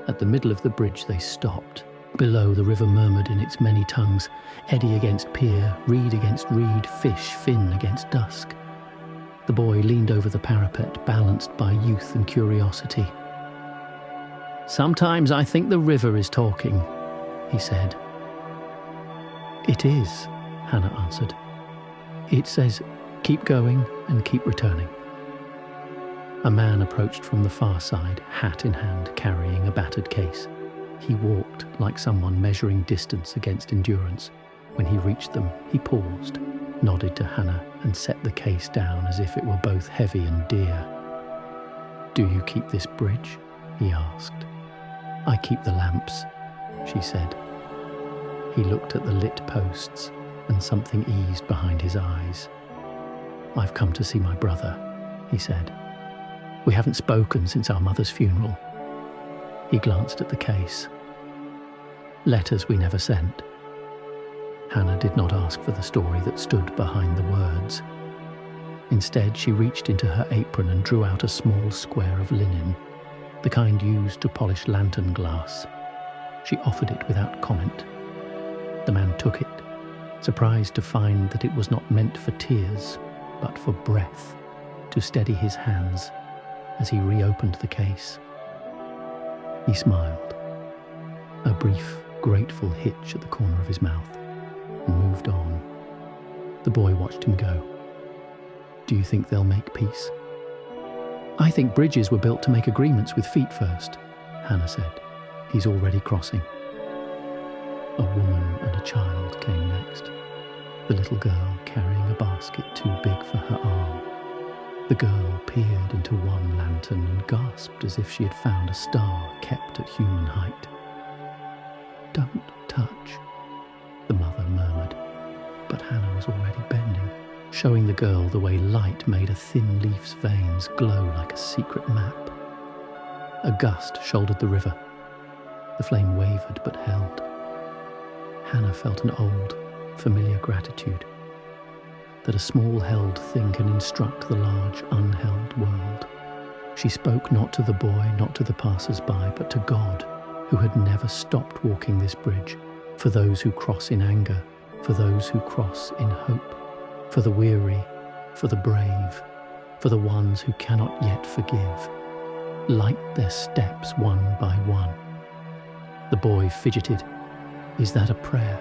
At the middle of the bridge they stopped. Below, the river murmured in its many tongues, eddy against pier, reed against reed, fish, fin against dusk. The boy leaned over the parapet, balanced by youth and curiosity. "Sometimes I think the river is talking," he said, "It is," Hannah answered. "It says, 'Keep going and keep returning.'" A man approached from the far side, hat in hand, carrying a battered case. He walked like someone measuring distance against endurance. When he reached them, he paused, nodded to Hannah, and set the case down as if it were both heavy and dear. "Do you keep this bridge?" he asked. "I keep the lamps," she said. He looked at the lit posts, and something eased behind his eyes. "I've come to see my brother," he said. "We haven't spoken since our mother's funeral." He glanced at the case. "Letters we never sent." Hannah did not ask for the story that stood behind the words. Instead, she reached into her apron and drew out a small square of linen, the kind used to polish lantern glass. She offered it without comment. The man took it, surprised to find that it was not meant for tears, but for breath, to steady his hands as he reopened the case. He smiled, a brief, grateful hitch at the corner of his mouth, and moved on. The boy watched him go. "Do you think they'll make peace?" "I think bridges were built to make agreements with feet first," Hannah said. "He's already crossing." A woman and a child came next, the little girl carrying a basket too big for her arm. The girl peered into one lantern and gasped as if she had found a star kept at human height. "Don't touch," the mother murmured, but Hannah was already bending, showing the girl the way light made a thin leaf's veins glow like a secret map. A gust shouldered the river. The flame wavered but held. Hannah felt an old, familiar gratitude that a small held thing can instruct the large, unheld world. She spoke not to the boy, not to the passers-by, but to God, who had never stopped walking this bridge, for those who cross in anger, for those who cross in hope, for the weary, for the brave, for the ones who cannot yet forgive. Light their steps one by one. The boy fidgeted. "Is that a prayer?"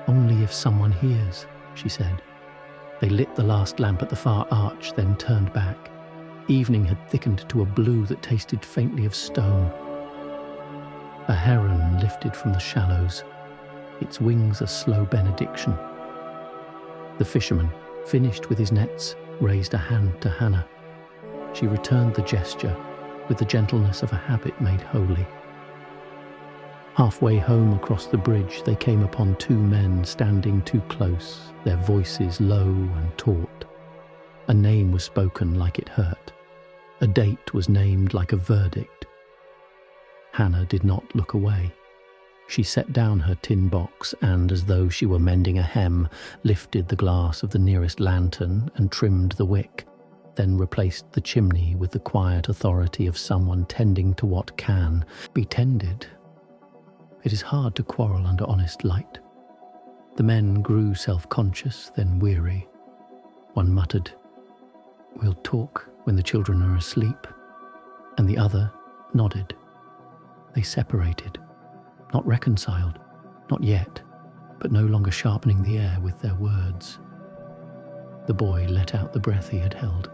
"Only if someone hears," she said. They lit the last lamp at the far arch, then turned back. Evening had thickened to a blue that tasted faintly of stone. A heron lifted from the shallows, its wings a slow benediction. The fisherman, finished with his nets, raised a hand to Hannah. She returned the gesture with the gentleness of a habit made holy. Halfway home across the bridge, they came upon two men standing too close, their voices low and taut. A name was spoken like it hurt. A date was named like a verdict. Hannah did not look away. She set down her tin box and, as though she were mending a hem, lifted the glass of the nearest lantern and trimmed the wick, then replaced the chimney with the quiet authority of someone tending to what can be tended. It is hard to quarrel under honest light. The men grew self-conscious, then weary. One muttered, "We'll talk when the children are asleep," and the other nodded. They separated, not reconciled, not yet, but no longer sharpening the air with their words. The boy let out the breath he had held.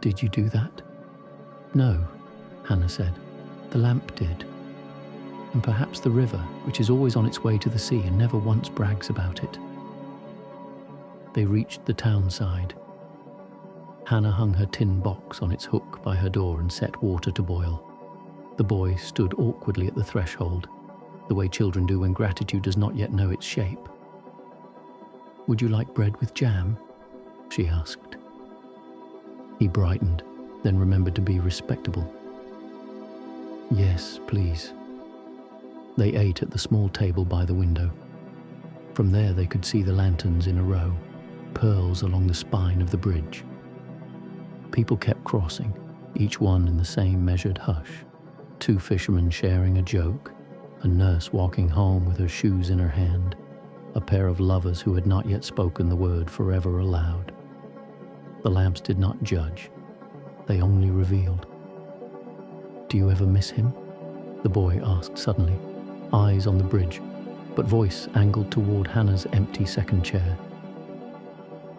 "Did you do that?" "No," Hannah said. "The lamp did. And perhaps the river, which is always on its way to the sea and never once brags about it." They reached the town side. Hannah hung her tin box on its hook by her door and set water to boil. The boy stood awkwardly at the threshold, the way children do when gratitude does not yet know its shape. "Would you like bread with jam?" she asked. He brightened, then remembered to be respectable. "Yes, please." They ate at the small table by the window. From there they could see the lanterns in a row, pearls along the spine of the bridge. People kept crossing, each one in the same measured hush. Two fishermen sharing a joke, a nurse walking home with her shoes in her hand, a pair of lovers who had not yet spoken the word forever aloud. The lamps did not judge, they only revealed. "Do you ever miss him?" the boy asked suddenly, eyes on the bridge, but voice angled toward Hannah's empty second chair.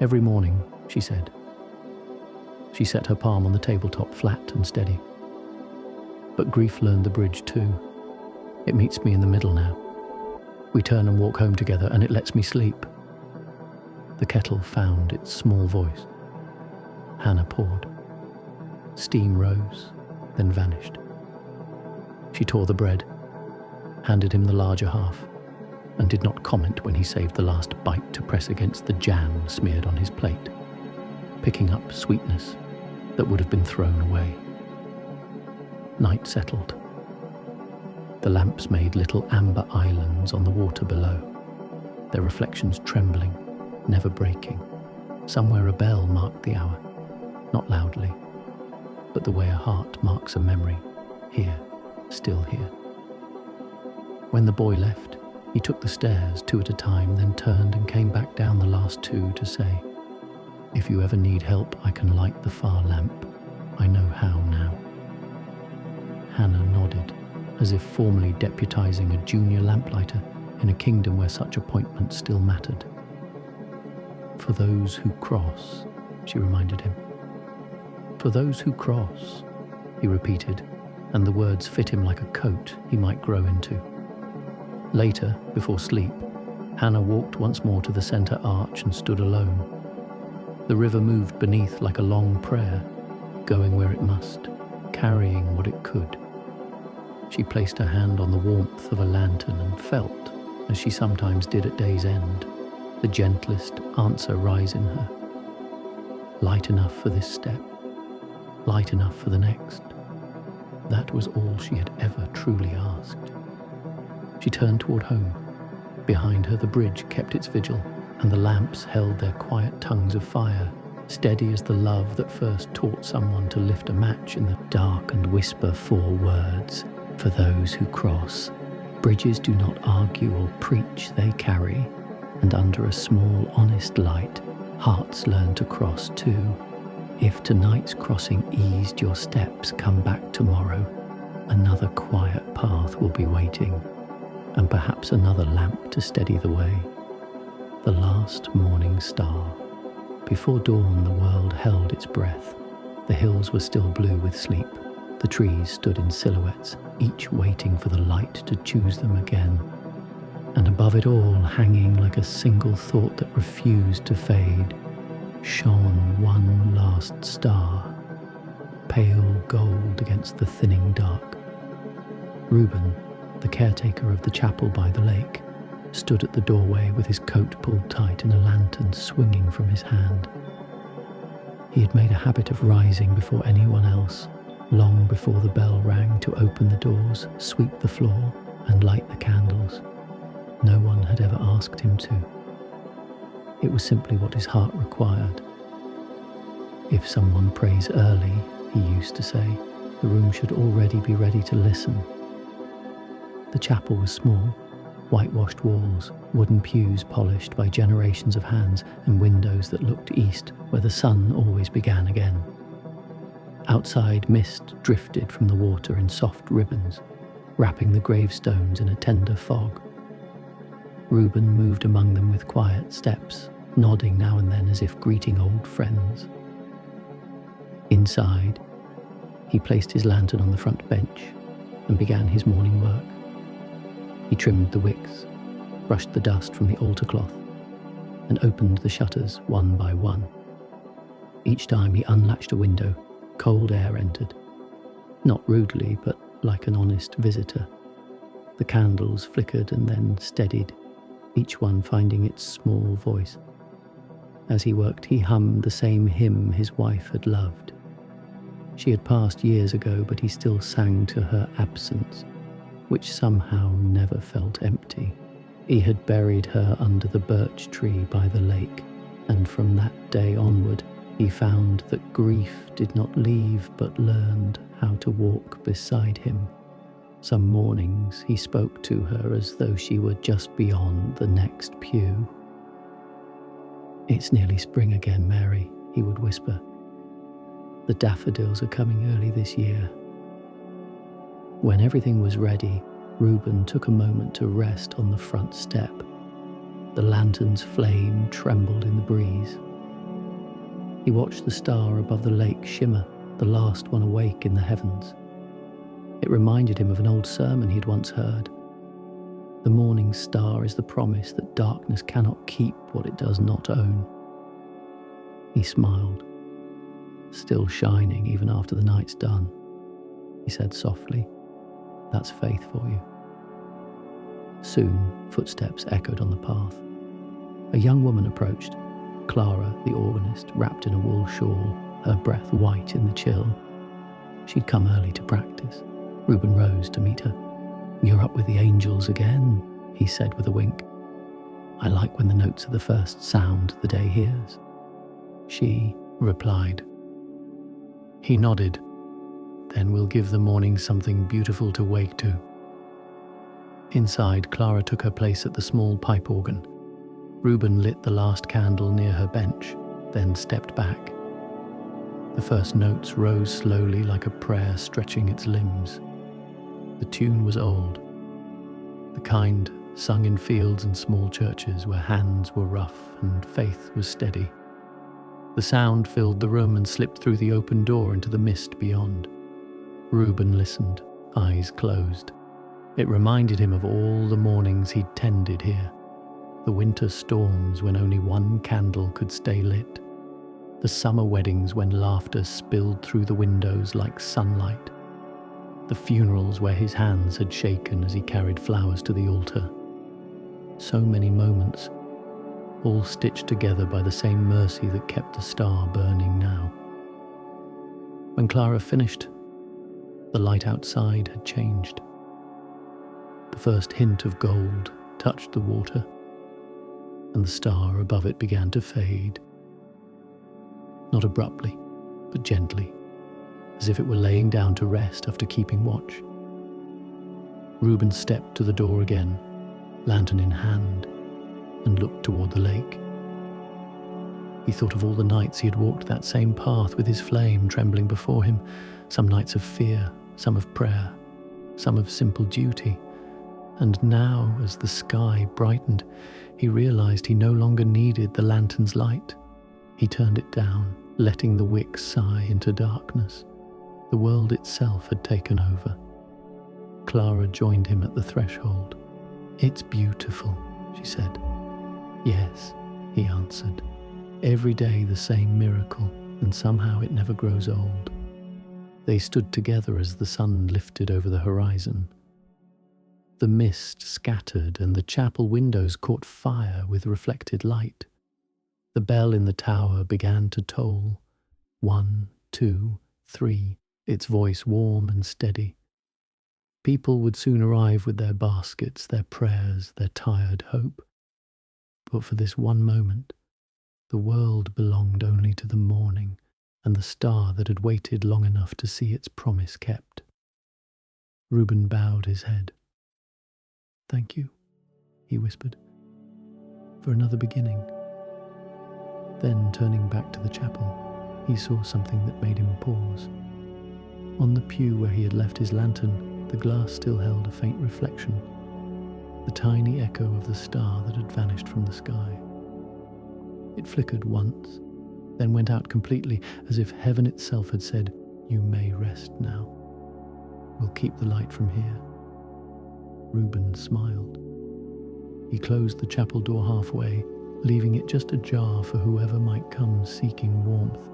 "Every morning," she said. She set her palm on the tabletop flat and steady. "But grief learned the bridge too. It meets me in the middle now. We turn and walk home together, and it lets me sleep." The kettle found its small voice. Hannah poured. Steam rose, then vanished. She tore the bread, handed him the larger half, and did not comment when he saved the last bite to press against the jam smeared on his plate, picking up sweetness that would have been thrown away. Night settled. The lamps made little amber islands on the water below, their reflections trembling, never breaking. Somewhere a bell marked the hour, not loudly, but the way a heart marks a memory, here, still here. When the boy left, he took the stairs 2 at a time, then turned and came back down the last 2 to say, "If you ever need help, I can light the far lamp. I know how now." Hannah nodded, as if formally deputizing a junior lamplighter in a kingdom where such appointments still mattered. "For those who cross," she reminded him. "For those who cross," he repeated, and the words fit him like a coat he might grow into. Later, before sleep, Hannah walked once more to the centre arch and stood alone. The river moved beneath like a long prayer, going where it must, carrying what it could. She placed her hand on the warmth of a lantern and felt, as she sometimes did at day's end, the gentlest answer rise in her. Light enough for this step, light enough for the next. That was all she had ever truly asked. She turned toward home. Behind her the bridge kept its vigil, and the lamps held their quiet tongues of fire, steady as the love that first taught someone to lift a match in the dark and whisper 4 words, "For those who cross." Bridges do not argue or preach, they carry, and under a small, honest light, hearts learn to cross too. If tonight's crossing eased your steps, come back tomorrow. Another quiet path will be waiting, and perhaps another lamp to steady the way. The last morning star. Before dawn the world held its breath. The hills were still blue with sleep. The trees stood in silhouettes, each waiting for the light to choose them again. And above it all, hanging like a single thought that refused to fade, shone one last star, pale gold against the thinning dark. Reuben, the caretaker of the chapel by the lake, stood at the doorway with his coat pulled tight and a lantern swinging from his hand. He had made a habit of rising before anyone else, long before the bell rang, to open the doors, sweep the floor, and light the candles. No one had ever asked him to. It was simply what his heart required. If someone prays early, he used to say, the room should already be ready to listen. The chapel was small, whitewashed walls, wooden pews polished by generations of hands, and windows that looked east, where the sun always began again. Outside, mist drifted from the water in soft ribbons, wrapping the gravestones in a tender fog. Reuben moved among them with quiet steps, nodding now and then as if greeting old friends. Inside, he placed his lantern on the front bench and began his morning work. He trimmed the wicks, brushed the dust from the altar cloth, and opened the shutters one by one. Each time he unlatched a window, cold air entered. Not rudely, but like an honest visitor. The candles flickered and then steadied, each one finding its small voice. As he worked, he hummed the same hymn his wife had loved. She had passed years ago, but he still sang to her absence, which somehow never felt empty. He had buried her under the birch tree by the lake, and from that day onward, he found that grief did not leave but learned how to walk beside him. Some mornings he spoke to her as though she were just beyond the next pew. "It's nearly spring again, Mary," he would whisper. "The daffodils are coming early this year." When everything was ready, Reuben took a moment to rest on the front step. The lantern's flame trembled in the breeze. He watched the star above the lake shimmer, the last one awake in the heavens. It reminded him of an old sermon he'd once heard. The morning star is the promise that darkness cannot keep what it does not own. He smiled. Still shining even after the night's done. He said softly, "That's faith for you." Soon, footsteps echoed on the path. A young woman approached, Clara, the organist, wrapped in a wool shawl, her breath white in the chill. She'd come early to practice. Reuben rose to meet her. "You're up with the angels again," he said with a wink. "I like when the notes are the first sound the day hears." She replied. He nodded. "Then we'll give the morning something beautiful to wake to." Inside, Clara took her place at the small pipe organ. Reuben lit the last candle near her bench, then stepped back. The first notes rose slowly like a prayer stretching its limbs. The tune was old, the kind sung in fields and small churches where hands were rough and faith was steady. The sound filled the room and slipped through the open door into the mist beyond. Reuben listened, eyes closed. It reminded him of all the mornings he'd tended here, the winter storms when only one candle could stay lit, the summer weddings when laughter spilled through the windows like sunlight, the funerals where his hands had shaken as he carried flowers to the altar. So many moments, all stitched together by the same mercy that kept the star burning now. When Clara finished, the light outside had changed. The first hint of gold touched the water, and the star above it began to fade. Not abruptly, but gently, as if it were laying down to rest after keeping watch. Reuben stepped to the door again, lantern in hand, and looked toward the lake. He thought of all the nights he had walked that same path with his flame trembling before him, some nights of fear, some of prayer, some of simple duty. And now, as the sky brightened, he realized he no longer needed the lantern's light. He turned it down, letting the wick sigh into darkness. The world itself had taken over. Clara joined him at the threshold. "It's beautiful," she said. "Yes," he answered. "Every day the same miracle, and somehow it never grows old." They stood together as the sun lifted over the horizon. The mist scattered and the chapel windows caught fire with reflected light. The bell in the tower began to toll. 1, 2, 3, its voice warm and steady. People would soon arrive with their baskets, their prayers, their tired hope. But for this one moment, the world belonged only to the morning and the star that had waited long enough to see its promise kept. Reuben bowed his head. "Thank you," he whispered, "for another beginning." Then, turning back to the chapel, he saw something that made him pause. On the pew where he had left his lantern, the glass still held a faint reflection, the tiny echo of the star that had vanished from the sky. It flickered once, then went out completely, as if heaven itself had said, "You may rest now. We'll keep the light from here." Reuben smiled. He closed the chapel door halfway, leaving it just ajar for whoever might come seeking warmth.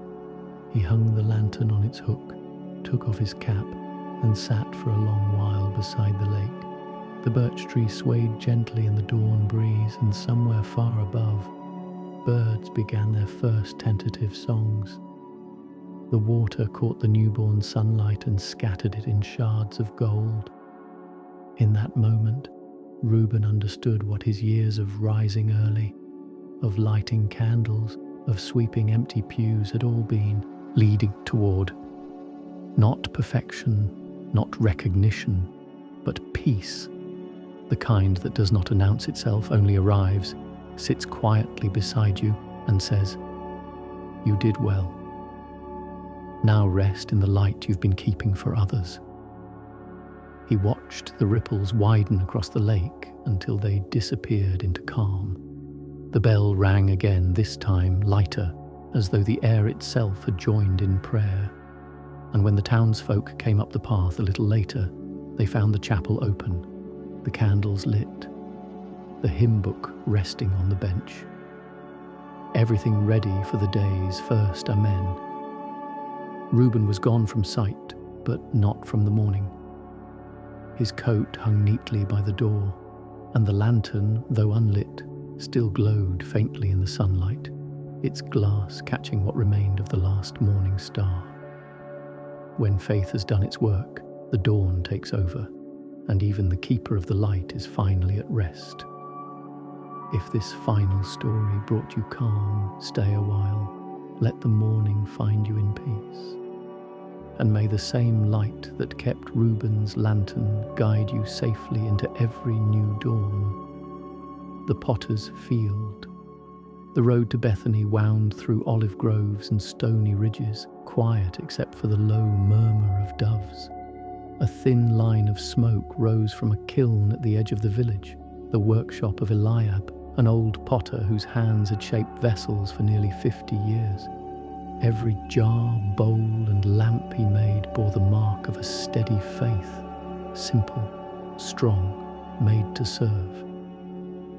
He hung the lantern on its hook, took off his cap, and sat for a long while beside the lake. The birch tree swayed gently in the dawn breeze, and somewhere far above, birds began their first tentative songs. The water caught the newborn sunlight and scattered it in shards of gold. In that moment, Reuben understood what his years of rising early, of lighting candles, of sweeping empty pews had all been, leading toward. Not perfection, not recognition, but peace. The kind that does not announce itself, only arrives, sits quietly beside you and says, "You did well. Now rest in the light you've been keeping for others." He watched the ripples widen across the lake until they disappeared into calm. The bell rang again, this time lighter, as though the air itself had joined in prayer. And when the townsfolk came up the path a little later, they found the chapel open, the candles lit, the hymn book resting on the bench. Everything ready for the day's first Amen. Reuben was gone from sight, but not from the morning. His coat hung neatly by the door, and the lantern, though unlit, still glowed faintly in the sunlight, its glass catching what remained of the last morning star. When faith has done its work, the dawn takes over, and even the keeper of the light is finally at rest. If this final story brought you calm, stay a while, let the morning find you in peace. And may the same light that kept Reuben's lantern guide you safely into every new dawn. The potter's field. The road to Bethany wound through olive groves and stony ridges, quiet except for the low murmur of doves. A thin line of smoke rose from a kiln at the edge of the village, the workshop of Eliab, an old potter whose hands had shaped vessels for nearly 50 years. Every jar, bowl, and lamp he made bore the mark of a steady faith, simple, strong, made to serve.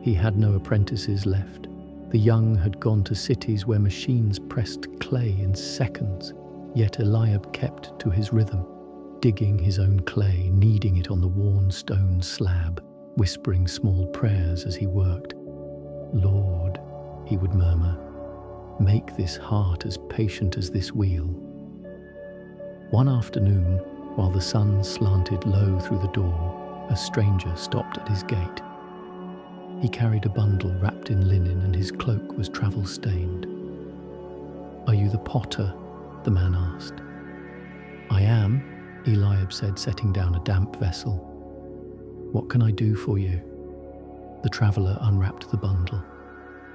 He had no apprentices left. The young had gone to cities where machines pressed clay in seconds, yet Eliab kept to his rhythm, digging his own clay, kneading it on the worn stone slab, whispering small prayers as he worked. "Lord," he would murmur, "make this heart as patient as this wheel." One afternoon, while the sun slanted low through the door, a stranger stopped at his gate. He carried a bundle wrapped in linen and his cloak was travel-stained. "Are you the potter?" the man asked. "I am," Eliab said, setting down a damp vessel. "What can I do for you?" The traveller unwrapped the bundle.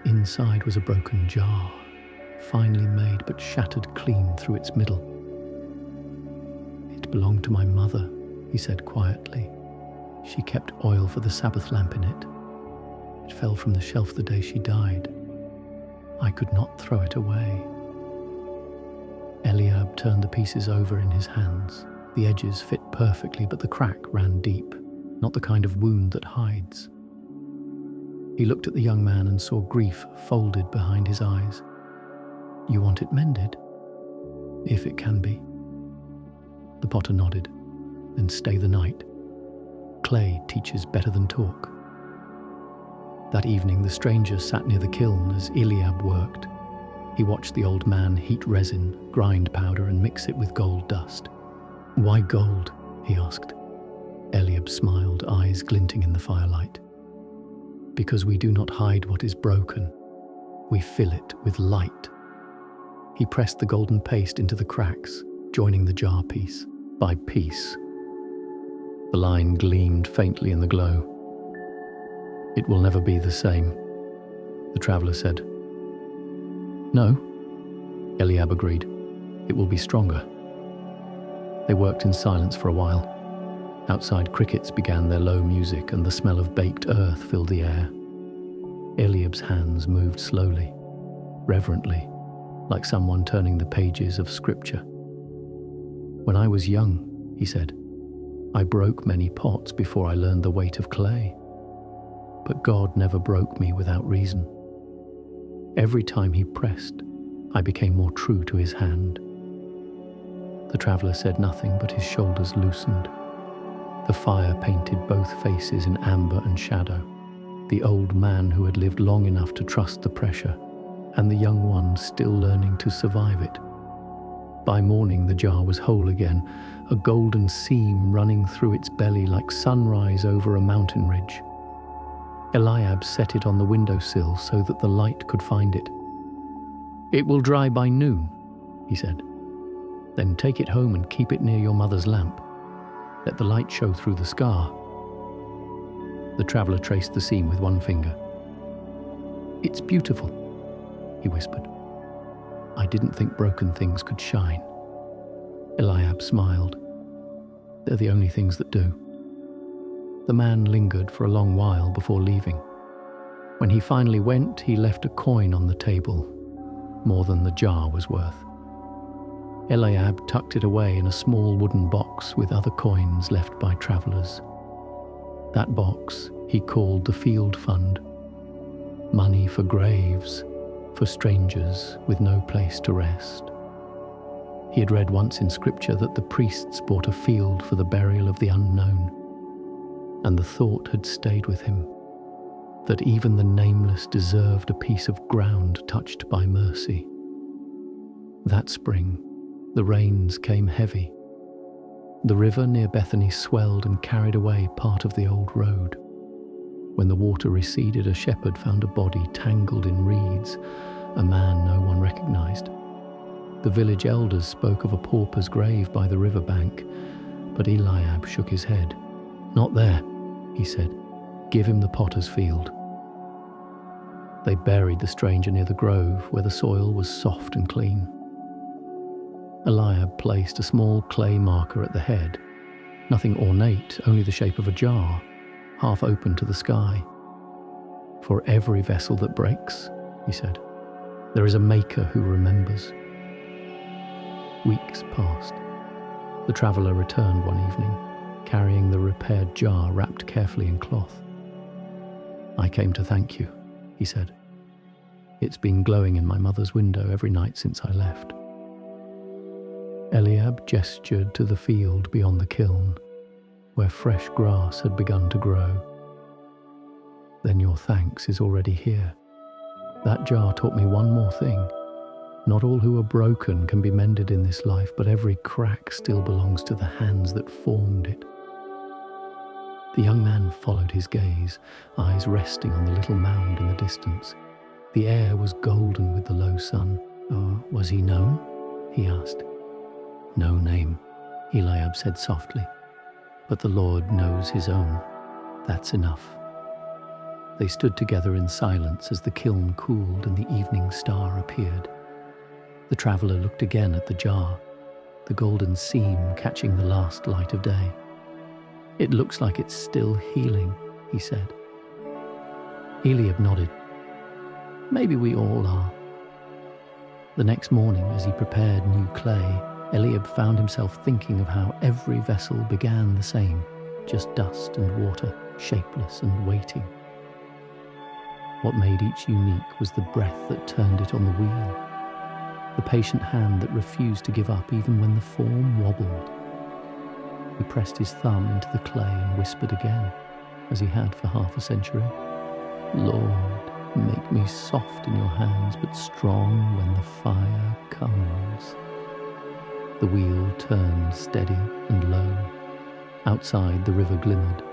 Inside was a broken jar, finely made but shattered clean through its middle. "It belonged to my mother," he said quietly. "She kept oil for the Sabbath lamp in it. It fell from the shelf the day she died. I could not throw it away." Eliab turned the pieces over in his hands. The edges fit perfectly, but the crack ran deep, not the kind of wound that hides. He looked at the young man and saw grief folded behind his eyes. "You want it mended?" "If it can be." The potter nodded. "Then stay the night. Clay teaches better than talk." That evening the stranger sat near the kiln as Eliab worked. He watched the old man heat resin, grind powder and mix it with gold dust. "Why gold?" he asked. Eliab smiled, eyes glinting in the firelight. "Because we do not hide what is broken. We fill it with light." He pressed the golden paste into the cracks, joining the jar piece by piece. The line gleamed faintly in the glow. "It will never be the same," the traveller said. "No," Eliab agreed. "It will be stronger." They worked in silence for a while. Outside, crickets began their low music and the smell of baked earth filled the air. Eliab's hands moved slowly, reverently, like someone turning the pages of scripture. "When I was young," he said, "I broke many pots before I learned the weight of clay. But God never broke me without reason. Every time he pressed, I became more true to his hand." The traveller said nothing, but his shoulders loosened. The fire painted both faces in amber and shadow, the old man who had lived long enough to trust the pressure, and the young one still learning to survive it. By morning the jar was whole again, a golden seam running through its belly like sunrise over a mountain ridge. Eliab set it on the windowsill so that the light could find it. "It will dry by noon," he said. "Then take it home and keep it near your mother's lamp. Let the light show through the scar." The traveller traced the seam with one finger. "It's beautiful," he whispered. "I didn't think broken things could shine." Eliab smiled. "They're the only things that do." The man lingered for a long while before leaving. When he finally went, he left a coin on the table, more than the jar was worth. Eliab tucked it away in a small wooden box with other coins left by travellers. That box he called the Field Fund. Money for graves, for strangers with no place to rest. He had read once in scripture that the priests bought a field for the burial of the unknown, and the thought had stayed with him that even the nameless deserved a piece of ground touched by mercy. That spring, the rains came heavy. The river near Bethany swelled and carried away part of the old road. When the water receded, a shepherd found a body tangled in reeds, a man no one recognized. The village elders spoke of a pauper's grave by the river bank, but Eliab shook his head. "Not there," he said. "Give him the potter's field." They buried the stranger near the grove, where the soil was soft and clean. Eliab placed a small clay marker at the head, nothing ornate, only the shape of a jar, half open to the sky. "For every vessel that breaks," he said, "there is a maker who remembers." Weeks passed. The traveller returned one evening, carrying the repaired jar wrapped carefully in cloth. "I came to thank you," he said. "It's been glowing in my mother's window every night since I left." Eliab gestured to the field beyond the kiln, where fresh grass had begun to grow. "Then your thanks is already here. That jar taught me one more thing. Not all who are broken can be mended in this life, but every crack still belongs to the hands that formed it." The young man followed his gaze, eyes resting on the little mound in the distance. The air was golden with the low sun. "Oh, was he known?" he asked. "No name," Eliab said softly, "but the Lord knows his own. That's enough." They stood together in silence as the kiln cooled and the evening star appeared. The traveller looked again at the jar, the golden seam catching the last light of day. "It looks like it's still healing," he said. Eliab nodded. "Maybe we all are." The next morning, as he prepared new clay, Eliab found himself thinking of how every vessel began the same, just dust and water, shapeless and waiting. What made each unique was the breath that turned it on the wheel, the patient hand that refused to give up even when the form wobbled. He pressed his thumb into the clay and whispered again, as he had for half a century, "Lord, make me soft in your hands, but strong when the fire comes." The wheel turned steady and low. Outside, the river glimmered.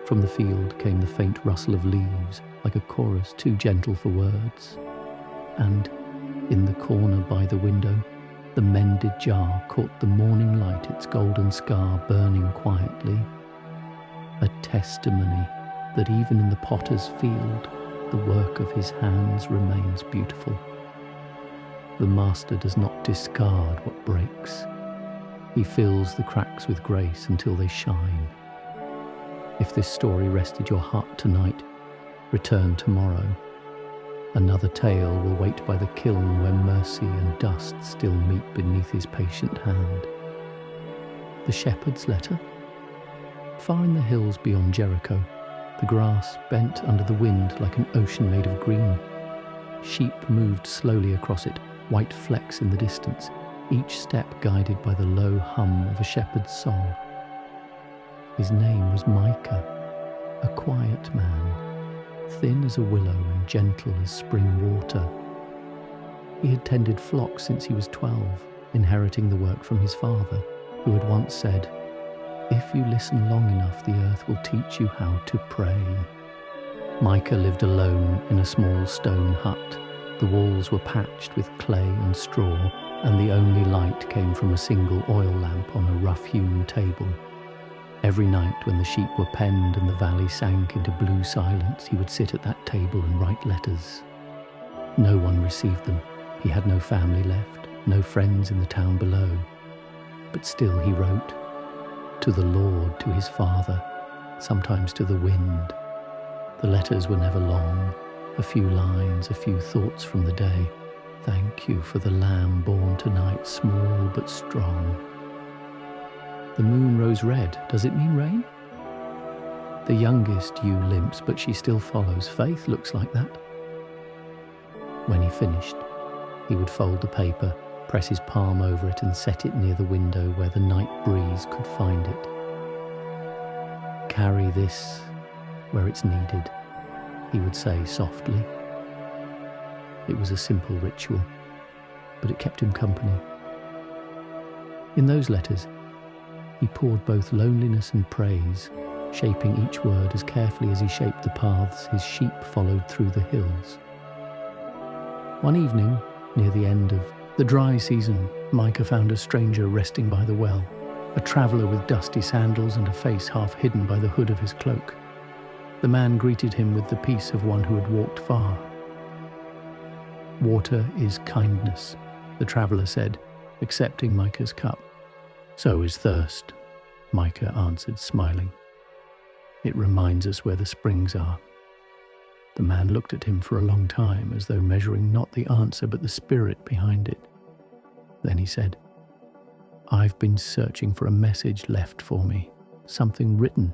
From the field came the faint rustle of leaves, like a chorus too gentle for words. And, in the corner by the window, the mended jar caught the morning light, its golden scar burning quietly. A testimony that even in the potter's field, the work of his hands remains beautiful. The master does not discard what breaks. He fills the cracks with grace until they shine. If this story rested your heart tonight, return tomorrow. Another tale will wait by the kiln where mercy and dust still meet beneath his patient hand. The shepherd's letter? Far in the hills beyond Jericho, the grass bent under the wind like an ocean made of green. Sheep moved slowly across it, white flecks in the distance, each step guided by the low hum of a shepherd's song. His name was Micah, a quiet man, thin as a willow and gentle as spring water. He had tended flocks since he was 12, inheriting the work from his father, who had once said, "If you listen long enough, the earth will teach you how to pray." Micah lived alone in a small stone hut. The walls were patched with clay and straw, and the only light came from a single oil lamp on a rough-hewn table. Every night when the sheep were penned and the valley sank into blue silence, he would sit at that table and write letters. No one received them. He had no family left, no friends in the town below. But still he wrote, to the Lord, to his father, sometimes to the wind. The letters were never long, a few lines, a few thoughts from the day. Thank you for the lamb born tonight, small but strong. The moon rose red. Does it mean rain? The youngest ewe limps, but she still follows. Faith looks like that. When he finished, he would fold the paper, press his palm over it and set it near the window where the night breeze could find it. Carry this where it's needed, he would say softly. It was a simple ritual, but it kept him company. In those letters, he poured both loneliness and praise, shaping each word as carefully as he shaped the paths his sheep followed through the hills. One evening, near the end of the dry season, Micah found a stranger resting by the well, a traveller with dusty sandals and a face half hidden by the hood of his cloak. The man greeted him with the peace of one who had walked far. Water is kindness, the traveller said, accepting Micah's cup. So is thirst, Micah answered, smiling. It reminds us where the springs are. The man looked at him for a long time, as though measuring not the answer but the spirit behind it. Then he said, I've been searching for a message left for me, something written,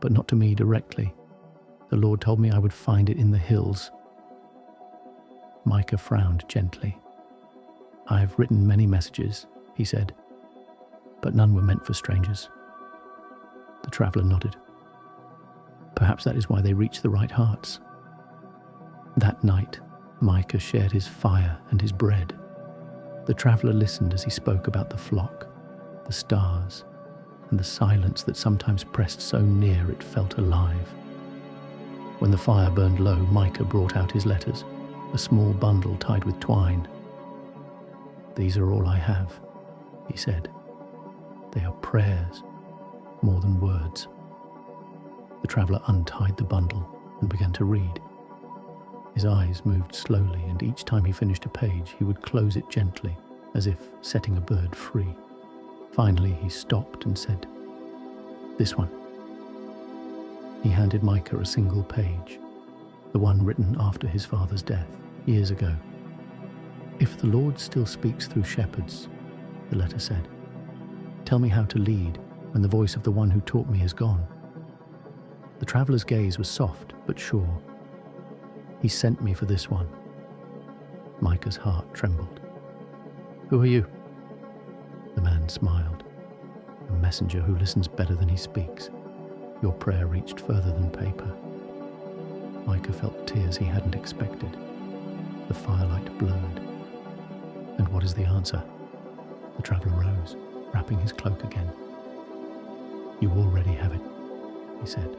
but not to me directly. The Lord told me I would find it in the hills. Micah frowned gently. I've written many messages, he said, but none were meant for strangers. The traveller nodded. Perhaps that is why they reach the right hearts. That night, Micah shared his fire and his bread. The traveller listened as he spoke about the flock, the stars, and the silence that sometimes pressed so near it felt alive. When the fire burned low, Micah brought out his letters, a small bundle tied with twine. These are all I have, he said. They are prayers, more than words. The traveller untied the bundle and began to read. His eyes moved slowly, and each time he finished a page, he would close it gently, as if setting a bird free. Finally, he stopped and said, This one. He handed Micah a single page, the one written after his father's death, years ago. If the Lord still speaks through shepherds, the letter said, tell me how to lead when the voice of the one who taught me is gone. The traveller's gaze was soft but sure. He sent me for this one. Micah's heart trembled. Who are you? The man smiled. A messenger who listens better than he speaks. Your prayer reached further than paper. Micah felt tears he hadn't expected. The firelight blurred. And what is the answer? The traveller rose, wrapping his cloak again. You already have it, he said.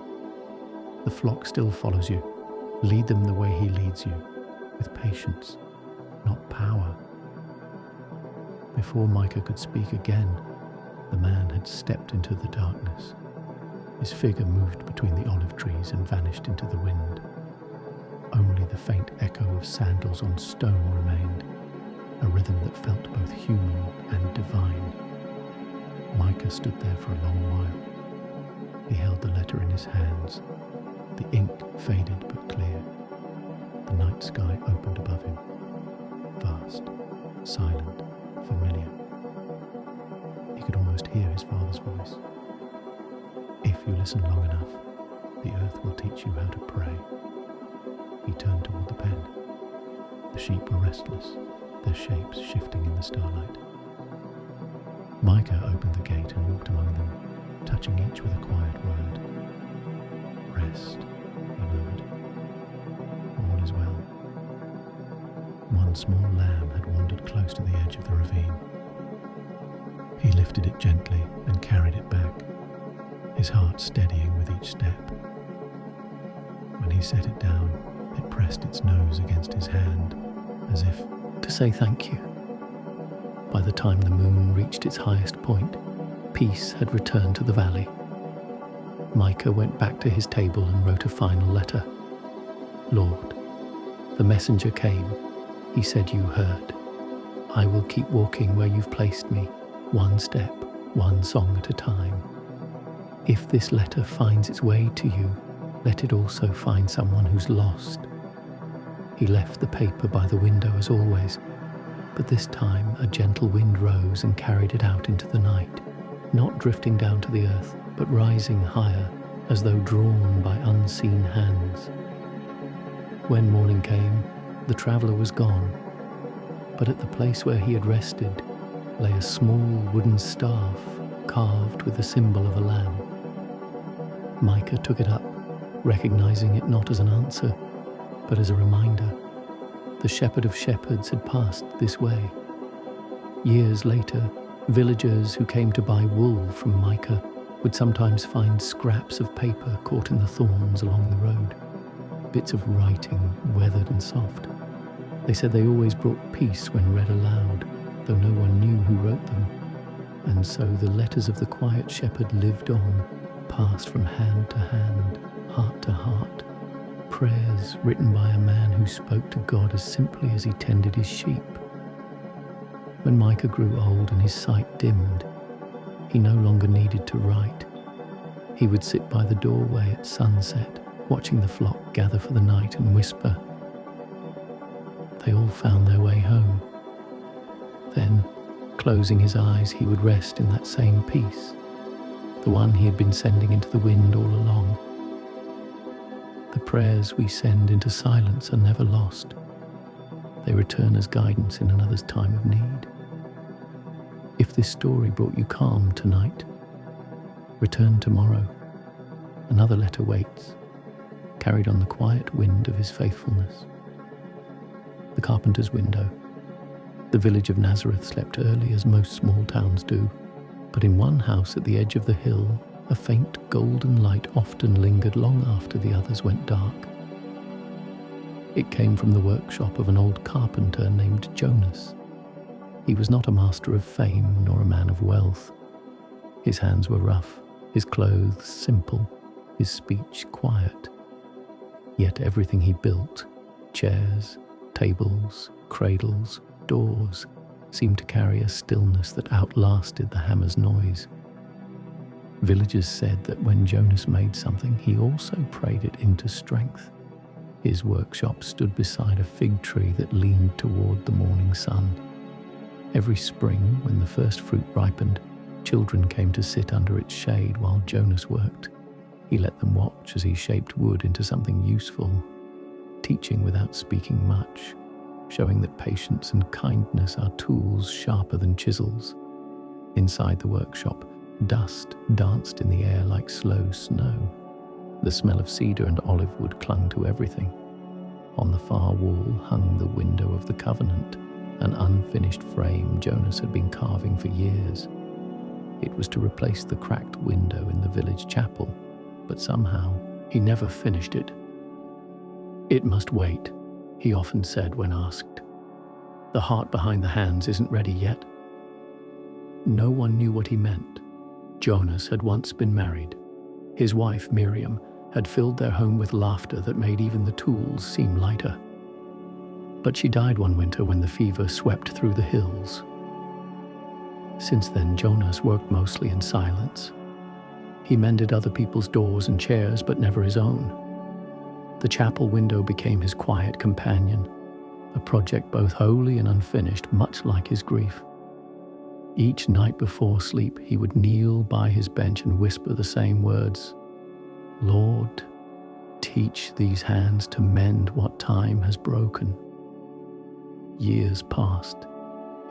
The flock still follows you. Lead them the way he leads you, with patience, not power. Before Micah could speak again, the man had stepped into the darkness. His figure moved between the olive trees and vanished into the wind. Only the faint echo of sandals on stone remained, a rhythm that felt both human and divine. Micah stood there for a long while. He held the letter in his hands. The ink faded but clear. The night sky opened above him, vast, silent, familiar. He could almost hear his father's voice. If you listen long enough, the earth will teach you how to pray. He turned toward the pen. The sheep were restless, their shapes shifting in the starlight. Micah opened the gate and walked among them, touching each with a quiet word. Rest, he murmured. All is well. One small lamb had wandered close to the edge of the ravine. He lifted it gently and carried it back, his heart steadying with each step. When he set it down, it pressed its nose against his hand, as if to say thank you. By the time the moon reached its highest point, peace had returned to the valley. Micah went back to his table and wrote a final letter. Lord, the messenger came. He said you heard. I will keep walking where you've placed me, one step, one song at a time. If this letter finds its way to you, let it also find someone who's lost. He left the paper by the window as always, but this time a gentle wind rose and carried it out into the night, not drifting down to the earth, but rising higher, as though drawn by unseen hands. When morning came, the traveller was gone, but at the place where he had rested lay a small wooden staff carved with the symbol of a lamb. Micah took it up, recognizing it not as an answer, but as a reminder. The shepherd of shepherds had passed this way. Years later, villagers who came to buy wool from Micah would sometimes find scraps of paper caught in the thorns along the road, bits of writing weathered and soft. They said they always brought peace when read aloud, though no one knew who wrote them. And so the letters of the quiet shepherd lived on, passed from hand to hand, heart to heart, prayers written by a man who spoke to God as simply as he tended his sheep. When Micah grew old and his sight dimmed, he no longer needed to write. He would sit by the doorway at sunset, watching the flock gather for the night and whisper. They all found their way home. Then, closing his eyes, he would rest in that same peace, the one he had been sending into the wind all along. The prayers we send into silence are never lost. They return as guidance in another's time of need. If this story brought you calm tonight, return tomorrow. Another letter waits, carried on the quiet wind of his faithfulness. The carpenter's window. The village of Nazareth slept early, as most small towns do, but in one house at the edge of the hill, a faint golden light often lingered long after the others went dark. It came from the workshop of an old carpenter named Jonas. He was not a master of fame nor a man of wealth. His hands were rough, his clothes simple, his speech quiet. Yet everything he built, chairs, tables, cradles, doors, seemed to carry a stillness that outlasted the hammer's noise. Villagers said that when Jonas made something, he also prayed it into strength. His workshop stood beside a fig tree that leaned toward the morning sun. Every spring, when the first fruit ripened, children came to sit under its shade while Jonas worked. He let them watch as he shaped wood into something useful, teaching without speaking much, showing that patience and kindness are tools sharper than chisels. Inside the workshop, dust danced in the air like slow snow. The smell of cedar and olive wood clung to everything. On the far wall hung the window of the covenant, an unfinished frame Jonas had been carving for years. It was to replace the cracked window in the village chapel, but somehow he never finished it. "It must wait," he often said when asked. "The heart behind the hands isn't ready yet." No one knew what he meant. Jonas had once been married. His wife, Miriam, had filled their home with laughter that made even the tools seem lighter. But she died one winter when the fever swept through the hills. Since then, Jonas worked mostly in silence. He mended other people's doors and chairs, but never his own. The chapel window became his quiet companion, a project both holy and unfinished, much like his grief. Each night before sleep, he would kneel by his bench and whisper the same words, "Lord, teach these hands to mend what time has broken." Years passed.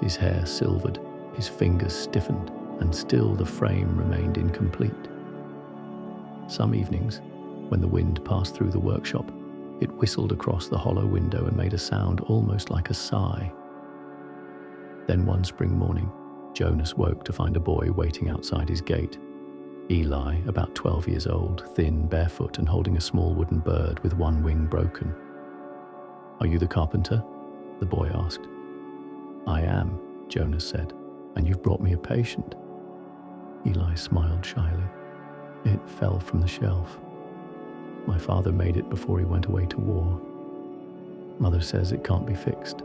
His hair silvered, his fingers stiffened, and still the frame remained incomplete. Some evenings, when the wind passed through the workshop, it whistled across the hollow window and made a sound almost like a sigh. Then one spring morning, Jonas woke to find a boy waiting outside his gate. Eli, about 12 years old, thin, barefoot, and holding a small wooden bird with one wing broken. "Are you the carpenter?" the boy asked. "I am," Jonas said, "and you've brought me a patient." Eli smiled shyly. "It fell from the shelf. My father made it before he went away to war. Mother says it can't be fixed."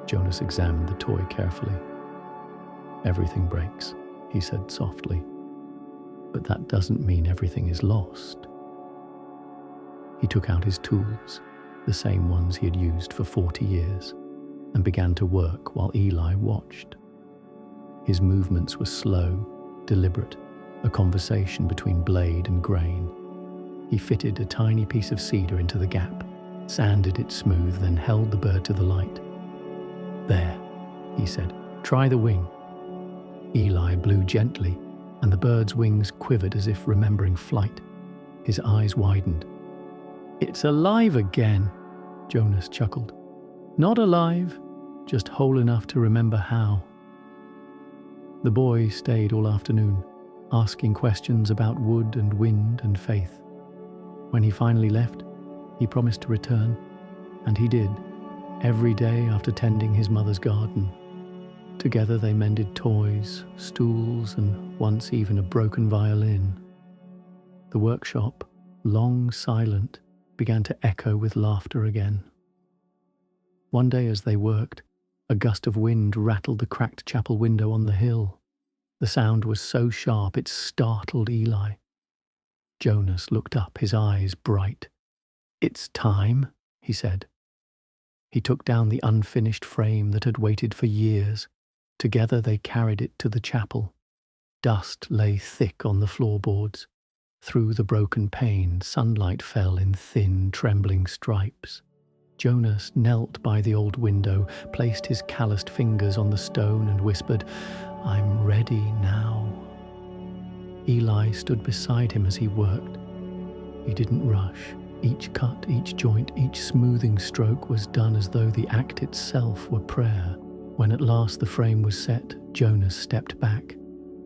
Jonas examined the toy carefully. "Everything breaks," he said softly. but that doesn't mean everything is lost. He took out his tools, the same ones he had used for 40 years, and began to work while Eli watched. His movements were slow, deliberate, a conversation between blade and grain. He fitted a tiny piece of cedar into the gap, sanded it smooth, then held the bird to the light. "There," he said, "try the wing." Eli blew gently, and the bird's wings quivered as if remembering flight. His eyes widened. "It's alive again," Jonas chuckled. "Not alive, just whole enough to remember how." The boy stayed all afternoon, asking questions about wood and wind and faith. When he finally left, he promised to return, and he did, every day after tending his mother's garden. Together they mended toys, stools, and once even a broken violin. The workshop, long silent, began to echo with laughter again. One day as they worked, a gust of wind rattled the cracked chapel window on the hill. The sound was so sharp it startled Eli. Jonas looked up, his eyes bright. "It's time," he said. He took down the unfinished frame that had waited for years. Together they carried it to the chapel. Dust lay thick on the floorboards. Through the broken pane, sunlight fell in thin, trembling stripes. Jonas knelt by the old window, placed his calloused fingers on the stone and whispered, "I'm ready now." Eli stood beside him as he worked. He didn't rush. Each cut, each joint, each smoothing stroke was done as though the act itself were prayer. When at last the frame was set, Jonas stepped back.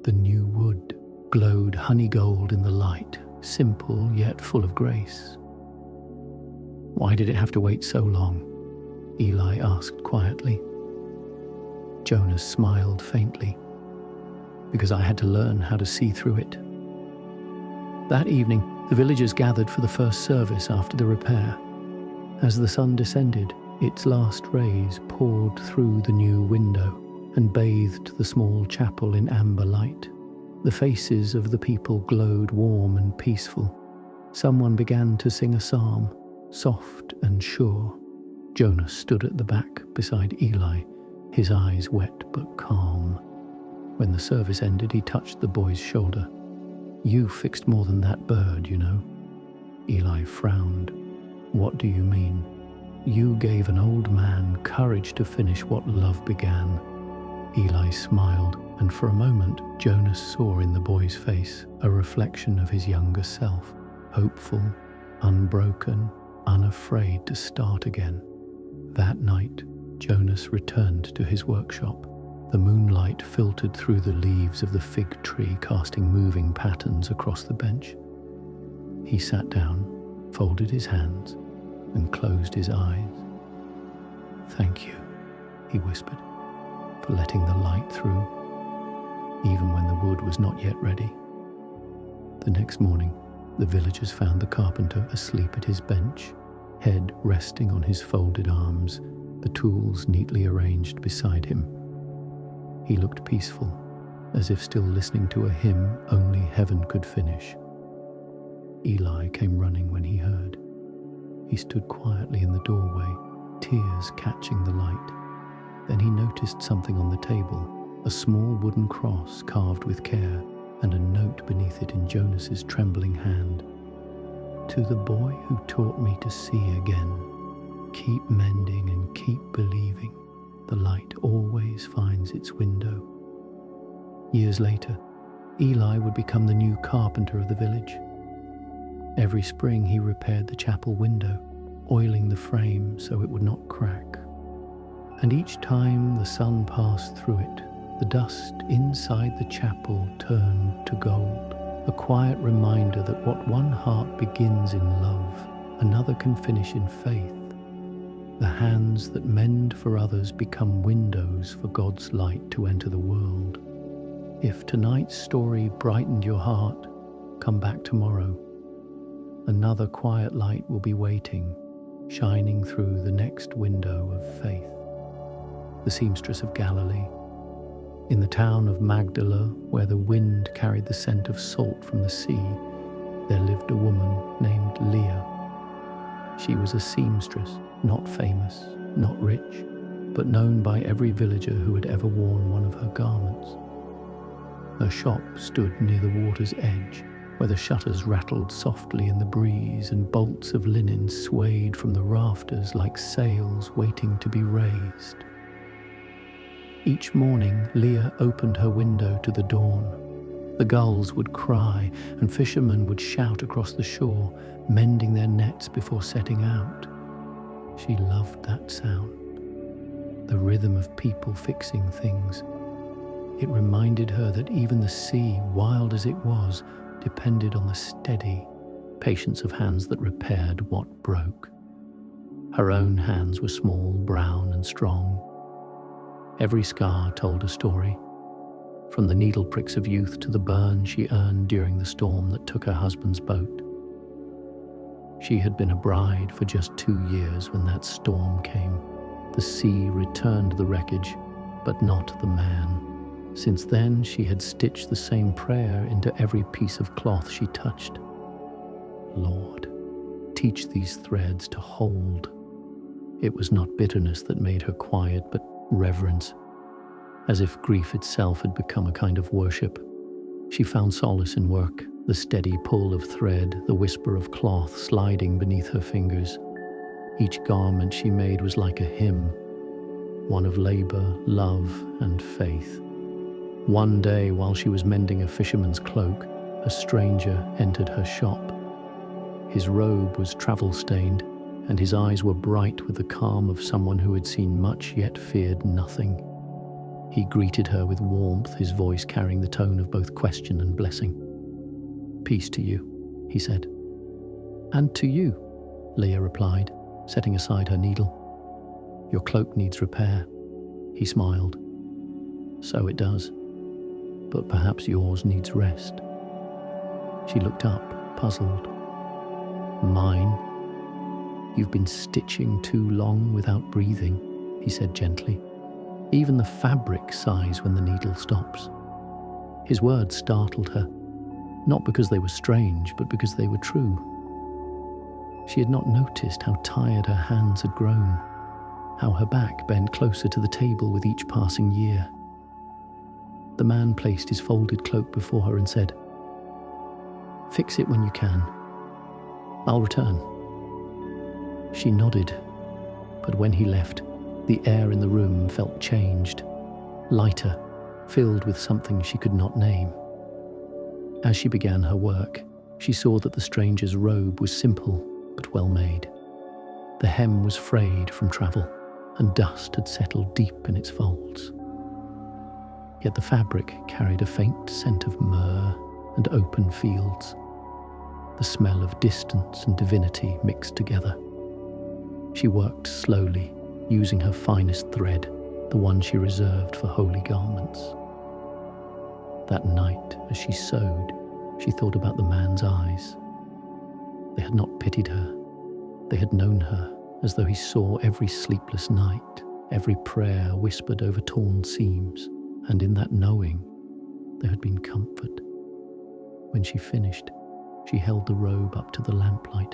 The new wood glowed honey gold in the light, simple yet full of grace. "Why did it have to wait so long?" Eli asked quietly. Jonas smiled faintly. "Because I had to learn how to see through it." That evening, the villagers gathered for the first service after the repair. As the sun descended, its last rays poured through the new window and bathed the small chapel in amber light. The faces of the people glowed warm and peaceful. Someone began to sing a psalm, soft and sure. Jonas stood at the back beside Eli, his eyes wet but calm. When the service ended, he touched the boy's shoulder. "You fixed more than that bird, you know." Eli frowned. "What do you mean?" "You gave an old man courage to finish what love began." Eli smiled, and for a moment Jonas saw in the boy's face a reflection of his younger self, hopeful, unbroken, unafraid to start again. That night, Jonas returned to his workshop. The moonlight filtered through the leaves of the fig tree, casting moving patterns across the bench. He sat down, folded his hands, and closed his eyes. "Thank you," he whispered, "for letting the light through, even when the wood was not yet ready." The next morning, the villagers found the carpenter asleep at his bench, head resting on his folded arms, the tools neatly arranged beside him. He looked peaceful, as if still listening to a hymn only heaven could finish. Eli came running when he heard. He stood quietly in the doorway, tears catching the light. Then he noticed something on the table, a small wooden cross carved with care, and a note beneath it in Jonas's trembling hand. "To the boy who taught me to see again, keep mending and keep believing. The light always finds its window." Years later, Eli would become the new carpenter of the village. Every spring he repaired the chapel window, oiling the frame so it would not crack. And each time the sun passed through it, the dust inside the chapel turned to gold, a quiet reminder that what one heart begins in love, another can finish in faith. The hands that mend for others become windows for God's light to enter the world. If tonight's story brightened your heart, come back tomorrow. Another quiet light will be waiting, shining through the next window of faith. The Seamstress of Galilee, In the town of Magdala, where the wind carried the scent of salt from the sea, there lived a woman named Leah. She was a seamstress, not famous, not rich, but known by every villager who had ever worn one of her garments. Her shop stood near the water's edge, where the shutters rattled softly in the breeze and bolts of linen swayed from the rafters like sails waiting to be raised. Each morning, Leah opened her window to the dawn. The gulls would cry, and fishermen would shout across the shore, mending their nets before setting out. She loved that sound, the rhythm of people fixing things. It reminded her that even the sea, wild as it was, depended on the steady patience of hands that repaired what broke. Her own hands were small, brown, and strong. Every scar told a story, from the needle pricks of youth to the burn she earned during the storm that took her husband's boat. She had been a bride for just 2 years when that storm came. The sea returned the wreckage, but not the man. Since then, she had stitched the same prayer into every piece of cloth she touched. Lord, teach these threads to hold. It was not bitterness that made her quiet, but reverence, as if grief itself had become a kind of worship. She found solace in work, the steady pull of thread, the whisper of cloth sliding beneath her fingers. Each garment she made was like a hymn, one of labor, love, and faith. One day, while she was mending a fisherman's cloak, a stranger entered her shop. His robe was travel-stained, and his eyes were bright with the calm of someone who had seen much yet feared nothing. He greeted her with warmth, his voice carrying the tone of both question and blessing. "Peace to you," he said. "And to you," Leah replied, setting aside her needle. "Your cloak needs repair." He smiled. "So it does, but perhaps yours needs rest." She looked up, puzzled. "Mine? You've been stitching too long without breathing," he said gently. "Even the fabric sighs when the needle stops." His words startled her, not because they were strange, but because they were true. She had not noticed how tired her hands had grown, how her back bent closer to the table with each passing year. The man placed his folded cloak before her and said, "Fix it when you can. I'll return." She nodded, but when he left, the air in the room felt changed, lighter, filled with something she could not name. As she began her work, she saw that the stranger's robe was simple but well made. The hem was frayed from travel, and dust had settled deep in its folds. Yet the fabric carried a faint scent of myrrh and open fields, the smell of distance and divinity mixed together. She worked slowly, using her finest thread, the one she reserved for holy garments. That night, as she sewed, she thought about the man's eyes. They had not pitied her. They had known her, as though he saw every sleepless night, every prayer whispered over torn seams, and in that knowing, there had been comfort. When she finished, she held the robe up to the lamplight.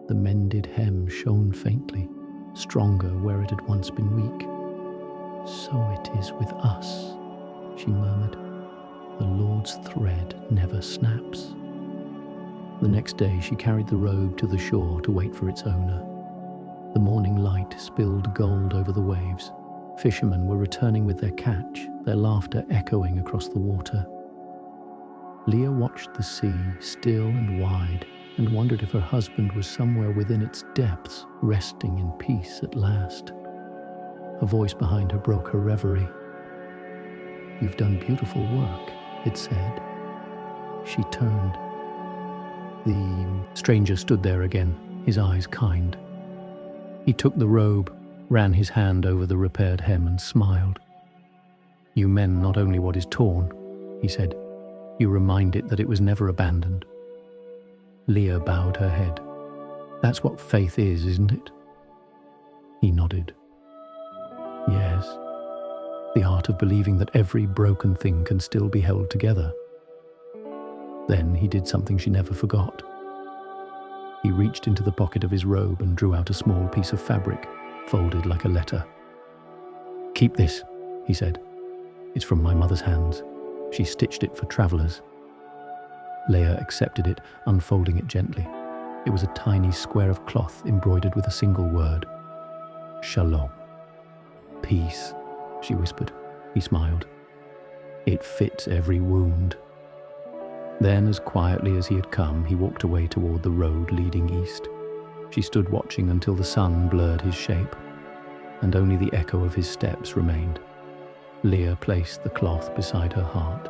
The mended hem shone faintly, stronger where it had once been weak. "So it is with us," she murmured. "The Lord's thread never snaps." The next day she carried the robe to the shore to wait for its owner. The morning light spilled gold over the waves. Fishermen were returning with their catch, their laughter echoing across the water. Leah watched the sea, still and wide, and wondered if her husband was somewhere within its depths, resting in peace at last. A voice behind her broke her reverie. "You've done beautiful work," it said. She turned. The stranger stood there again, his eyes kind. He took the robe, ran his hand over the repaired hem and smiled. "You mend not only what is torn," he said. "You remind it that it was never abandoned." Leah bowed her head. "That's what faith is, isn't it?" He nodded. "Yes, the art of believing that every broken thing can still be held together. Then he did something she never forgot. He reached into the pocket of his robe and drew out a small piece of fabric, folded like a letter. "Keep this," he said. "It's from my mother's hands. She stitched it for travelers." Leah accepted it, unfolding it gently. It was a tiny square of cloth embroidered with a single word: Shalom. "Peace," she whispered. He smiled. "It fits every wound." Then, as quietly as he had come, he walked away toward the road leading east. She stood watching until the sun blurred his shape, and only the echo of his steps remained. Leah placed the cloth beside her heart.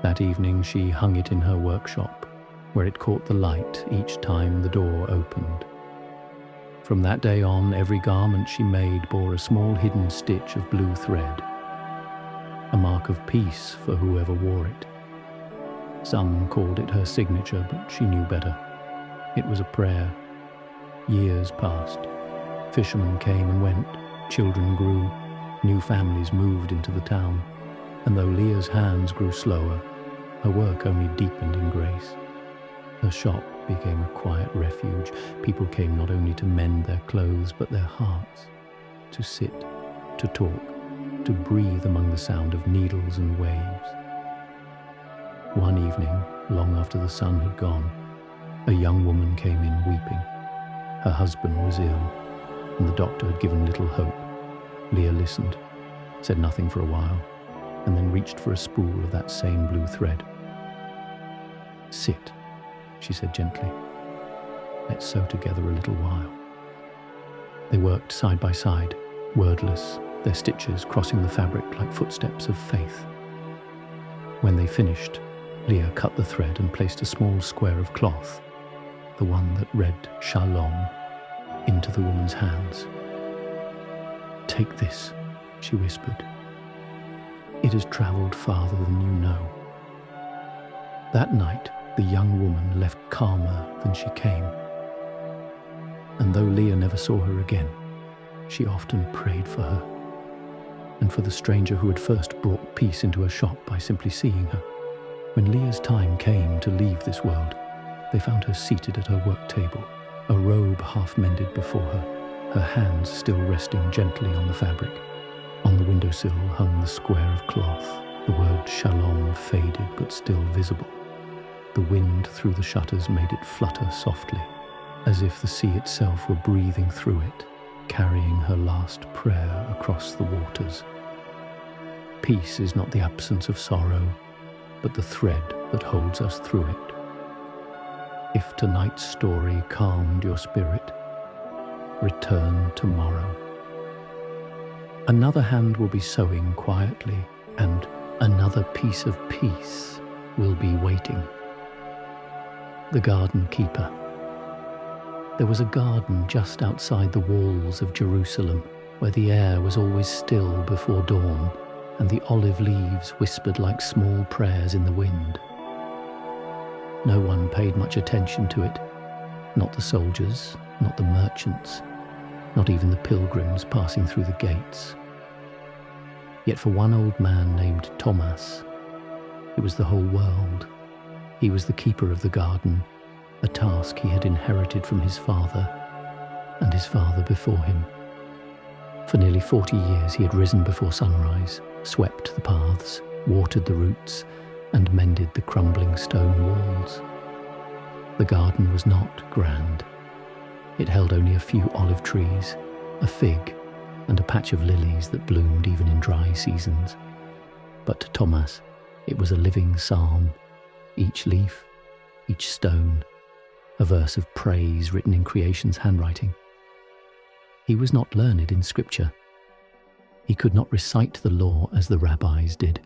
That evening she hung it in her workshop, where it caught the light each time the door opened. From that day on, every garment she made bore a small hidden stitch of blue thread, a mark of peace for whoever wore it. Some called it her signature, but she knew better. It was a prayer. Years passed. Fishermen came and went. Children grew. New families moved into the town. And though Leah's hands grew slower, her work only deepened in grace. Her shop became a quiet refuge. People came not only to mend their clothes, but their hearts, to sit, to talk, to breathe among the sound of needles and waves. One evening, long after the sun had gone, a young woman came in weeping. Her husband was ill, and the doctor had given little hope. Leah listened, said nothing for a while, and then reached for a spool of that same blue thread. "Sit," she said gently. "Let's sew together a little while." They worked side by side, wordless, their stitches crossing the fabric like footsteps of faith. When they finished, Leah cut the thread and placed a small square of cloth, the one that read Shalom, into the woman's hands. "Take this," she whispered. "It has traveled farther than you know." That night, the young woman left calmer than she came. And though Leah never saw her again, she often prayed for her, and for the stranger who had first brought peace into her shop by simply seeing her. When Leah's time came to leave this world, they found her seated at her work table, a robe half mended before her, her hands still resting gently on the fabric. On the windowsill hung the square of cloth, the word Shalom faded but still visible. The wind through the shutters made it flutter softly, as if the sea itself were breathing through it, carrying her last prayer across the waters. Peace is not the absence of sorrow, but the thread that holds us through it. If tonight's story calmed your spirit, return tomorrow. Another hand will be sewing quietly, and another piece of peace will be waiting. The Garden Keeper. There was a garden just outside the walls of Jerusalem, where the air was always still before dawn, and the olive leaves whispered like small prayers in the wind. No one paid much attention to it, not the soldiers, not the merchants, not even the pilgrims passing through the gates. Yet for one old man named Thomas, it was the whole world. He was the keeper of the garden, a task he had inherited from his father and his father before him. For nearly 40 years he had risen before sunrise, swept the paths, watered the roots, and mended the crumbling stone walls. The garden was not grand. It held only a few olive trees, a fig, and a patch of lilies that bloomed even in dry seasons. But to Thomas, it was a living psalm, each leaf, each stone, a verse of praise written in creation's handwriting. He was not learned in Scripture. He could not recite the law as the rabbis did,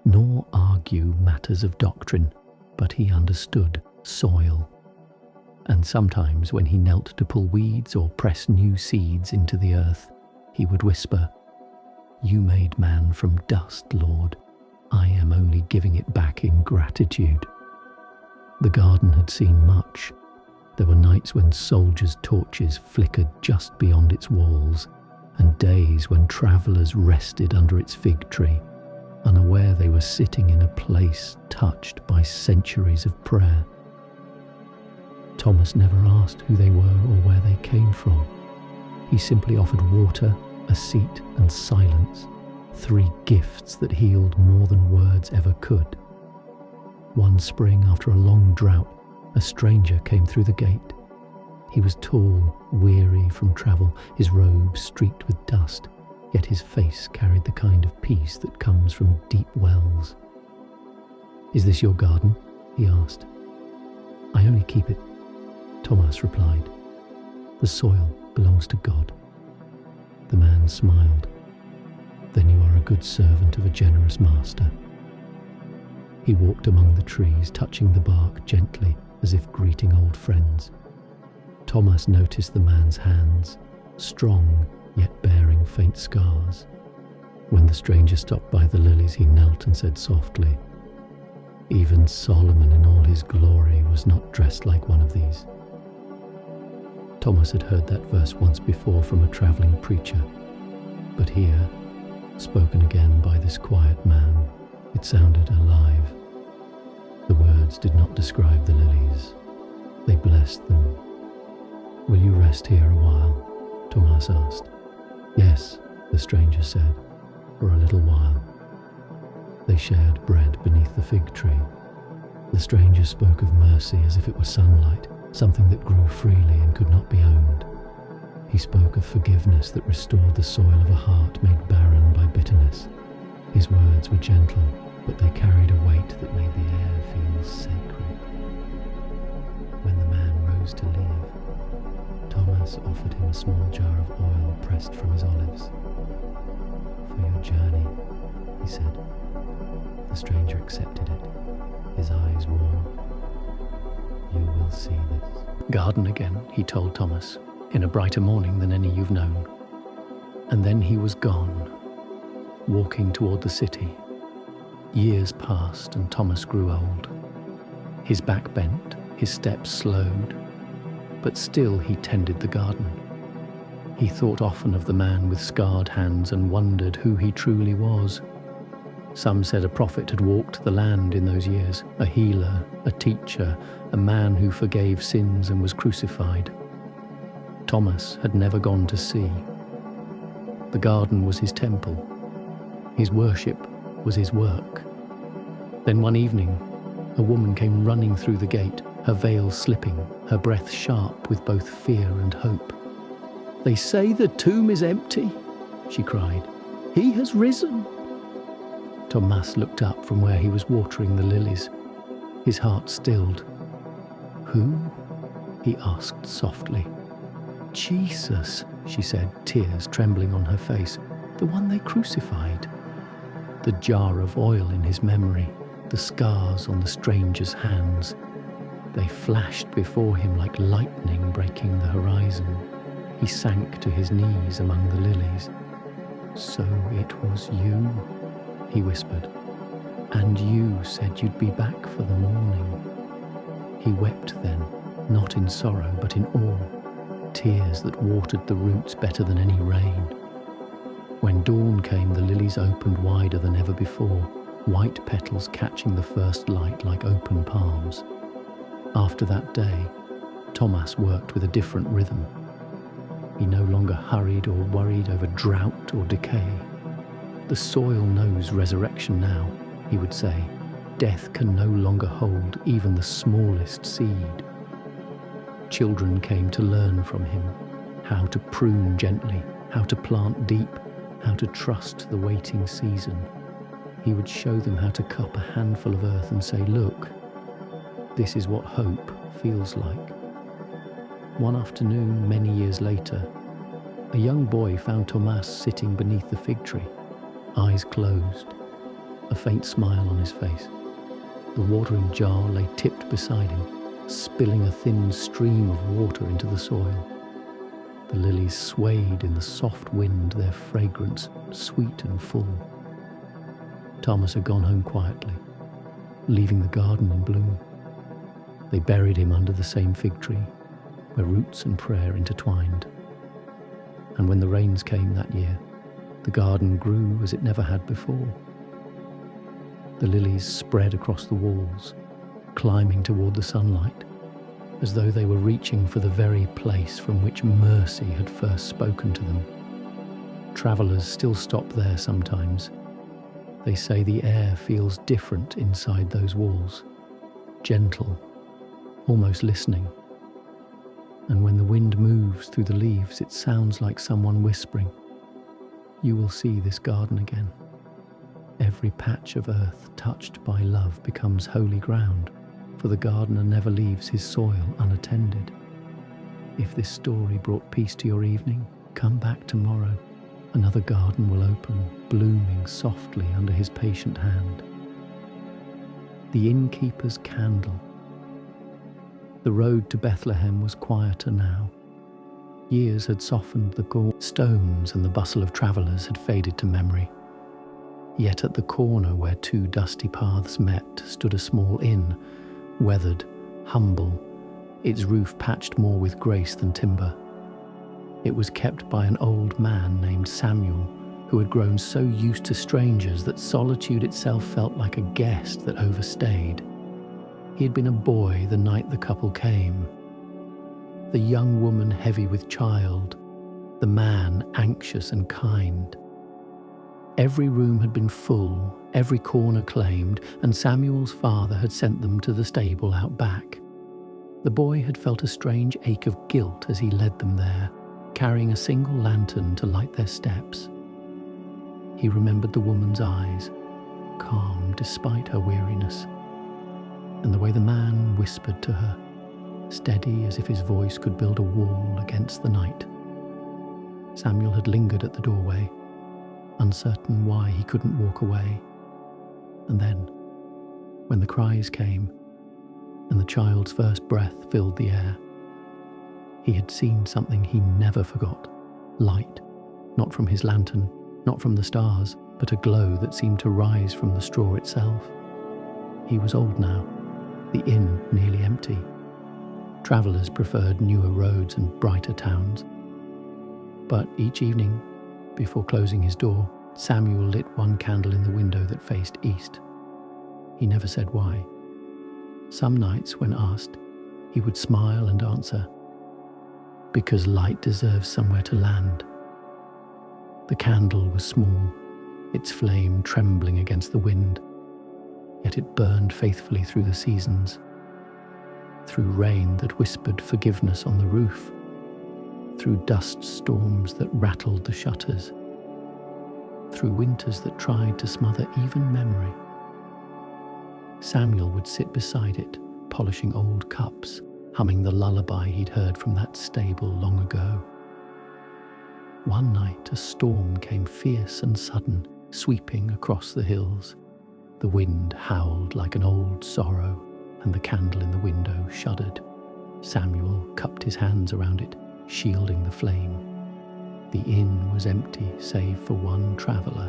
nor argue matters of doctrine, but he understood soil. And sometimes when he knelt to pull weeds or press new seeds into the earth, he would whisper, "You made man from dust, Lord. I am only giving it back in gratitude." The garden had seen much. There were nights when soldiers' torches flickered just beyond its walls, and days when travellers rested under its fig tree, unaware they were sitting in a place touched by centuries of prayer. Thomas never asked who they were or where they came from. He simply offered water, a seat, and silence, 3 gifts that healed more than words ever could. One spring, after a long drought, a stranger came through the gate. He was tall, weary from travel, his robe streaked with dust, yet his face carried the kind of peace that comes from deep wells. "Is this your garden?" he asked. "I only keep it," Thomas replied. "The soil belongs to God." The man smiled. "Then you are a good servant of a generous master." He walked among the trees, touching the bark gently as if greeting old friends. Thomas noticed the man's hands, strong yet bearing faint scars. When the stranger stopped by the lilies, he knelt and said softly, "Even Solomon in all his glory was not dressed like one of these." Thomas had heard that verse once before from a travelling preacher, but here, spoken again by this quiet man, it sounded alive. The words did not describe the lilies. They blessed them. "Will you rest here a while?" Thomas asked. "Yes," the stranger said, "for a little while." They shared bread beneath the fig tree. The stranger spoke of mercy as if it were sunlight, something that grew freely and could not be owned. He spoke of forgiveness that restored the soil of a heart made barren by bitterness. His words were gentle, but they carried a weight that made the air feel sacred. When the man rose to leave, Thomas offered him a small jar of oil pressed from his olives. "For your journey," he said. The stranger accepted it, his eyes warm. "You will see this garden again," he told Thomas, "in a brighter morning than any you've known." And then he was gone, walking toward the city. Years passed and Thomas grew old. His back bent, his steps slowed, but still he tended the garden. He thought often of the man with scarred hands and wondered who he truly was. Some said a prophet had walked the land in those years, a healer, a teacher, a man who forgave sins and was crucified. Thomas had never gone to see. The garden was his temple. His worship was his work. Then one evening, a woman came running through the gate, her veil slipping, her breath sharp with both fear and hope. "They say the tomb is empty," she cried. "He has risen." Thomas looked up from where he was watering the lilies. His heart stilled. "Who?" he asked softly. "Jesus," she said, tears trembling on her face. "The one they crucified." The jar of oil in his memory, the scars on the stranger's hands, they flashed before him like lightning breaking the horizon. He sank to his knees among the lilies. "So it was you," he whispered, "and you said you'd be back for the morning." He wept then, not in sorrow but in awe, tears that watered the roots better than any rain. When dawn came, the lilies opened wider than ever before, white petals catching the first light like open palms. After that day, Thomas worked with a different rhythm. He no longer hurried or worried over drought or decay. "The soil knows resurrection now," he would say. "Death can no longer hold even the smallest seed." Children came to learn from him how to prune gently, how to plant deep, how to trust the waiting season. He would show them how to cup a handful of earth and say, "Look, this is what hope feels like." One afternoon, many years later, a young boy found Thomas sitting beneath the fig tree, eyes closed, a faint smile on his face. The watering jar lay tipped beside him, spilling a thin stream of water into the soil. The lilies swayed in the soft wind, their fragrance sweet and full. Thomas had gone home quietly, leaving the garden in bloom. They buried him under the same fig tree, where roots and prayer intertwined. And when the rains came that year, the garden grew as it never had before. The lilies spread across the walls, climbing toward the sunlight, as though they were reaching for the very place from which mercy had first spoken to them. Travelers still stop there sometimes. They say the air feels different inside those walls, gentle, almost listening. And when the wind moves through the leaves, it sounds like someone whispering, "You will see this garden again." Every patch of earth touched by love becomes holy ground, for the gardener never leaves his soil unattended. If this story brought peace to your evening, come back tomorrow. Another garden will open, blooming softly under his patient hand. The innkeeper's candle. The road to Bethlehem was quieter now. Years had softened the stones, and the bustle of travellers had faded to memory. Yet at the corner where two dusty paths met stood a small inn, weathered, humble, its roof patched more with grace than timber. It was kept by an old man named Samuel, who had grown so used to strangers that solitude itself felt like a guest that overstayed. He had been a boy the night the couple came. The young woman heavy with child, the man anxious and kind. Every room had been full, every corner claimed, and Samuel's father had sent them to the stable out back. The boy had felt a strange ache of guilt as he led them there, carrying a single lantern to light their steps. He remembered the woman's eyes, calm despite her weariness, and the way the man whispered to her, steady as if his voice could build a wall against the night. Samuel had lingered at the doorway, uncertain why he couldn't walk away. And then, when the cries came, and the child's first breath filled the air, he had seen something he never forgot. Light, not from his lantern, not from the stars, but a glow that seemed to rise from the straw itself. He was old now, the inn nearly empty. Travellers preferred newer roads and brighter towns. But each evening, before closing his door, Samuel lit one candle in the window that faced east. He never said why. Some nights, when asked, he would smile and answer, "Because light deserves somewhere to land." The candle was small, its flame trembling against the wind, yet it burned faithfully through the seasons, through rain that whispered forgiveness on the roof, through dust storms that rattled the shutters, through winters that tried to smother even memory. Samuel would sit beside it, polishing old cups, humming the lullaby he'd heard from that stable long ago. One night a storm came fierce and sudden, sweeping across the hills. The wind howled like an old sorrow, and the candle in the window shuddered. Samuel cupped his hands around it, shielding the flame. The inn was empty save for one traveller,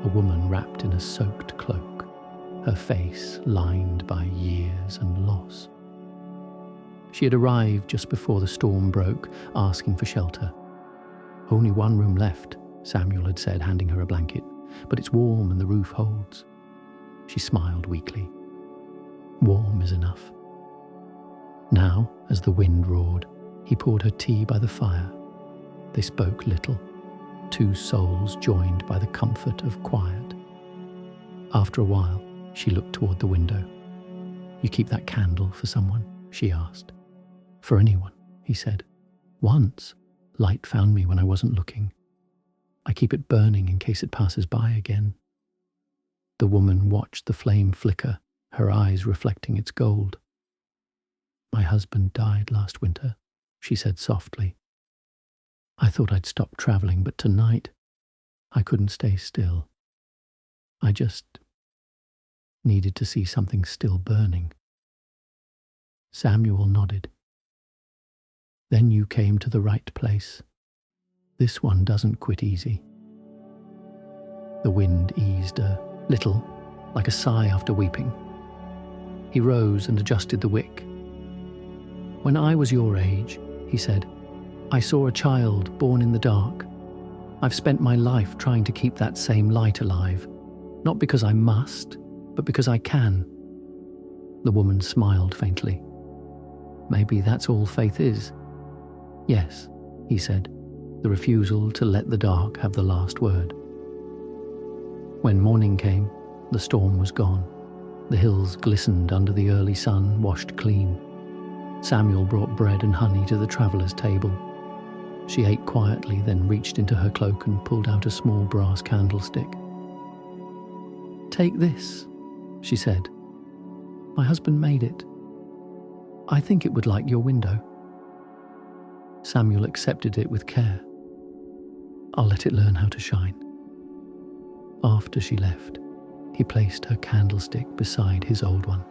a woman wrapped in a soaked cloak, her face lined by years and loss. She had arrived just before the storm broke, asking for shelter. "Only one room left," Samuel had said, handing her a blanket, "but it's warm and the roof holds." She smiled weakly. "Warm is enough." Now, as the wind roared, he poured her tea by the fire. They spoke little, two souls joined by the comfort of quiet. After a while, she looked toward the window. "You keep that candle for someone?" she asked. "For anyone," he said. "Once, light found me when I wasn't looking. I keep it burning in case it passes by again." The woman watched the flame flicker, her eyes reflecting its gold. "My husband died last winter," she said softly. "I thought I'd stop traveling, but tonight I couldn't stay still. I just needed to see something still burning." Samuel nodded. "Then you came to the right place. This one doesn't quit easy." The wind eased a little, like a sigh after weeping. He rose and adjusted the wick. "When I was your age," he said, I saw a child born in the dark. I've spent my life trying to keep that same light alive, not because I must, but because I can." The woman smiled faintly. "Maybe that's all faith is." "Yes," he said, the refusal to let the dark have the last word. When morning came, the storm was gone. The hills glistened under the early sun, washed clean. Samuel brought bread and honey to the traveller's table. She ate quietly, then reached into her cloak and pulled out a small brass candlestick. "Take this," she said. "My husband made it. I think it would light your window." Samuel accepted it with care. "I'll let it learn how to shine." After she left, he placed her candlestick beside his old one.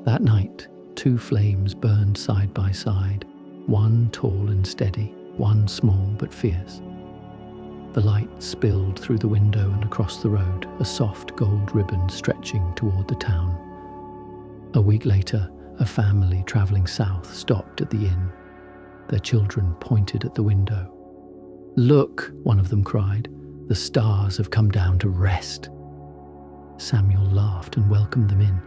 That night, 2 flames burned side by side, one tall and steady, one small but fierce. The light spilled through the window and across the road, a soft gold ribbon stretching toward the town. A week later, a family travelling south stopped at the inn. Their children pointed at the window. "Look," one of them cried, "the stars have come down to rest." Samuel laughed and welcomed them in.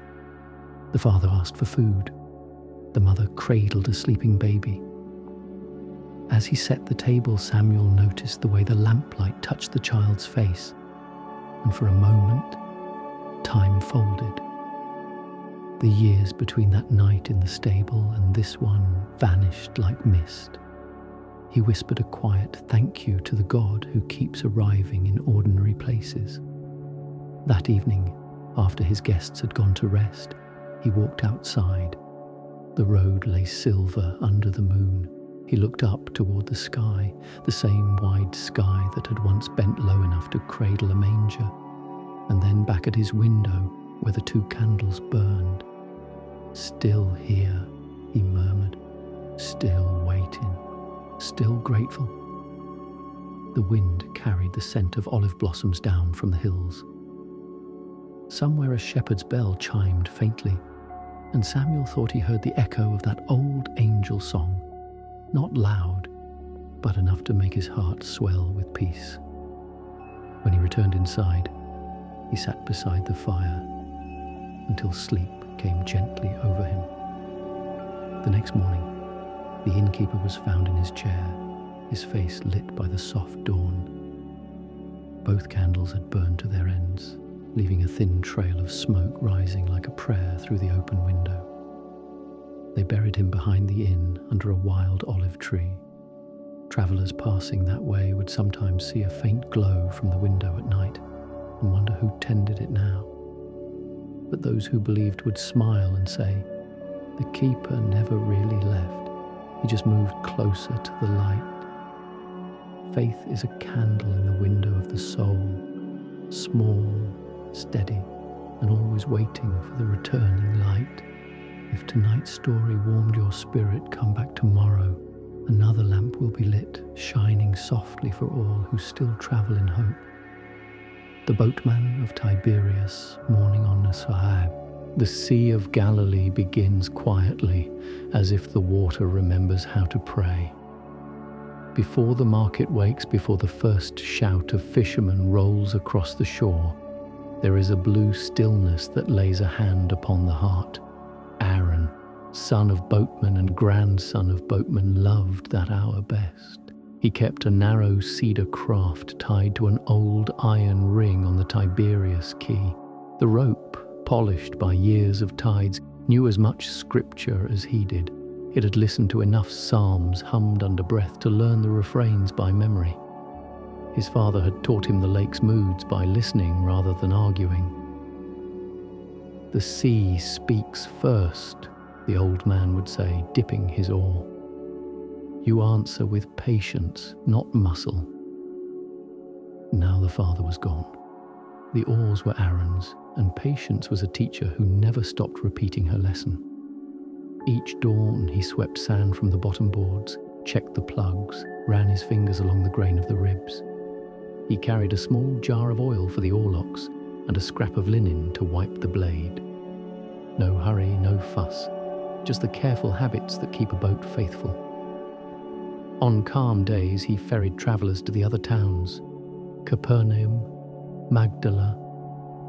The father asked for food. The mother cradled a sleeping baby. As he set the table, Samuel noticed the way the lamplight touched the child's face, and for a moment, time folded. The years between that night in the stable and this one vanished like mist. He whispered a quiet thank you to the God who keeps arriving in ordinary places. That evening, after his guests had gone to rest, he walked outside. The road lay silver under the moon. He looked up toward the sky, the same wide sky that had once bent low enough to cradle a manger, and then back at his window where the 2 candles burned. "Still here," he murmured, "still waiting, still grateful." The wind carried the scent of olive blossoms down from the hills. Somewhere a shepherd's bell chimed faintly, and Samuel thought he heard the echo of that old angel song, not loud, but enough to make his heart swell with peace. When he returned inside, he sat beside the fire until sleep came gently over him. The next morning, the innkeeper was found in his chair, his face lit by the soft dawn. Both candles had burned to their ends, leaving a thin trail of smoke rising like a prayer through the open window. They buried him behind the inn under a wild olive tree. Travellers passing that way would sometimes see a faint glow from the window at night and wonder who tended it now. But those who believed would smile and say, "The keeper never really left. He just moved closer to the light." Faith is a candle in the window of the soul, small, steady, and always waiting for the returning light. If tonight's story warmed your spirit, come back tomorrow. Another lamp will be lit, shining softly for all who still travel in hope. The boatman of Tiberias, mourning on Sahab. The Sea of Galilee begins quietly, as if the water remembers how to pray. Before the market wakes, before the first shout of fishermen rolls across the shore, there is a blue stillness that lays a hand upon the heart. Aaron, son of boatman and grandson of boatman, loved that hour best. He kept a narrow cedar craft tied to an old iron ring on the Tiberias quay. The rope, polished by years of tides, knew as much scripture as he did. It had listened to enough psalms hummed under breath to learn the refrains by memory. His father had taught him the lake's moods by listening rather than arguing. "The sea speaks first," the old man would say, dipping his oar. "You answer with patience, not muscle." Now the father was gone. The oars were Aaron's, and Patience was a teacher who never stopped repeating her lesson. Each dawn he swept sand from the bottom boards, checked the plugs, ran his fingers along the grain of the ribs. He carried a small jar of oil for the oarlocks and a scrap of linen to wipe the blade. No hurry, no fuss, just the careful habits that keep a boat faithful. On calm days, he ferried travellers to the other towns, Capernaum, Magdala,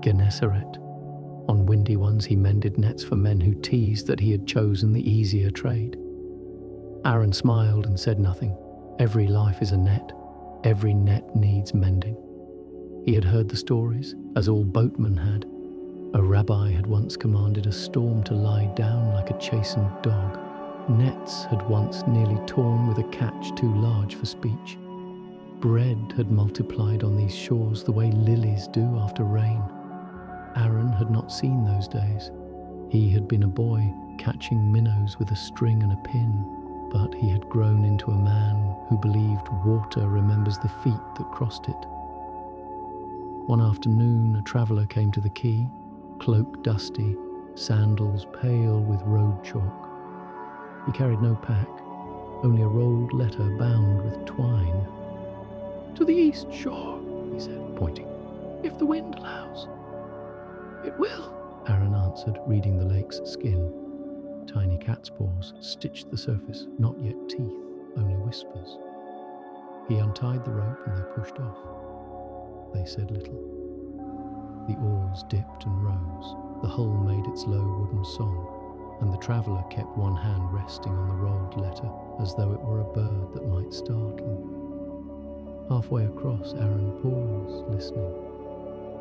Gennesaret. On windy ones, he mended nets for men who teased that he had chosen the easier trade. Aaron smiled and said nothing. Every life is a net. Every net needs mending. He had heard the stories, as all boatmen had. A rabbi had once commanded a storm to lie down like a chastened dog. Nets had once nearly torn with a catch too large for speech. Bread had multiplied on these shores the way lilies do after rain. Aaron had not seen those days. He had been a boy catching minnows with a string and a pin, but he had grown into a man who believed water remembers the feet that crossed it. One afternoon, a traveller came to the quay, cloak dusty, sandals pale with road chalk. He carried no pack, only a rolled letter bound with twine. "To the east shore," he said, pointing, "if the wind allows." "It will," Aaron answered, reading the lake's skin. Tiny cat's paws stitched the surface, not yet teeth, only whispers. He untied the rope and they pushed off. They said little. The oars dipped and rose, the hull made its low wooden song, and the traveller kept one hand resting on the rolled letter as though it were a bird that might startle. Halfway across, Aaron paused, listening.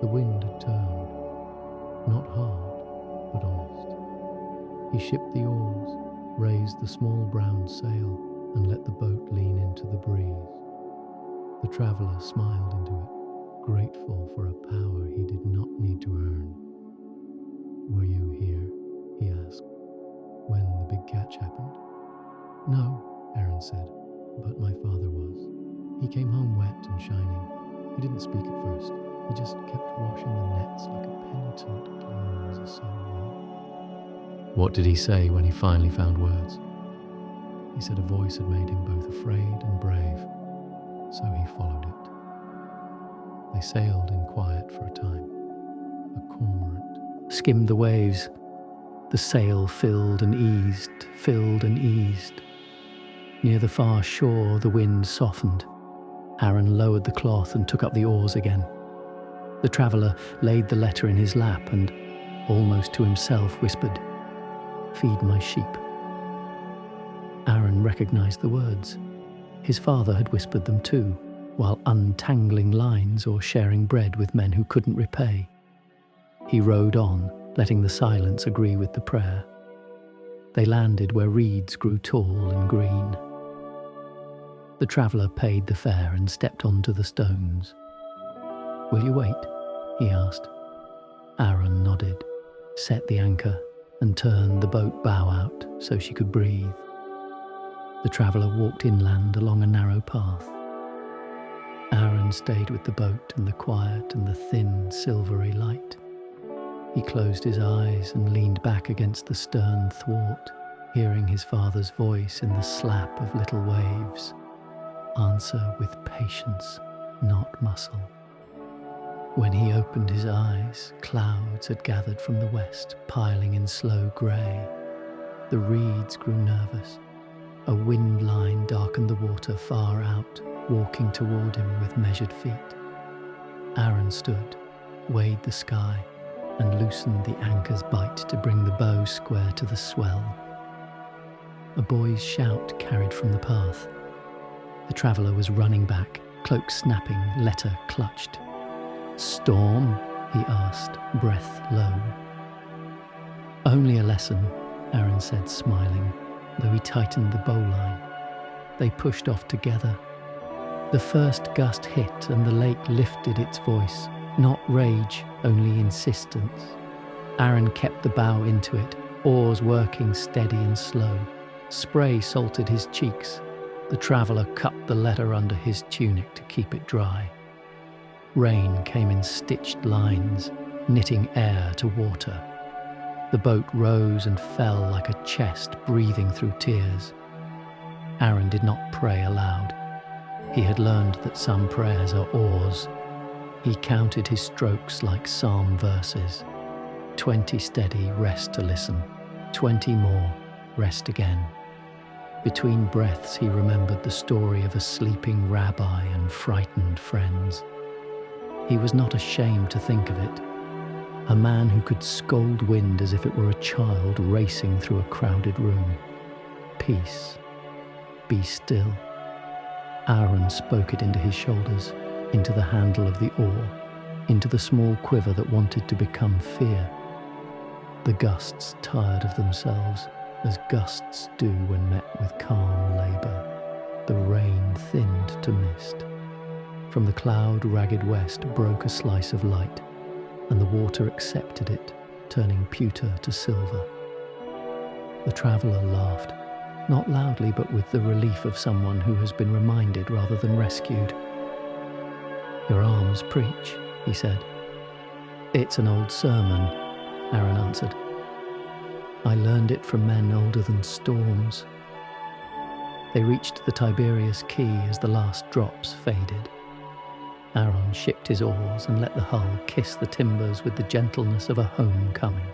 The wind had turned, not hard, but honest. He shipped the oars, raised the small brown sail, and let the boat lean into the breeze. The traveller smiled into it, grateful for a power he did not need to earn. "Were you here?" he asked, "when the big catch happened?" "No," Aaron said, "but my father was. He came home wet and shining. He didn't speak at first. He just kept washing the nets like a penitent cleans a soul." "What did he say when he finally found words?" "He said a voice had made him both afraid and brave, so he followed it." They sailed in quiet for a time. A cormorant skimmed the waves. The sail filled and eased, filled and eased. Near the far shore, the wind softened. Aaron lowered the cloth and took up the oars again. The traveller laid the letter in his lap and, almost to himself, whispered, "Feed my sheep." Aaron recognised the words. His father had whispered them too, while untangling lines or sharing bread with men who couldn't repay. He rowed on, letting the silence agree with the prayer. They landed where reeds grew tall and green. The traveller paid the fare and stepped onto the stones. "Will you wait?" he asked. Aaron nodded, set the anchor, and turned the boat bow out so she could breathe. The traveller walked inland along a narrow path. Aaron stayed with the boat and the quiet and the thin, silvery light. He closed his eyes and leaned back against the stern thwart, hearing his father's voice in the slap of little waves. Answer with patience, not muscle. When he opened his eyes, clouds had gathered from the west, piling in slow grey. The reeds grew nervous. A wind line darkened the water far out, walking toward him with measured feet. Aaron stood, weighed the sky, and loosened the anchor's bite to bring the bow square to the swell. A boy's shout carried from the path. The traveller was running back, cloak snapping, letter clutched. "Storm?" he asked, breath low. "Only a lesson," Aaron said, smiling, though he tightened the bowline. They pushed off together. The first gust hit and the lake lifted its voice, not rage, only insistence. Aaron kept the bow into it, oars working steady and slow. Spray salted his cheeks. The traveller cupped the letter under his tunic to keep it dry. Rain came in stitched lines, knitting air to water. The boat rose and fell like a chest breathing through tears. Aaron did not pray aloud. He had learned that some prayers are oars. He counted his strokes like psalm verses. 20 steady, rest to listen. 20 more, rest again. Between breaths he remembered the story of a sleeping rabbi and frightened friends. He was not ashamed to think of it. A man who could scold wind as if it were a child racing through a crowded room. Peace. Be still. Aaron spoke it into his shoulders, into the handle of the oar, into the small quiver that wanted to become fear. The gusts tired of themselves, as gusts do when met with calm labour. The rain thinned to mist. From the cloud-ragged west broke a slice of light, and the water accepted it, turning pewter to silver. The traveller laughed, not loudly but with the relief of someone who has been reminded rather than rescued. "Your arms preach," he said. "It's an old sermon," Aaron answered. "I learned it from men older than storms." They reached the Tiberias Quay as the last drops faded. Aaron shipped his oars and let the hull kiss the timbers with the gentleness of a homecoming.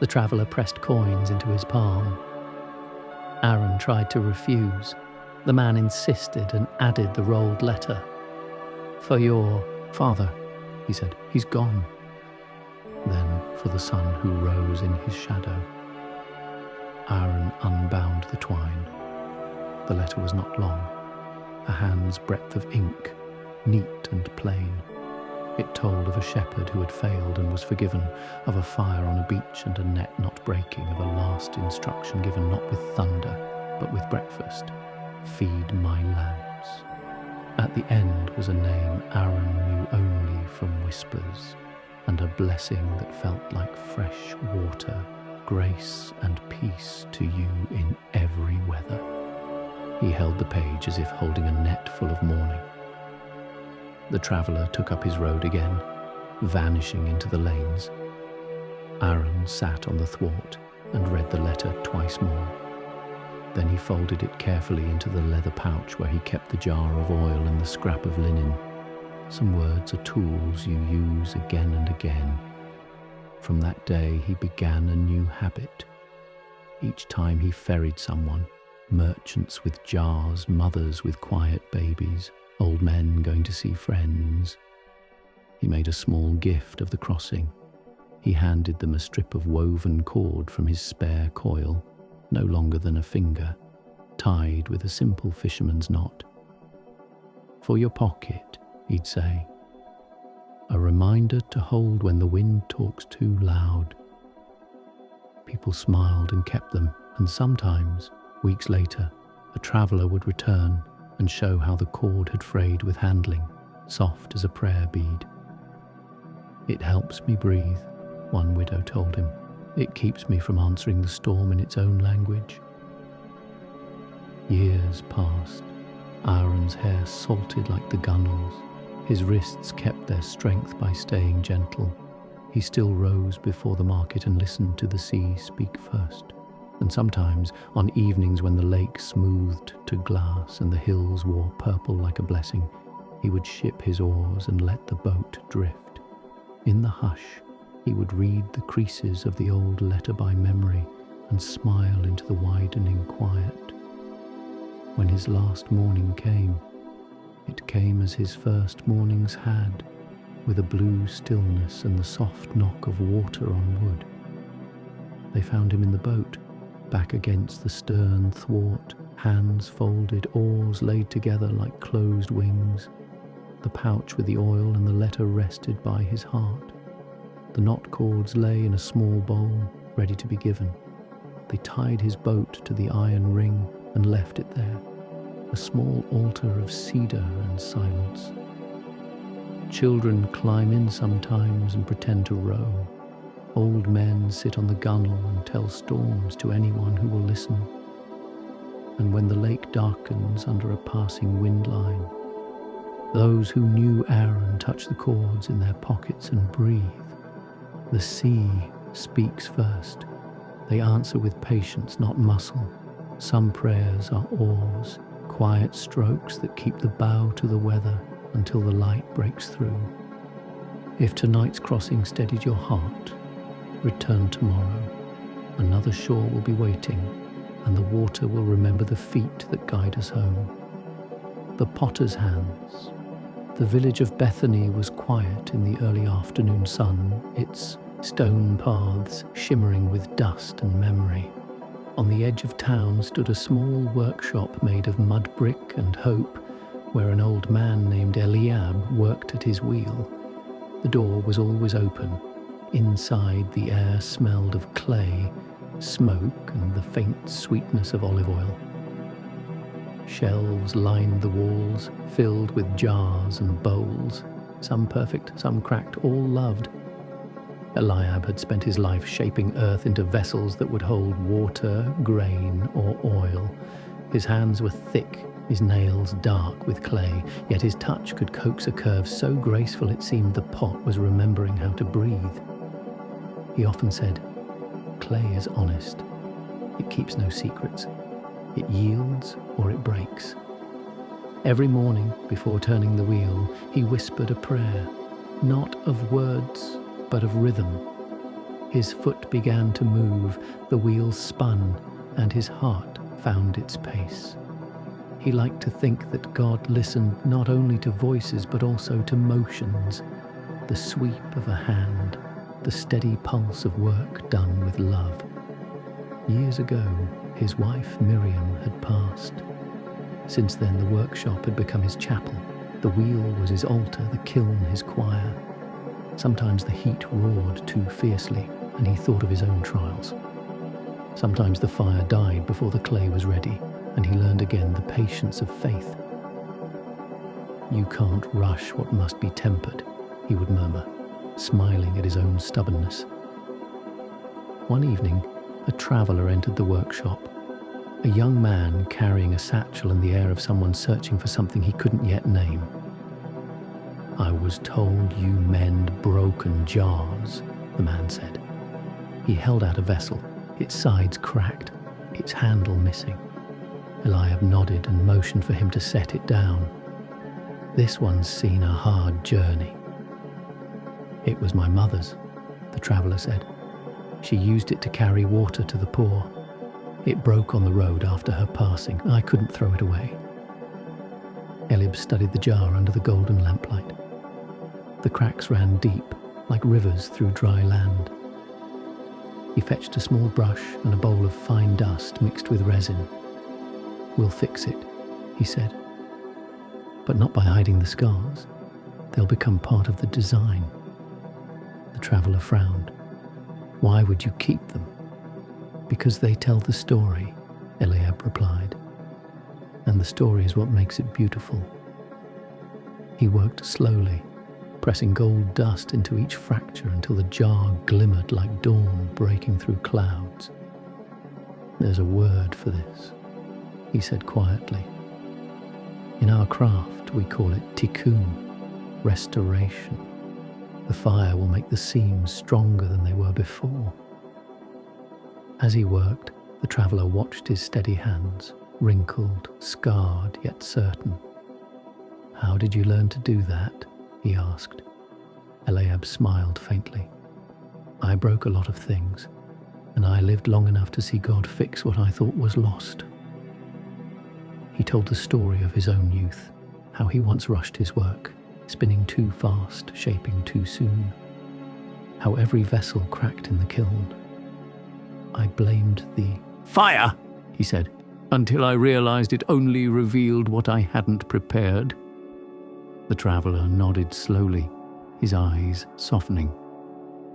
The traveller pressed coins into his palm. Aaron tried to refuse. The man insisted and added the rolled letter. "For your father," he said. "He's gone." Then for the sun who rose in his shadow. Aaron unbound the twine. The letter was not long, a hand's breadth of ink, neat and plain. It told of a shepherd who had failed and was forgiven, of a fire on a beach and a net not breaking, of a last instruction given not with thunder, but with breakfast. "Feed my lambs." At the end was a name Aaron knew only from whispers, and a blessing that felt like fresh water, grace and peace to you in every weather. He held the page as if holding a net full of morning. The traveller took up his road again, vanishing into the lanes. Aaron sat on the thwart and read the letter twice more. Then he folded it carefully into the leather pouch where he kept the jar of oil and the scrap of linen. Some words are tools you use again and again. From that day he began a new habit. Each time he ferried someone, merchants with jars, mothers with quiet babies, old men going to see friends. He made a small gift of the crossing. He handed them a strip of woven cord from his spare coil, no longer than a finger, tied with a simple fisherman's knot. "For your pocket," he'd say. "A reminder to hold when the wind talks too loud." People smiled and kept them, and sometimes, weeks later, a traveller would return and show how the cord had frayed with handling, soft as a prayer bead. "It helps me breathe," one widow told him. "It keeps me from answering the storm in its own language." Years passed. Aaron's hair salted like the gunnels. His wrists kept their strength by staying gentle. He still rose before the market and listened to the sea speak first. And sometimes, on evenings when the lake smoothed to glass and the hills wore purple like a blessing, he would ship his oars and let the boat drift. In the hush, he would read the creases of the old letter by memory and smile into the widening quiet. When his last morning came, it came as his first mornings had, with a blue stillness and the soft knock of water on wood. They found him in the boat, back against the stern thwart, hands folded, oars laid together like closed wings. The pouch with the oil and the letter rested by his heart. The knot cords lay in a small bowl, ready to be given. They tied his boat to the iron ring and left it there, a small altar of cedar and silence. Children climb in sometimes and pretend to row. Old men sit on the gunwale and tell storms to anyone who will listen. And when the lake darkens under a passing wind line, those who knew Aaron touch the cords in their pockets and breathe. The sea speaks first. They answer with patience, not muscle. Some prayers are oars, quiet strokes that keep the bow to the weather until the light breaks through. If tonight's crossing steadied your heart, return tomorrow. Another shore will be waiting, and the water will remember the feet that guide us home. The potter's hands. The village of Bethany was quiet in the early afternoon sun, its stone paths shimmering with dust and memory. On the edge of town stood a small workshop made of mud brick and hope, where an old man named Eliab worked at his wheel. The door was always open. Inside, the air smelled of clay, smoke, and the faint sweetness of olive oil. Shelves lined the walls, filled with jars and bowls, some perfect, some cracked, all loved. Eliab had spent his life shaping earth into vessels that would hold water, grain, or oil. His hands were thick, his nails dark with clay, yet his touch could coax a curve so graceful it seemed the pot was remembering how to breathe. He often said, "Clay is honest. It keeps no secrets. It yields or it breaks." Every morning, before turning the wheel, he whispered a prayer, not of words, but of rhythm. His foot began to move, the wheel spun, and his heart found its pace. He liked to think that God listened not only to voices but also to motions, the sweep of a hand, the steady pulse of work done with love. Years ago, his wife Miriam had passed. Since then, the workshop had become his chapel. The wheel was his altar, the kiln his choir. Sometimes the heat roared too fiercely, and he thought of his own trials. Sometimes the fire died before the clay was ready, and he learned again the patience of faith. "You can't rush what must be tempered," he would murmur, smiling at his own stubbornness. One evening, a traveller entered the workshop, a young man carrying a satchel and the air of someone searching for something he couldn't yet name. "I was told you mend broken jars," the man said. He held out a vessel, its sides cracked, its handle missing. Eliab nodded and motioned for him to set it down. "This one's seen a hard journey." "It was my mother's," the traveller said. "She used it to carry water to the poor. It broke on the road after her passing. I couldn't throw it away." Eliab studied the jar under the golden lamplight. The cracks ran deep, like rivers through dry land. He fetched a small brush and a bowl of fine dust mixed with resin. "We'll fix it," he said. "But not by hiding the scars. They'll become part of the design." The traveller frowned. "Why would you keep them?" "Because they tell the story," Eliab replied. "And the story is what makes it beautiful." He worked slowly, pressing gold dust into each fracture until the jar glimmered like dawn breaking through clouds. "There's a word for this," he said quietly. "In our craft, we call it tikkun, restoration. The fire will make the seams stronger than they were before." As he worked, the traveller watched his steady hands, wrinkled, scarred, yet certain. "How did you learn to do that?" he asked. Eliab smiled faintly. "I broke a lot of things, and I lived long enough to see God fix what I thought was lost." He told the story of his own youth, how he once rushed his work, spinning too fast, shaping too soon, how every vessel cracked in the kiln. "I blamed the fire," he said, "until I realized it only revealed what I hadn't prepared." The traveller nodded slowly, his eyes softening.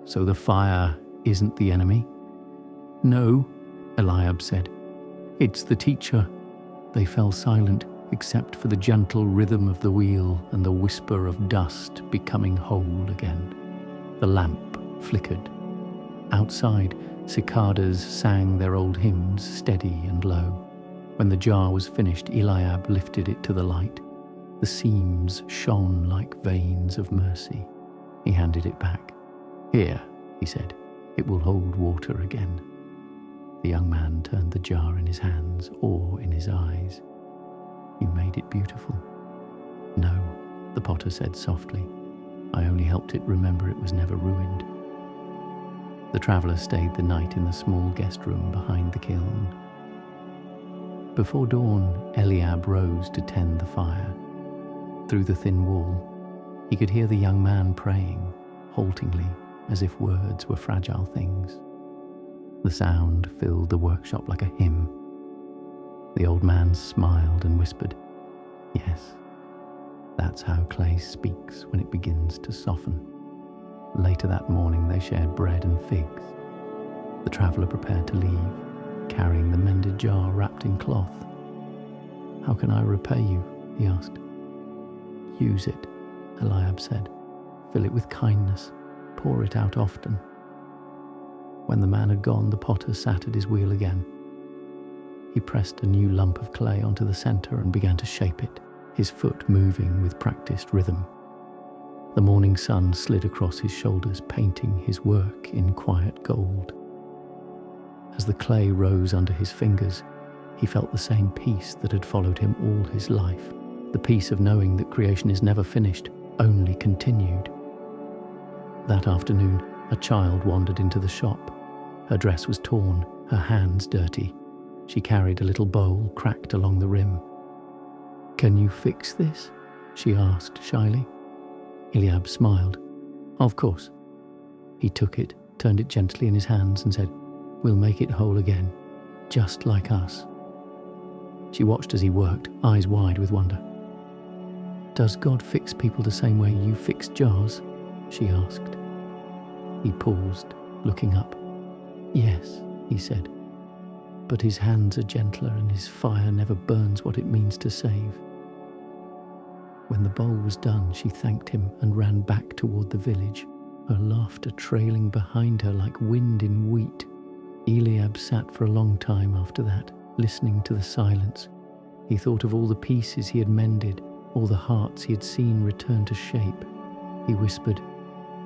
"So the fire isn't the enemy?" "No," Eliab said. "It's the teacher." They fell silent, except for the gentle rhythm of the wheel and the whisper of dust becoming whole again. The lamp flickered. Outside, cicadas sang their old hymns steady and low. When the jar was finished, Eliab lifted it to the light. The seams shone like veins of mercy. He handed it back. "Here," he said, "it will hold water again." The young man turned the jar in his hands, awe in his eyes. "You made it beautiful." "No," the potter said softly. "I only helped it remember it was never ruined." The traveller stayed the night in the small guest room behind the kiln. Before dawn, Eliab rose to tend the fire. Through the thin wall, he could hear the young man praying, haltingly, as if words were fragile things. The sound filled the workshop like a hymn. The old man smiled and whispered, "Yes, that's how clay speaks when it begins to soften." Later that morning they shared bread and figs. The traveller prepared to leave, carrying the mended jar wrapped in cloth. "How can I repay you?" he asked. "Use it," Eliab said. "Fill it with kindness. Pour it out often." When the man had gone, the potter sat at his wheel again. He pressed a new lump of clay onto the centre and began to shape it, his foot moving with practiced rhythm. The morning sun slid across his shoulders, painting his work in quiet gold. As the clay rose under his fingers, he felt the same peace that had followed him all his life, the peace of knowing that creation is never finished, only continued. That afternoon, a child wandered into the shop. Her dress was torn, her hands dirty. She carried a little bowl cracked along the rim. "Can you fix this?" she asked shyly. Eliab smiled. "Of course." He took it, turned it gently in his hands and said, "We'll make it whole again, just like us." She watched as he worked, eyes wide with wonder. "Does God fix people the same way you fix jars?" she asked. He paused, looking up. "Yes," he said, "but his hands are gentler and his fire never burns what it means to save." When the bowl was done, she thanked him and ran back toward the village, her laughter trailing behind her like wind in wheat. Eliab sat for a long time after that, listening to the silence. He thought of all the pieces he had mended, all the hearts he had seen return to shape. He whispered,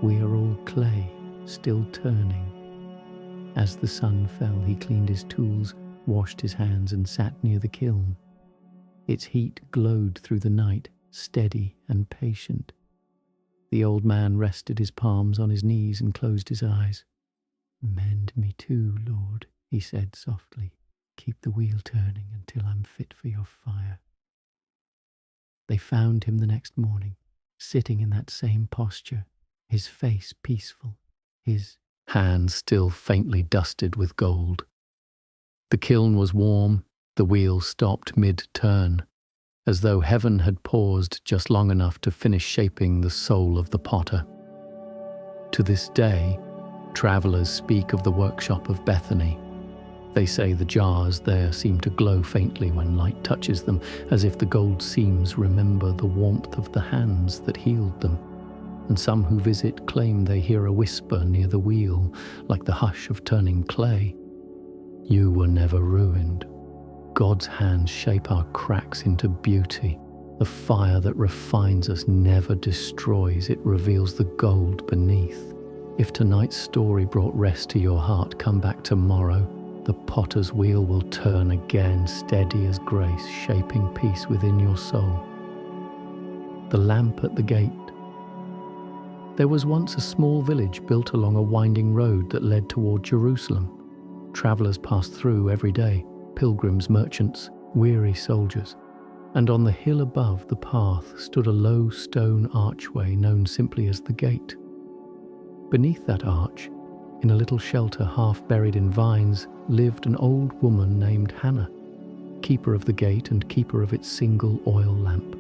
"We are all clay, still turning." As the sun fell, he cleaned his tools, washed his hands and sat near the kiln. Its heat glowed through the night, steady and patient. The old man rested his palms on his knees and closed his eyes. "Mend me too, Lord," he said softly. "Keep the wheel turning until I'm fit for your fire." They found him the next morning, sitting in that same posture, his face peaceful, his hands still faintly dusted with gold. The kiln was warm, the wheel stopped mid-turn, as though heaven had paused just long enough to finish shaping the soul of the potter. To this day, travellers speak of the workshop of Bethany. They say the jars there seem to glow faintly when light touches them, as if the gold seams remember the warmth of the hands that healed them. And some who visit claim they hear a whisper near the wheel, like the hush of turning clay. "You were never ruined. God's hands shape our cracks into beauty. The fire that refines us never destroys, it reveals the gold beneath. If tonight's story brought rest to your heart, come back tomorrow. The potter's wheel will turn again, steady as grace, shaping peace within your soul." The lamp at the gate. There was once a small village built along a winding road that led toward Jerusalem. Travellers passed through every day, pilgrims, merchants, weary soldiers. And on the hill above the path stood a low stone archway known simply as the gate. Beneath that arch, in a little shelter half buried in vines, lived an old woman named Hannah, keeper of the gate and keeper of its single oil lamp.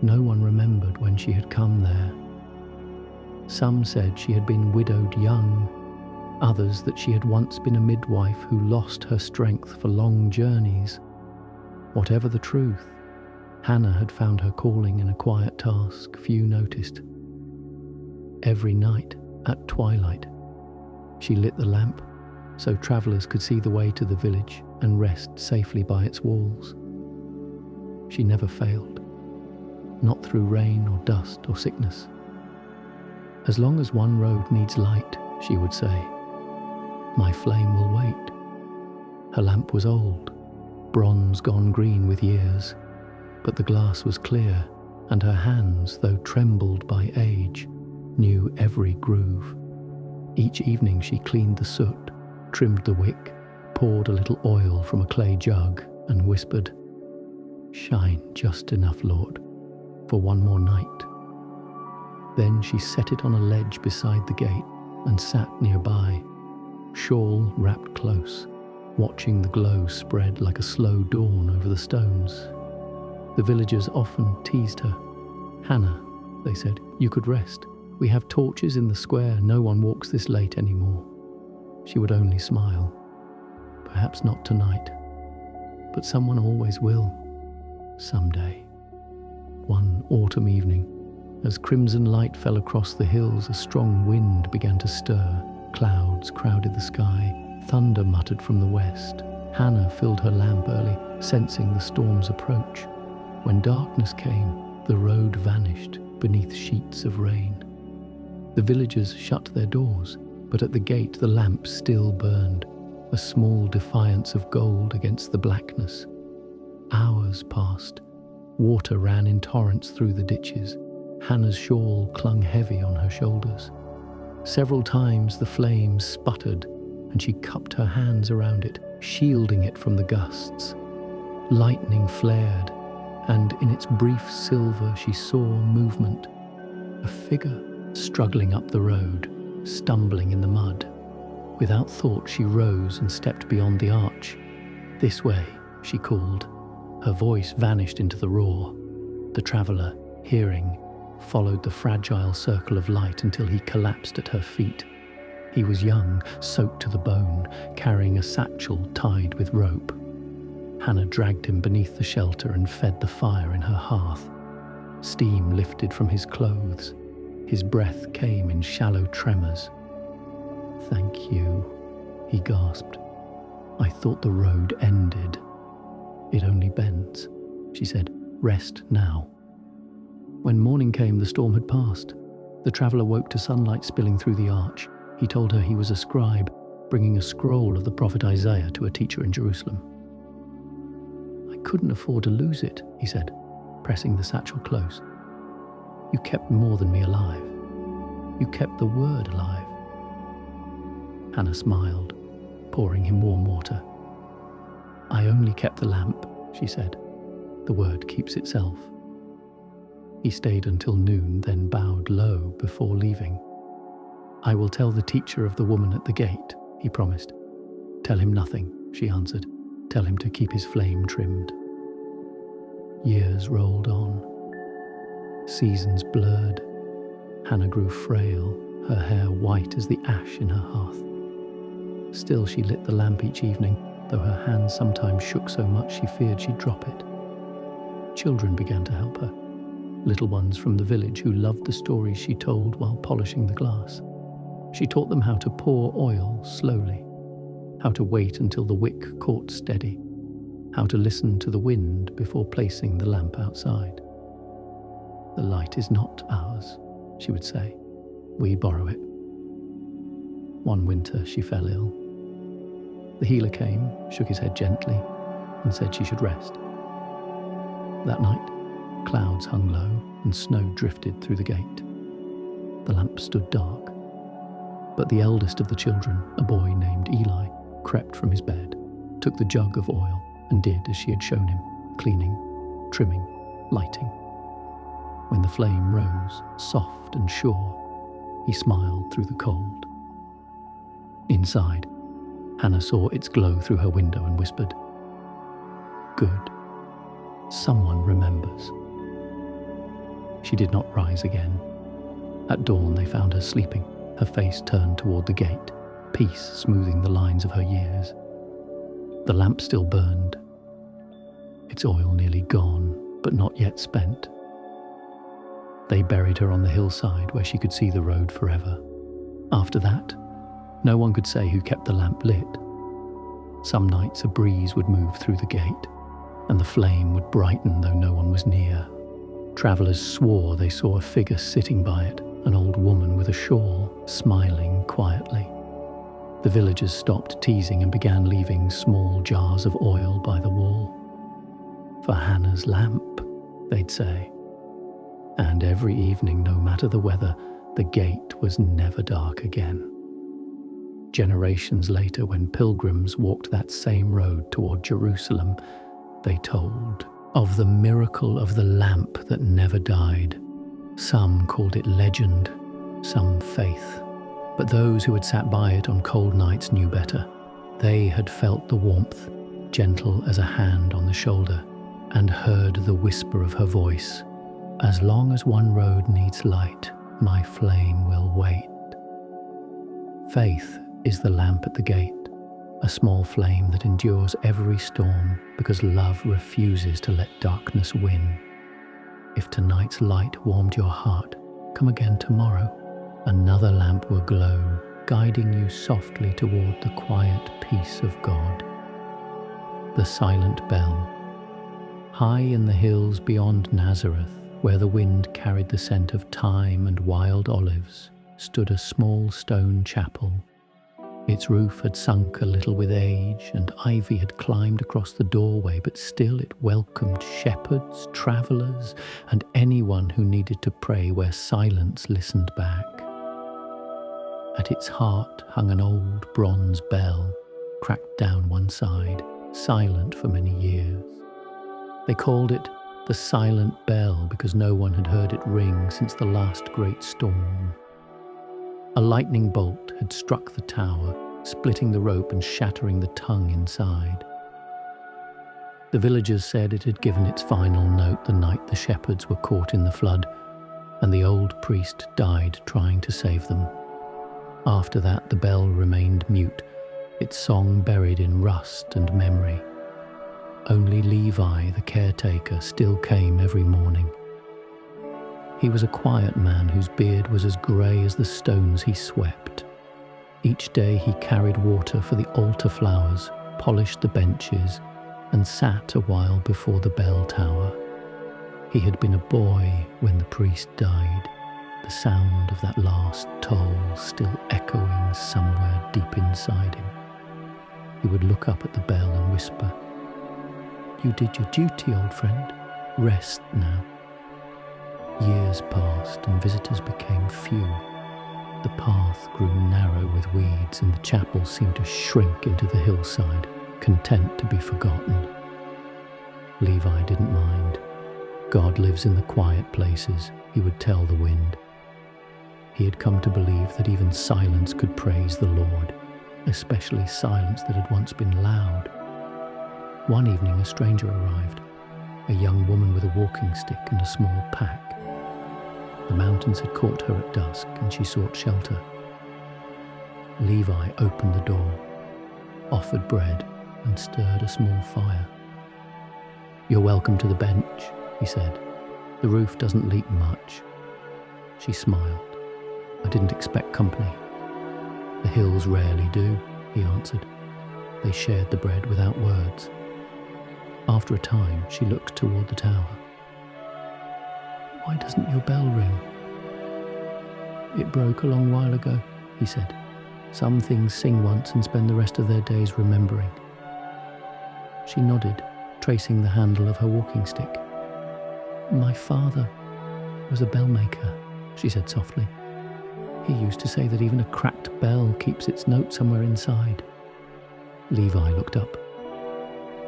No one remembered when she had come there. Some said she had been widowed young, others that she had once been a midwife who lost her strength for long journeys. Whatever the truth, Hannah had found her calling in a quiet task few noticed. Every night, at twilight, she lit the lamp so travellers could see the way to the village and rest safely by its walls. She never failed, not through rain or dust or sickness. "As long as one road needs light," she would say, "my flame will wait." Her lamp was old, bronze gone green with years, but the glass was clear, and her hands, though trembled by age, knew every groove. Each evening she cleaned the soot, trimmed the wick, poured a little oil from a clay jug, and whispered, "Shine just enough, Lord, for one more night." Then she set it on a ledge beside the gate and sat nearby, shawl wrapped close, watching the glow spread like a slow dawn over the stones. The villagers often teased her. "Hannah," they said, "you could rest. We have torches in the square. No one walks this late anymore." She would only smile. "Perhaps not tonight, but someone always will. Someday." One autumn evening, as crimson light fell across the hills, a strong wind began to stir. Clouds crowded the sky. Thunder muttered from the west. Hannah filled her lamp early, sensing the storm's approach. When darkness came, the road vanished beneath sheets of rain. The villagers shut their doors, but at the gate the lamp still burned, a small defiance of gold against the blackness. Hours passed. Water ran in torrents through the ditches. Hannah's shawl clung heavy on her shoulders. Several times the flames sputtered, and she cupped her hands around it, shielding it from the gusts. Lightning flared, and in its brief silver she saw movement. A figure struggling up the road, stumbling in the mud. Without thought she rose and stepped beyond the arch. "This way," she called. Her voice vanished into the roar. The traveller, hearing, followed the fragile circle of light until he collapsed at her feet. He was young, soaked to the bone, carrying a satchel tied with rope. Hannah dragged him beneath the shelter and fed the fire in her hearth. Steam lifted from his clothes. His breath came in shallow tremors. "Thank you," he gasped. "I thought the road ended." "It only bends," she said. "Rest now." When morning came, the storm had passed. The traveller woke to sunlight spilling through the arch. He told her he was a scribe, bringing a scroll of the prophet Isaiah to a teacher in Jerusalem. "I couldn't afford to lose it," he said, pressing the satchel close. "You kept more than me alive. You kept the word alive." Hannah smiled, pouring him warm water. "I only kept the lamp," she said. "The word keeps itself." He stayed until noon, then bowed low before leaving. "I will tell the teacher of the woman at the gate," he promised. "Tell him nothing," she answered. "Tell him to keep his flame trimmed." Years rolled on. Seasons blurred. Hannah grew frail, her hair white as the ash in her hearth. Still she lit the lamp each evening, though her hands sometimes shook so much she feared she'd drop it. Children began to help her, little ones from the village who loved the stories she told while polishing the glass. She taught them how to pour oil slowly, how to wait until the wick caught steady, how to listen to the wind before placing the lamp outside. "The light is not ours," she would say. "We borrow it." One winter she fell ill. The healer came, shook his head gently, and said she should rest. That night, clouds hung low and snow drifted through the gate. The lamp stood dark, but the eldest of the children, a boy named Eli, crept from his bed, took the jug of oil, and did as she had shown him, cleaning, trimming, lighting. When the flame rose, soft and sure, he smiled through the cold. Inside, Hannah saw its glow through her window and whispered, "Good. Someone remembers." She did not rise again. At dawn they found her sleeping, her face turned toward the gate, peace smoothing the lines of her years. The lamp still burned, its oil nearly gone, but not yet spent. They buried her on the hillside where she could see the road forever. After that, no one could say who kept the lamp lit. Some nights a breeze would move through the gate, and the flame would brighten though no one was near. Travellers swore they saw a figure sitting by it, an old woman with a shawl, smiling quietly. The villagers stopped teasing and began leaving small jars of oil by the wall. "For Hannah's lamp," they'd say. And every evening, no matter the weather, the gate was never dark again. Generations later, when pilgrims walked that same road toward Jerusalem, they told, of the miracle of the lamp that never died. Some called it legend, some faith. But those who had sat by it on cold nights knew better. They had felt the warmth, gentle as a hand on the shoulder, and heard the whisper of her voice. As long as one road needs light, my flame will wait. Faith is the lamp at the gate, a small flame that endures every storm because love refuses to let darkness win. If tonight's light warmed your heart, come again tomorrow. Another lamp will glow, guiding you softly toward the quiet peace of God. The silent bell. High in the hills beyond Nazareth, where the wind carried the scent of thyme and wild olives, stood a small stone chapel. Its roof had sunk a little with age, and ivy had climbed across the doorway, but still it welcomed shepherds, travellers, and anyone who needed to pray where silence listened back. At its heart hung an old bronze bell, cracked down one side, silent for many years. They called it the silent bell because no one had heard it ring since the last great storm. A lightning bolt had struck the tower, splitting the rope and shattering the tongue inside. The villagers said it had given its final note the night the shepherds were caught in the flood, and the old priest died trying to save them. After that, the bell remained mute, its song buried in rust and memory. Only Levi, the caretaker, still came every morning. He was a quiet man whose beard was as grey as the stones he swept. Each day he carried water for the altar flowers, polished the benches, and sat a while before the bell tower. He had been a boy when the priest died, the sound of that last toll still echoing somewhere deep inside him. He would look up at the bell and whisper, "You did your duty, old friend. Rest now." Years passed and visitors became few. The path grew narrow with weeds and the chapel seemed to shrink into the hillside, content to be forgotten. Levi didn't mind. God lives in the quiet places, he would tell the wind. He had come to believe that even silence could praise the Lord, especially silence that had once been loud. One evening a stranger arrived, a young woman with a walking stick and a small pack. The mountains had caught her at dusk and she sought shelter. Levi opened the door, offered bread and stirred a small fire. "You're welcome to the bench," he said. "The roof doesn't leak much." She smiled. "I didn't expect company." "The hills rarely do," he answered. They shared the bread without words. After a time, she looked toward the tower. "Why doesn't your bell ring?" "It broke a long while ago," he said. "Some things sing once and spend the rest of their days remembering." She nodded, tracing the handle of her walking stick. "My father was a bell maker," she said softly. "He used to say that even a cracked bell keeps its note somewhere inside." Levi looked up.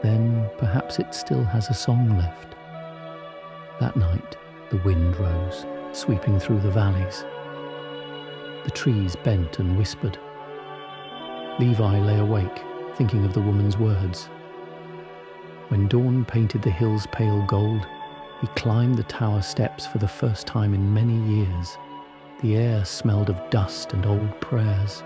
"Then perhaps it still has a song left." That night, the wind rose, sweeping through the valleys. The trees bent and whispered. Levi lay awake, thinking of the woman's words. When dawn painted the hills pale gold, he climbed the tower steps for the first time in many years. The air smelled of dust and old prayers.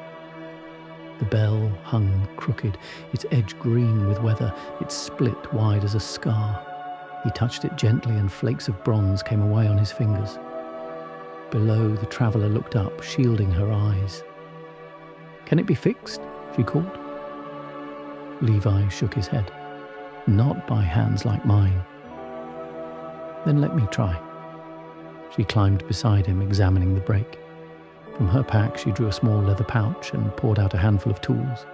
The bell hung crooked, its edge green with weather, its split wide as a scar. He touched it gently and flakes of bronze came away on his fingers. Below, the traveller looked up, shielding her eyes. "Can it be fixed?" she called. Levi shook his head. "Not by hands like mine." "Then let me try." She climbed beside him, examining the break. From her pack she drew a small leather pouch and poured out a handful of tools.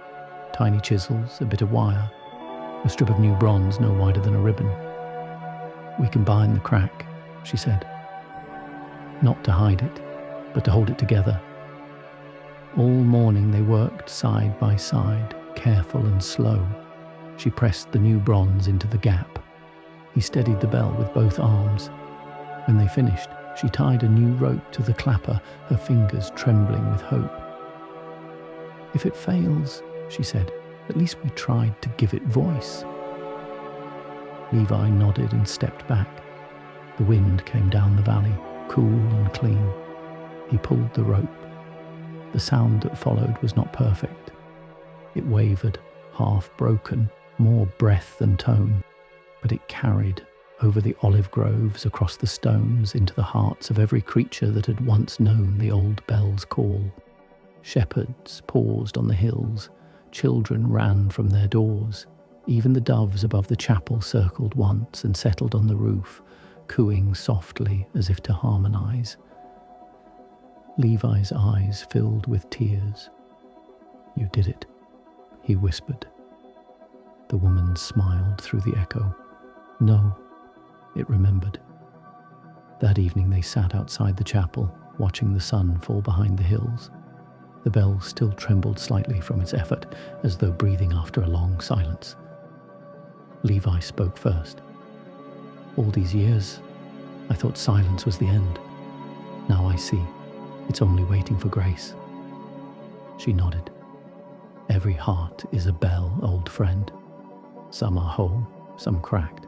Tiny chisels, a bit of wire, a strip of new bronze no wider than a ribbon. "We can bind the crack," she said. Not to hide it, but to hold it together. All morning they worked side by side, careful and slow. She pressed the new bronze into the gap, He steadied the bell with both arms. When they finished, she tied a new rope to the clapper, her fingers trembling with hope. "If it fails," she said, "at least we tried to give it voice." Levi nodded and stepped back. The wind came down the valley, cool and clean. He pulled the rope. The sound that followed was not perfect. It wavered, half broken, more breath than tone, but it carried over the olive groves, across the stones, into the hearts of every creature that had once known the old bell's call. Shepherds paused on the hills, children ran from their doors. Even the doves above the chapel circled once and settled on the roof, cooing softly as if to harmonize. Levi's eyes filled with tears. "You did it," he whispered. The woman smiled through the echo. "No," it remembered. That evening they sat outside the chapel, watching the sun fall behind the hills. The bell still trembled slightly from its effort, as though breathing after a long silence. Levi spoke first. "All these years, I thought silence was the end. Now I see. It's only waiting for grace." She nodded. "Every heart is a bell, old friend. Some are whole, some cracked,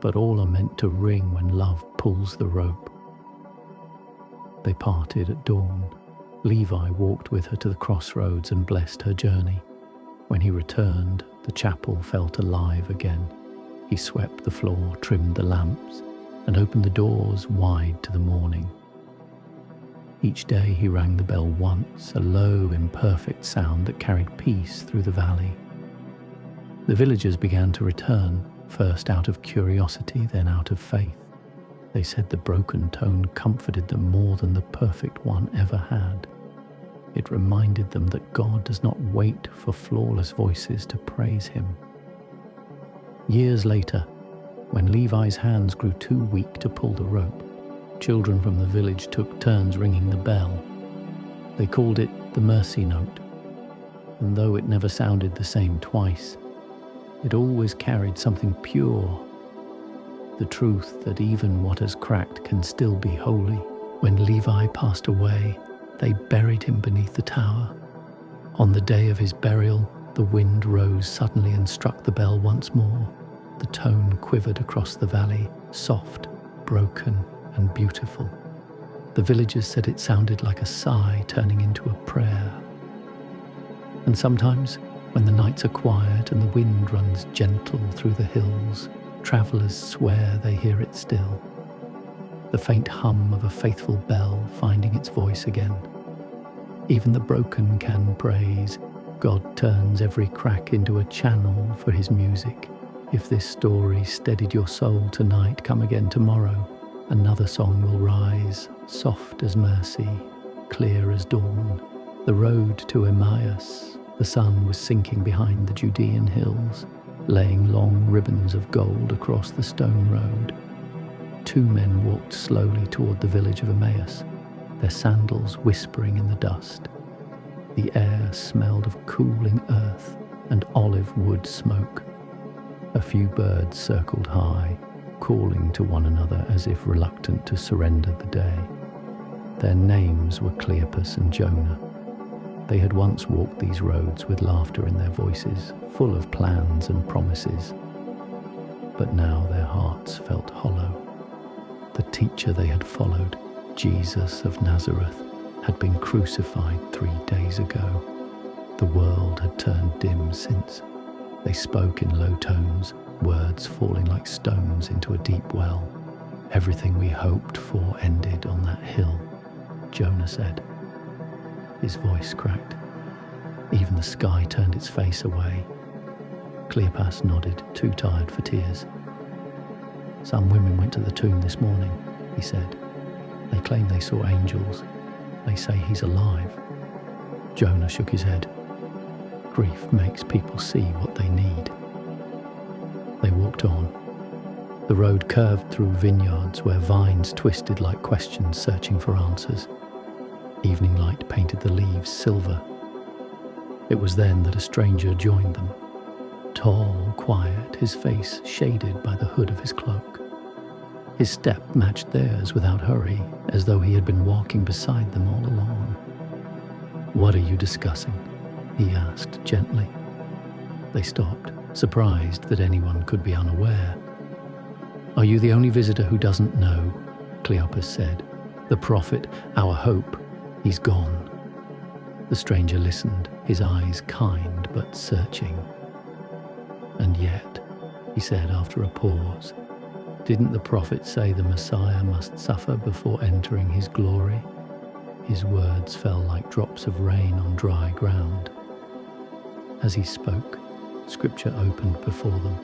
but all are meant to ring when love pulls the rope." They parted at dawn. Levi walked with her to the crossroads and blessed her journey. When he returned, the chapel felt alive again. He swept the floor, trimmed the lamps, and opened the doors wide to the morning. Each day he rang the bell once, a low, imperfect sound that carried peace through the valley. The villagers began to return, first out of curiosity, then out of faith. They said the broken tone comforted them more than the perfect one ever had. It reminded them that God does not wait for flawless voices to praise him. Years later, when Levi's hands grew too weak to pull the rope, children from the village took turns ringing the bell. They called it the mercy note, and though it never sounded the same twice, it always carried something pure, the truth that even what has cracked can still be holy. When Levi passed away, they buried him beneath the tower. On the day of his burial, the wind rose suddenly and struck the bell once more. The tone quivered across the valley, soft, broken, and beautiful. The villagers said it sounded like a sigh turning into a prayer. And sometimes, when the nights are quiet and the wind runs gentle through the hills, travelers swear they hear it still. The faint hum of a faithful bell finding its voice again. Even the broken can praise. God turns every crack into a channel for his music. If this story steadied your soul tonight, come again tomorrow. Another song will rise, soft as mercy, clear as dawn. The road to Ambience. The sun was sinking behind the Judean hills, laying long ribbons of gold across the stone road. Two men walked slowly toward the village of Ambience, their sandals whispering in the dust. The air smelled of cooling earth and olive wood smoke. A few birds circled high, calling to one another as if reluctant to surrender the day. Their names were Cleopas and Jonah. They had once walked these roads with laughter in their voices, full of plans and promises. But now their hearts felt hollow. The teacher they had followed, Jesus of Nazareth, had been crucified 3 days ago. The world had turned dim since. They spoke in low tones, words falling like stones into a deep well. "Everything we hoped for ended on that hill," Jonah said. His voice cracked. Even the sky turned its face away. Cleopas nodded, too tired for tears. "Some women went to the tomb this morning," he said. "They claim they saw angels. They say he's alive." Jonah shook his head. Grief makes people see what they need. They walked on. The road curved through vineyards where vines twisted like questions searching for answers. Evening light painted the leaves silver. It was then that a stranger joined them. Tall, quiet, his face shaded by the hood of his cloak. His step matched theirs without hurry, as though he had been walking beside them all along. "What are you discussing?" he asked gently. They stopped, surprised that anyone could be unaware. "Are you the only visitor who doesn't know?" Cleopas said. "The prophet, our hope, he's gone." The stranger listened, his eyes kind but searching. "And yet," he said after a pause, "didn't the prophet say the Messiah must suffer before entering his glory?" His words fell like drops of rain on dry ground. As he spoke, Scripture opened before them,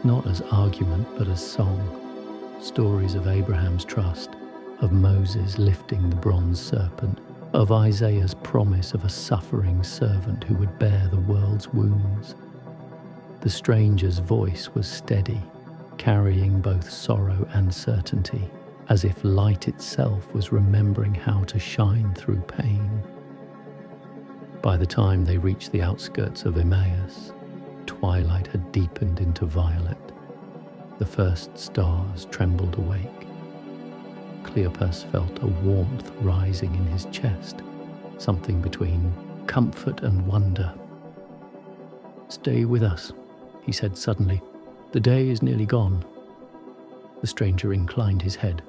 not as argument but as song. Stories of Abraham's trust, of Moses lifting the bronze serpent, of Isaiah's promise of a suffering servant who would bear the world's wounds. The stranger's voice was steady, carrying both sorrow and certainty, as if light itself was remembering how to shine through pain. By the time they reached the outskirts of Emmaus, twilight had deepened into violet. The first stars trembled awake. Cleopas felt a warmth rising in his chest, something between comfort and wonder. "Stay with us," he said suddenly. "The day is nearly gone." The stranger inclined his head.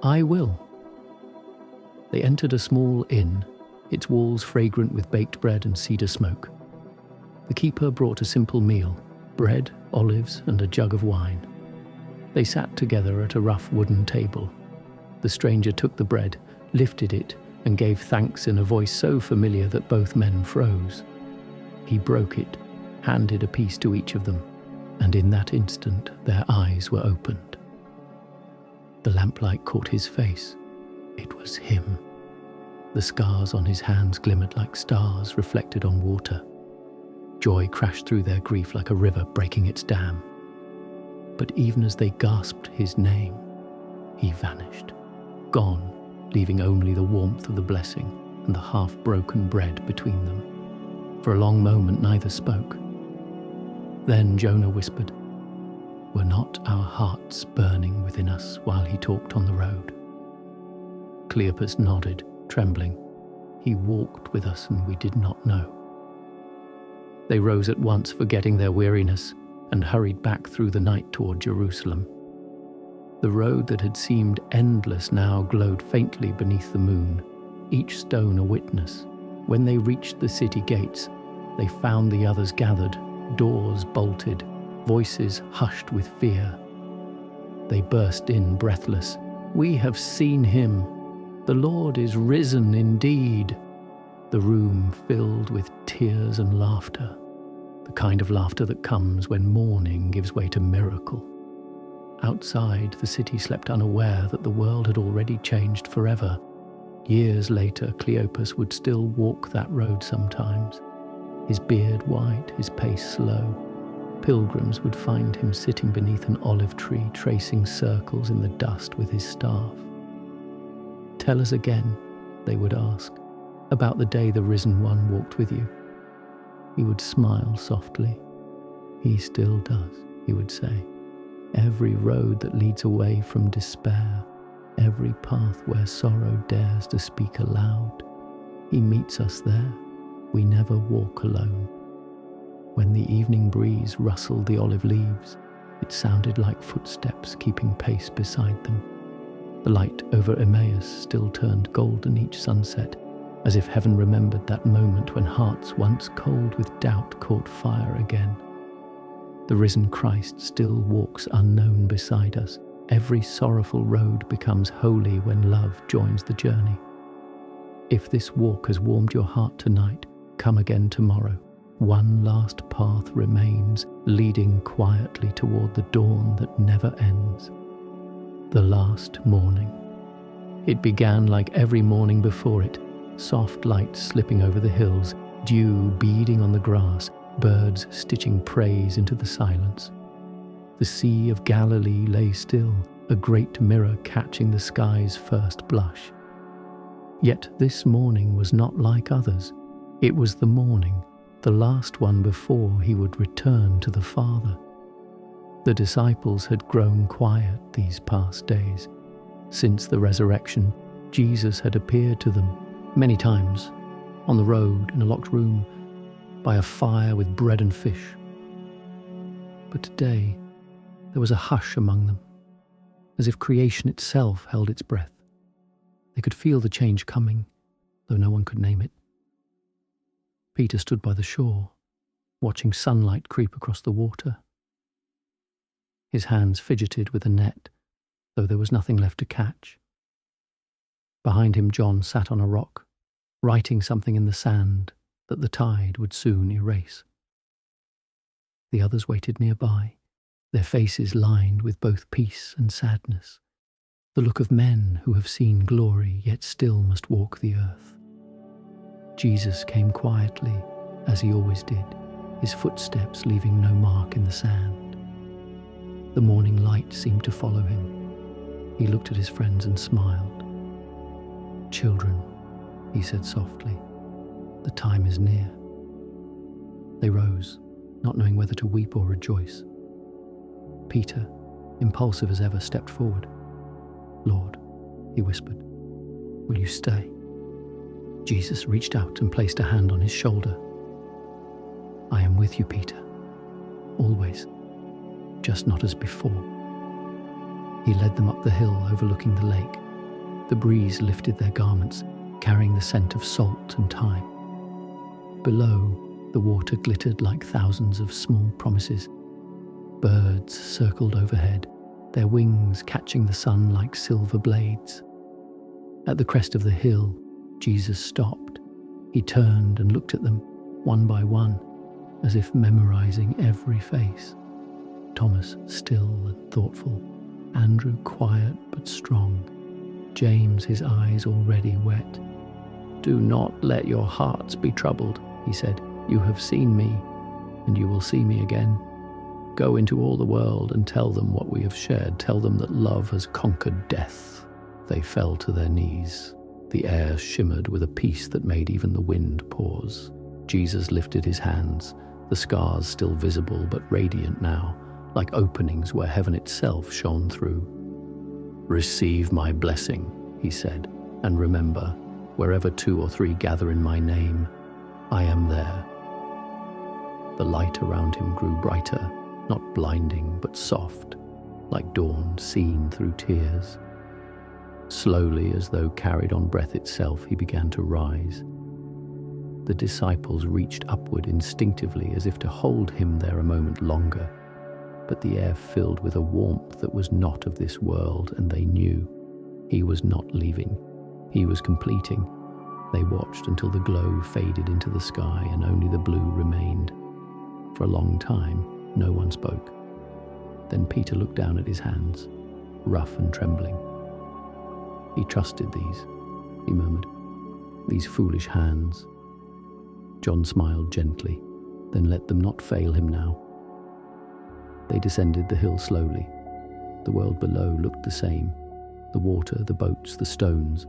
"I will." They entered a small inn, its walls fragrant with baked bread and cedar smoke. The keeper brought a simple meal, bread, olives, and a jug of wine. They sat together at a rough wooden table. The stranger took the bread, lifted it, and gave thanks in a voice so familiar that both men froze. He broke it, handed a piece to each of them, and in that instant their eyes were opened. The lamplight caught his face. It was him. The scars on his hands glimmered like stars reflected on water. Joy crashed through their grief like a river breaking its dam. But even as they gasped his name, he vanished, gone, leaving only the warmth of the blessing and the half-broken bread between them. For a long moment neither spoke. Then Jonah whispered, "Were not our hearts burning within us while he talked on the road?" Cleopas nodded, trembling. "He walked with us and we did not know." They rose at once, forgetting their weariness, and hurried back through the night toward Jerusalem. The road that had seemed endless now glowed faintly beneath the moon, each stone a witness. When they reached the city gates, they found the others gathered, doors bolted, voices hushed with fear. They burst in breathless. "We have seen him. The Lord is risen indeed." The room filled with tears and laughter, the kind of laughter that comes when mourning gives way to miracle. Outside, the city slept unaware that the world had already changed forever. Years later, Cleopas would still walk that road sometimes, his beard white, his pace slow. Pilgrims would find him sitting beneath an olive tree, tracing circles in the dust with his staff. "Tell us again," they would ask, "about the day the risen one walked with you." He would smile softly. "He still does," he would say. "Every road that leads away from despair, every path where sorrow dares to speak aloud, he meets us there. We never walk alone." When the evening breeze rustled the olive leaves, it sounded like footsteps keeping pace beside them. The light over Emmaus still turned golden each sunset, as if heaven remembered that moment when hearts once cold with doubt caught fire again. The risen Christ still walks unknown beside us. Every sorrowful road becomes holy when love joins the journey. If this walk has warmed your heart tonight, come again tomorrow. One last path remains, leading quietly toward the dawn that never ends. The last morning. It began like every morning before it, soft light slipping over the hills, dew beading on the grass, birds stitching praise into the silence. The Sea of Galilee lay still, a great mirror catching the sky's first blush. Yet this morning was not like others. It was the morning, the last one before he would return to the Father. The disciples had grown quiet these past days. Since the resurrection, Jesus had appeared to them many times, on the road, in a locked room, by a fire with bread and fish. But today, there was a hush among them, as if creation itself held its breath. They could feel the change coming, though no one could name it. Peter stood by the shore, watching sunlight creep across the water. His hands fidgeted with a net, though there was nothing left to catch. Behind him, John sat on a rock, writing something in the sand that the tide would soon erase. The others waited nearby, their faces lined with both peace and sadness, the look of men who have seen glory yet still must walk the earth. Jesus came quietly, as he always did, his footsteps leaving no mark in the sand. The morning light seemed to follow him. He looked at his friends and smiled. "Children," he said softly, "the time is near." They rose, not knowing whether to weep or rejoice. Peter, impulsive as ever, stepped forward. "Lord," he whispered, "will you stay?" Jesus reached out and placed a hand on his shoulder. "I am with you, Peter, always, just not as before." He led them up the hill overlooking the lake. The breeze lifted their garments, carrying the scent of salt and thyme. Below, the water glittered like thousands of small promises. Birds circled overhead, their wings catching the sun like silver blades. At the crest of the hill, Jesus stopped. He turned and looked at them, one by one, as if memorizing every face. Thomas still and thoughtful, Andrew quiet but strong, James his eyes already wet. "Do not let your hearts be troubled," he said. "You have seen me, and you will see me again. Go into all the world and tell them what we have shared. Tell them that love has conquered death." They fell to their knees. The air shimmered with a peace that made even the wind pause. Jesus lifted his hands, the scars still visible but radiant now, like openings where heaven itself shone through. "Receive my blessing," he said, "and remember, wherever 2 or 3 gather in my name, I am there." The light around him grew brighter, not blinding but soft, like dawn seen through tears. Slowly, as though carried on breath itself, he began to rise. The disciples reached upward instinctively as if to hold him there a moment longer, but the air filled with a warmth that was not of this world, and they knew he was not leaving. He was completing. They watched until the glow faded into the sky and only the blue remained. For a long time, no one spoke. Then Peter looked down at his hands, rough and trembling. "He trusted these," he murmured, "these foolish hands." John smiled gently, then let them not fail him now. They descended the hill slowly. The world below looked the same, the water, the boats, the stones,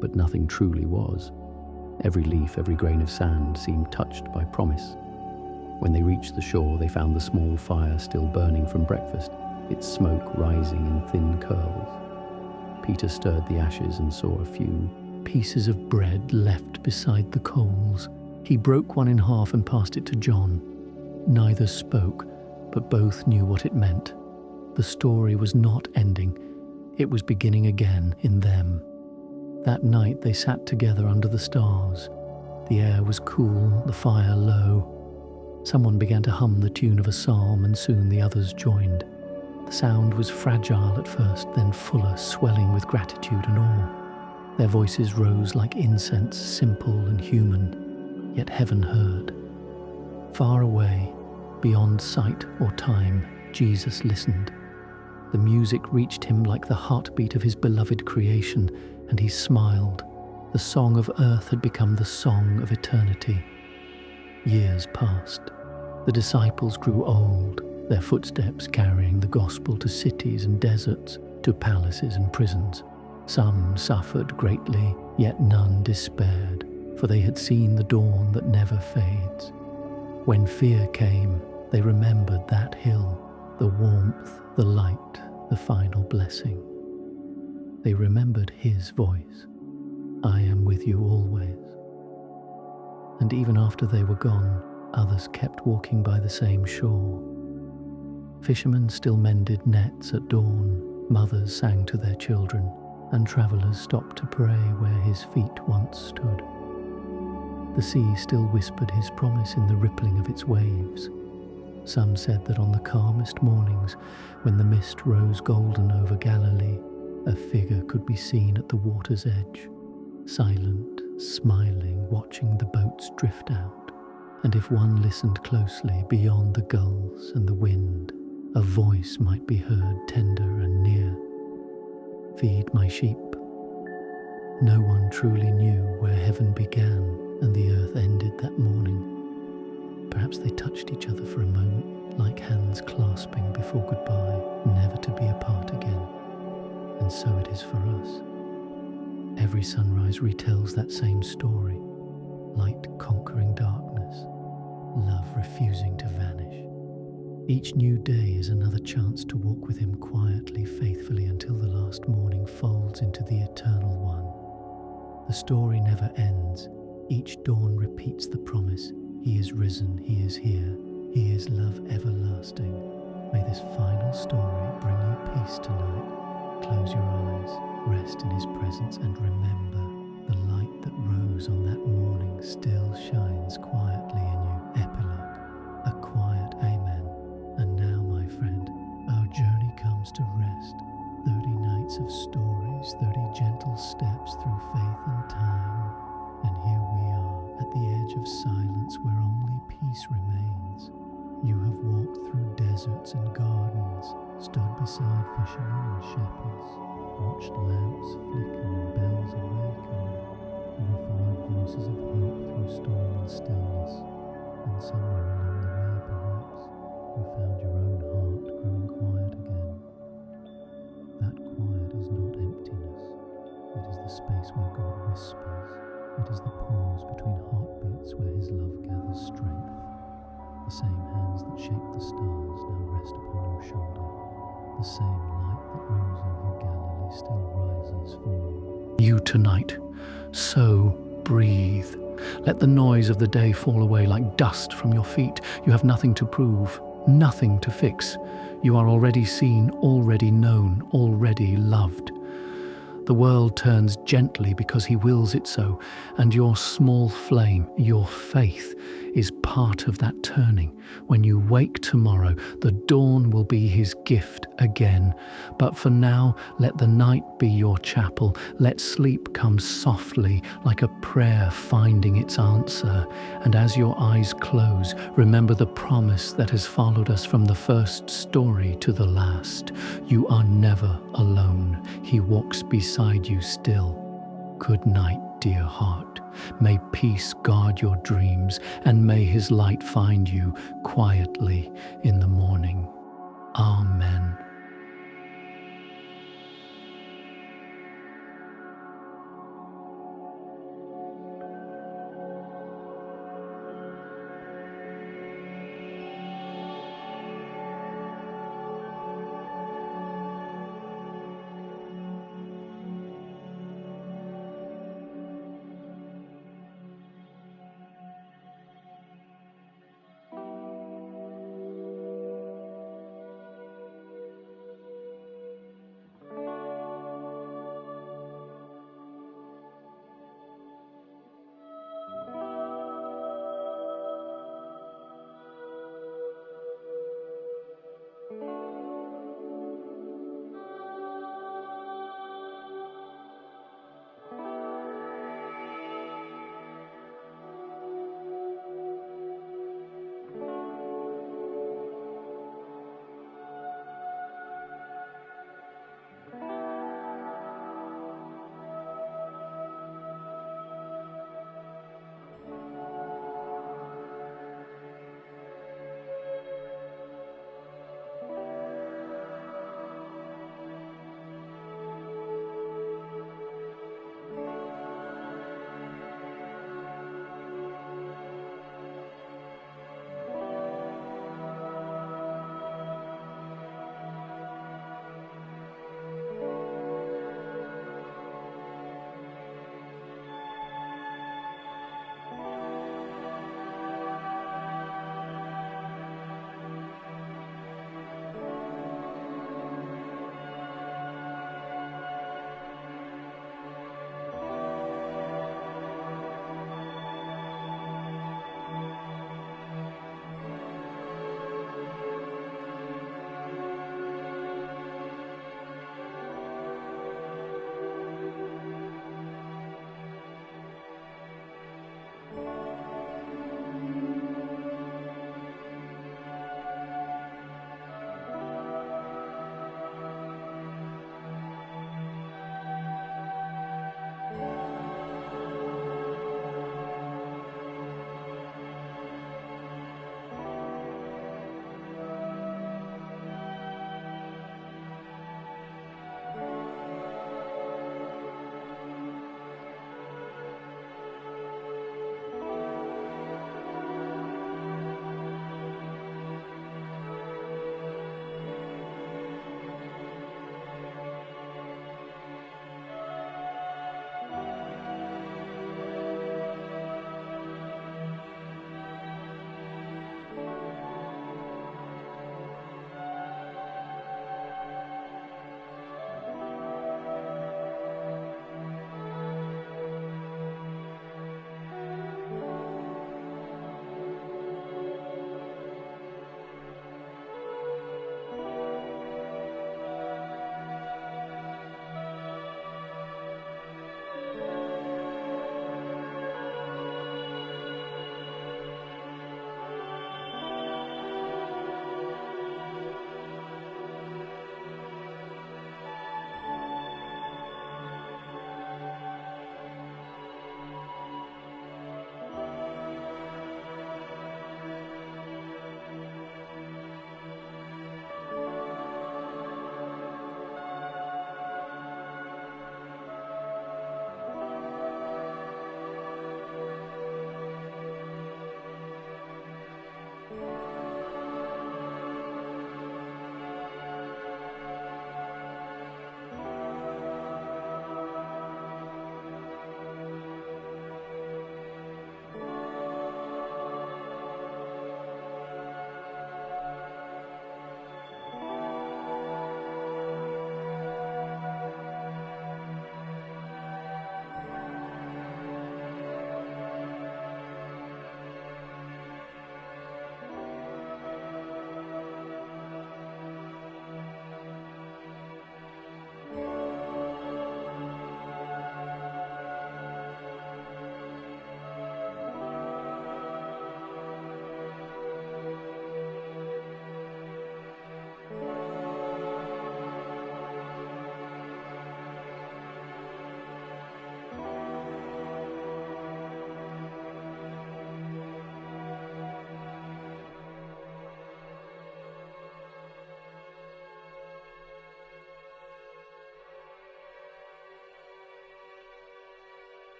but nothing truly was. Every leaf, every grain of sand seemed touched by promise. When they reached the shore, they found the small fire still burning from breakfast, its smoke rising in thin curls. Peter stirred the ashes and saw a few pieces of bread left beside the coals. He broke one in half and passed it to John. Neither spoke, but both knew what it meant. The story was not ending. It was beginning again in them. That night they sat together under the stars. The air was cool, the fire low. Someone began to hum the tune of a psalm, and soon the others joined. The sound was fragile at first, then fuller, swelling with gratitude and awe. Their voices rose like incense, simple and human, yet heaven heard. Far away, beyond sight or time, Jesus listened. The music reached him like the heartbeat of his beloved creation, and he smiled. The song of earth had become the song of eternity. Years passed. The disciples grew old, their footsteps carrying the gospel to cities and deserts, to palaces and prisons. Some suffered greatly, yet none despaired, for they had seen the dawn that never fades. When fear came, they remembered that hill, the warmth, the light, the final blessing. They remembered his voice, "I am with you always." And even after they were gone, others kept walking by the same shore. Fishermen still mended nets at dawn, mothers sang to their children, and travellers stopped to pray where his feet once stood. The sea still whispered his promise in the rippling of its waves. Some said that on the calmest mornings, when the mist rose golden over Galilee, a figure could be seen at the water's edge, silent, smiling, watching the boats drift out. And if one listened closely beyond the gulls and the wind, a voice might be heard tender and near. "Feed my sheep." No one truly knew where heaven began and the earth ended that morning. Perhaps they touched each other for a moment, like hands clasping before goodbye, never to be apart again. And so it is for us. Every sunrise retells that same story, light conquering darkness, love refusing to vanish. Each new day is another chance to walk with him quietly, faithfully, until the last morning folds into the eternal one. The story never ends. Each dawn repeats the promise. He is risen, he is here, he is love everlasting. May this final story bring you peace tonight. Close your eyes, rest in his presence, and remember, the light that rose on that morning still shines quietly in you. Epilogue, a quiet amen. And now, my friend, our journey comes to rest. 30 nights of stories, 30 gentle steps through faith and time. And here we are at the edge of silence where only peace remains. You have walked through deserts and gardens, stood beside fishermen and shepherds, watched lamps flicker and bells awaken. You have followed voices of hope through storm and stillness, and somewhere along the way, perhaps, you found your own heart growing quiet again. That quiet is not emptiness. It is the space where God whispers. It is the pause between heartbeats where his love gathers strength. The same hands that shaped the stars now rest upon your shoulder. The same light that rose over Galilee still rises for you tonight. So breathe. Let the noise of the day fall away like dust from your feet. You have nothing to prove, nothing to fix. You are already seen, already known, already loved. The world turns gently because he wills it so, and your small flame, your faith, is part of that turning. When you wake tomorrow, the dawn will be his gift again. But for now, let the night be your chapel. Let sleep come softly, like a prayer finding its answer. And as your eyes close, remember the promise that has followed us from the first story to the last. You are never alone. He walks beside you still. Good night, dear heart. May peace guard your dreams, and may his light find you quietly in the morning. Amen.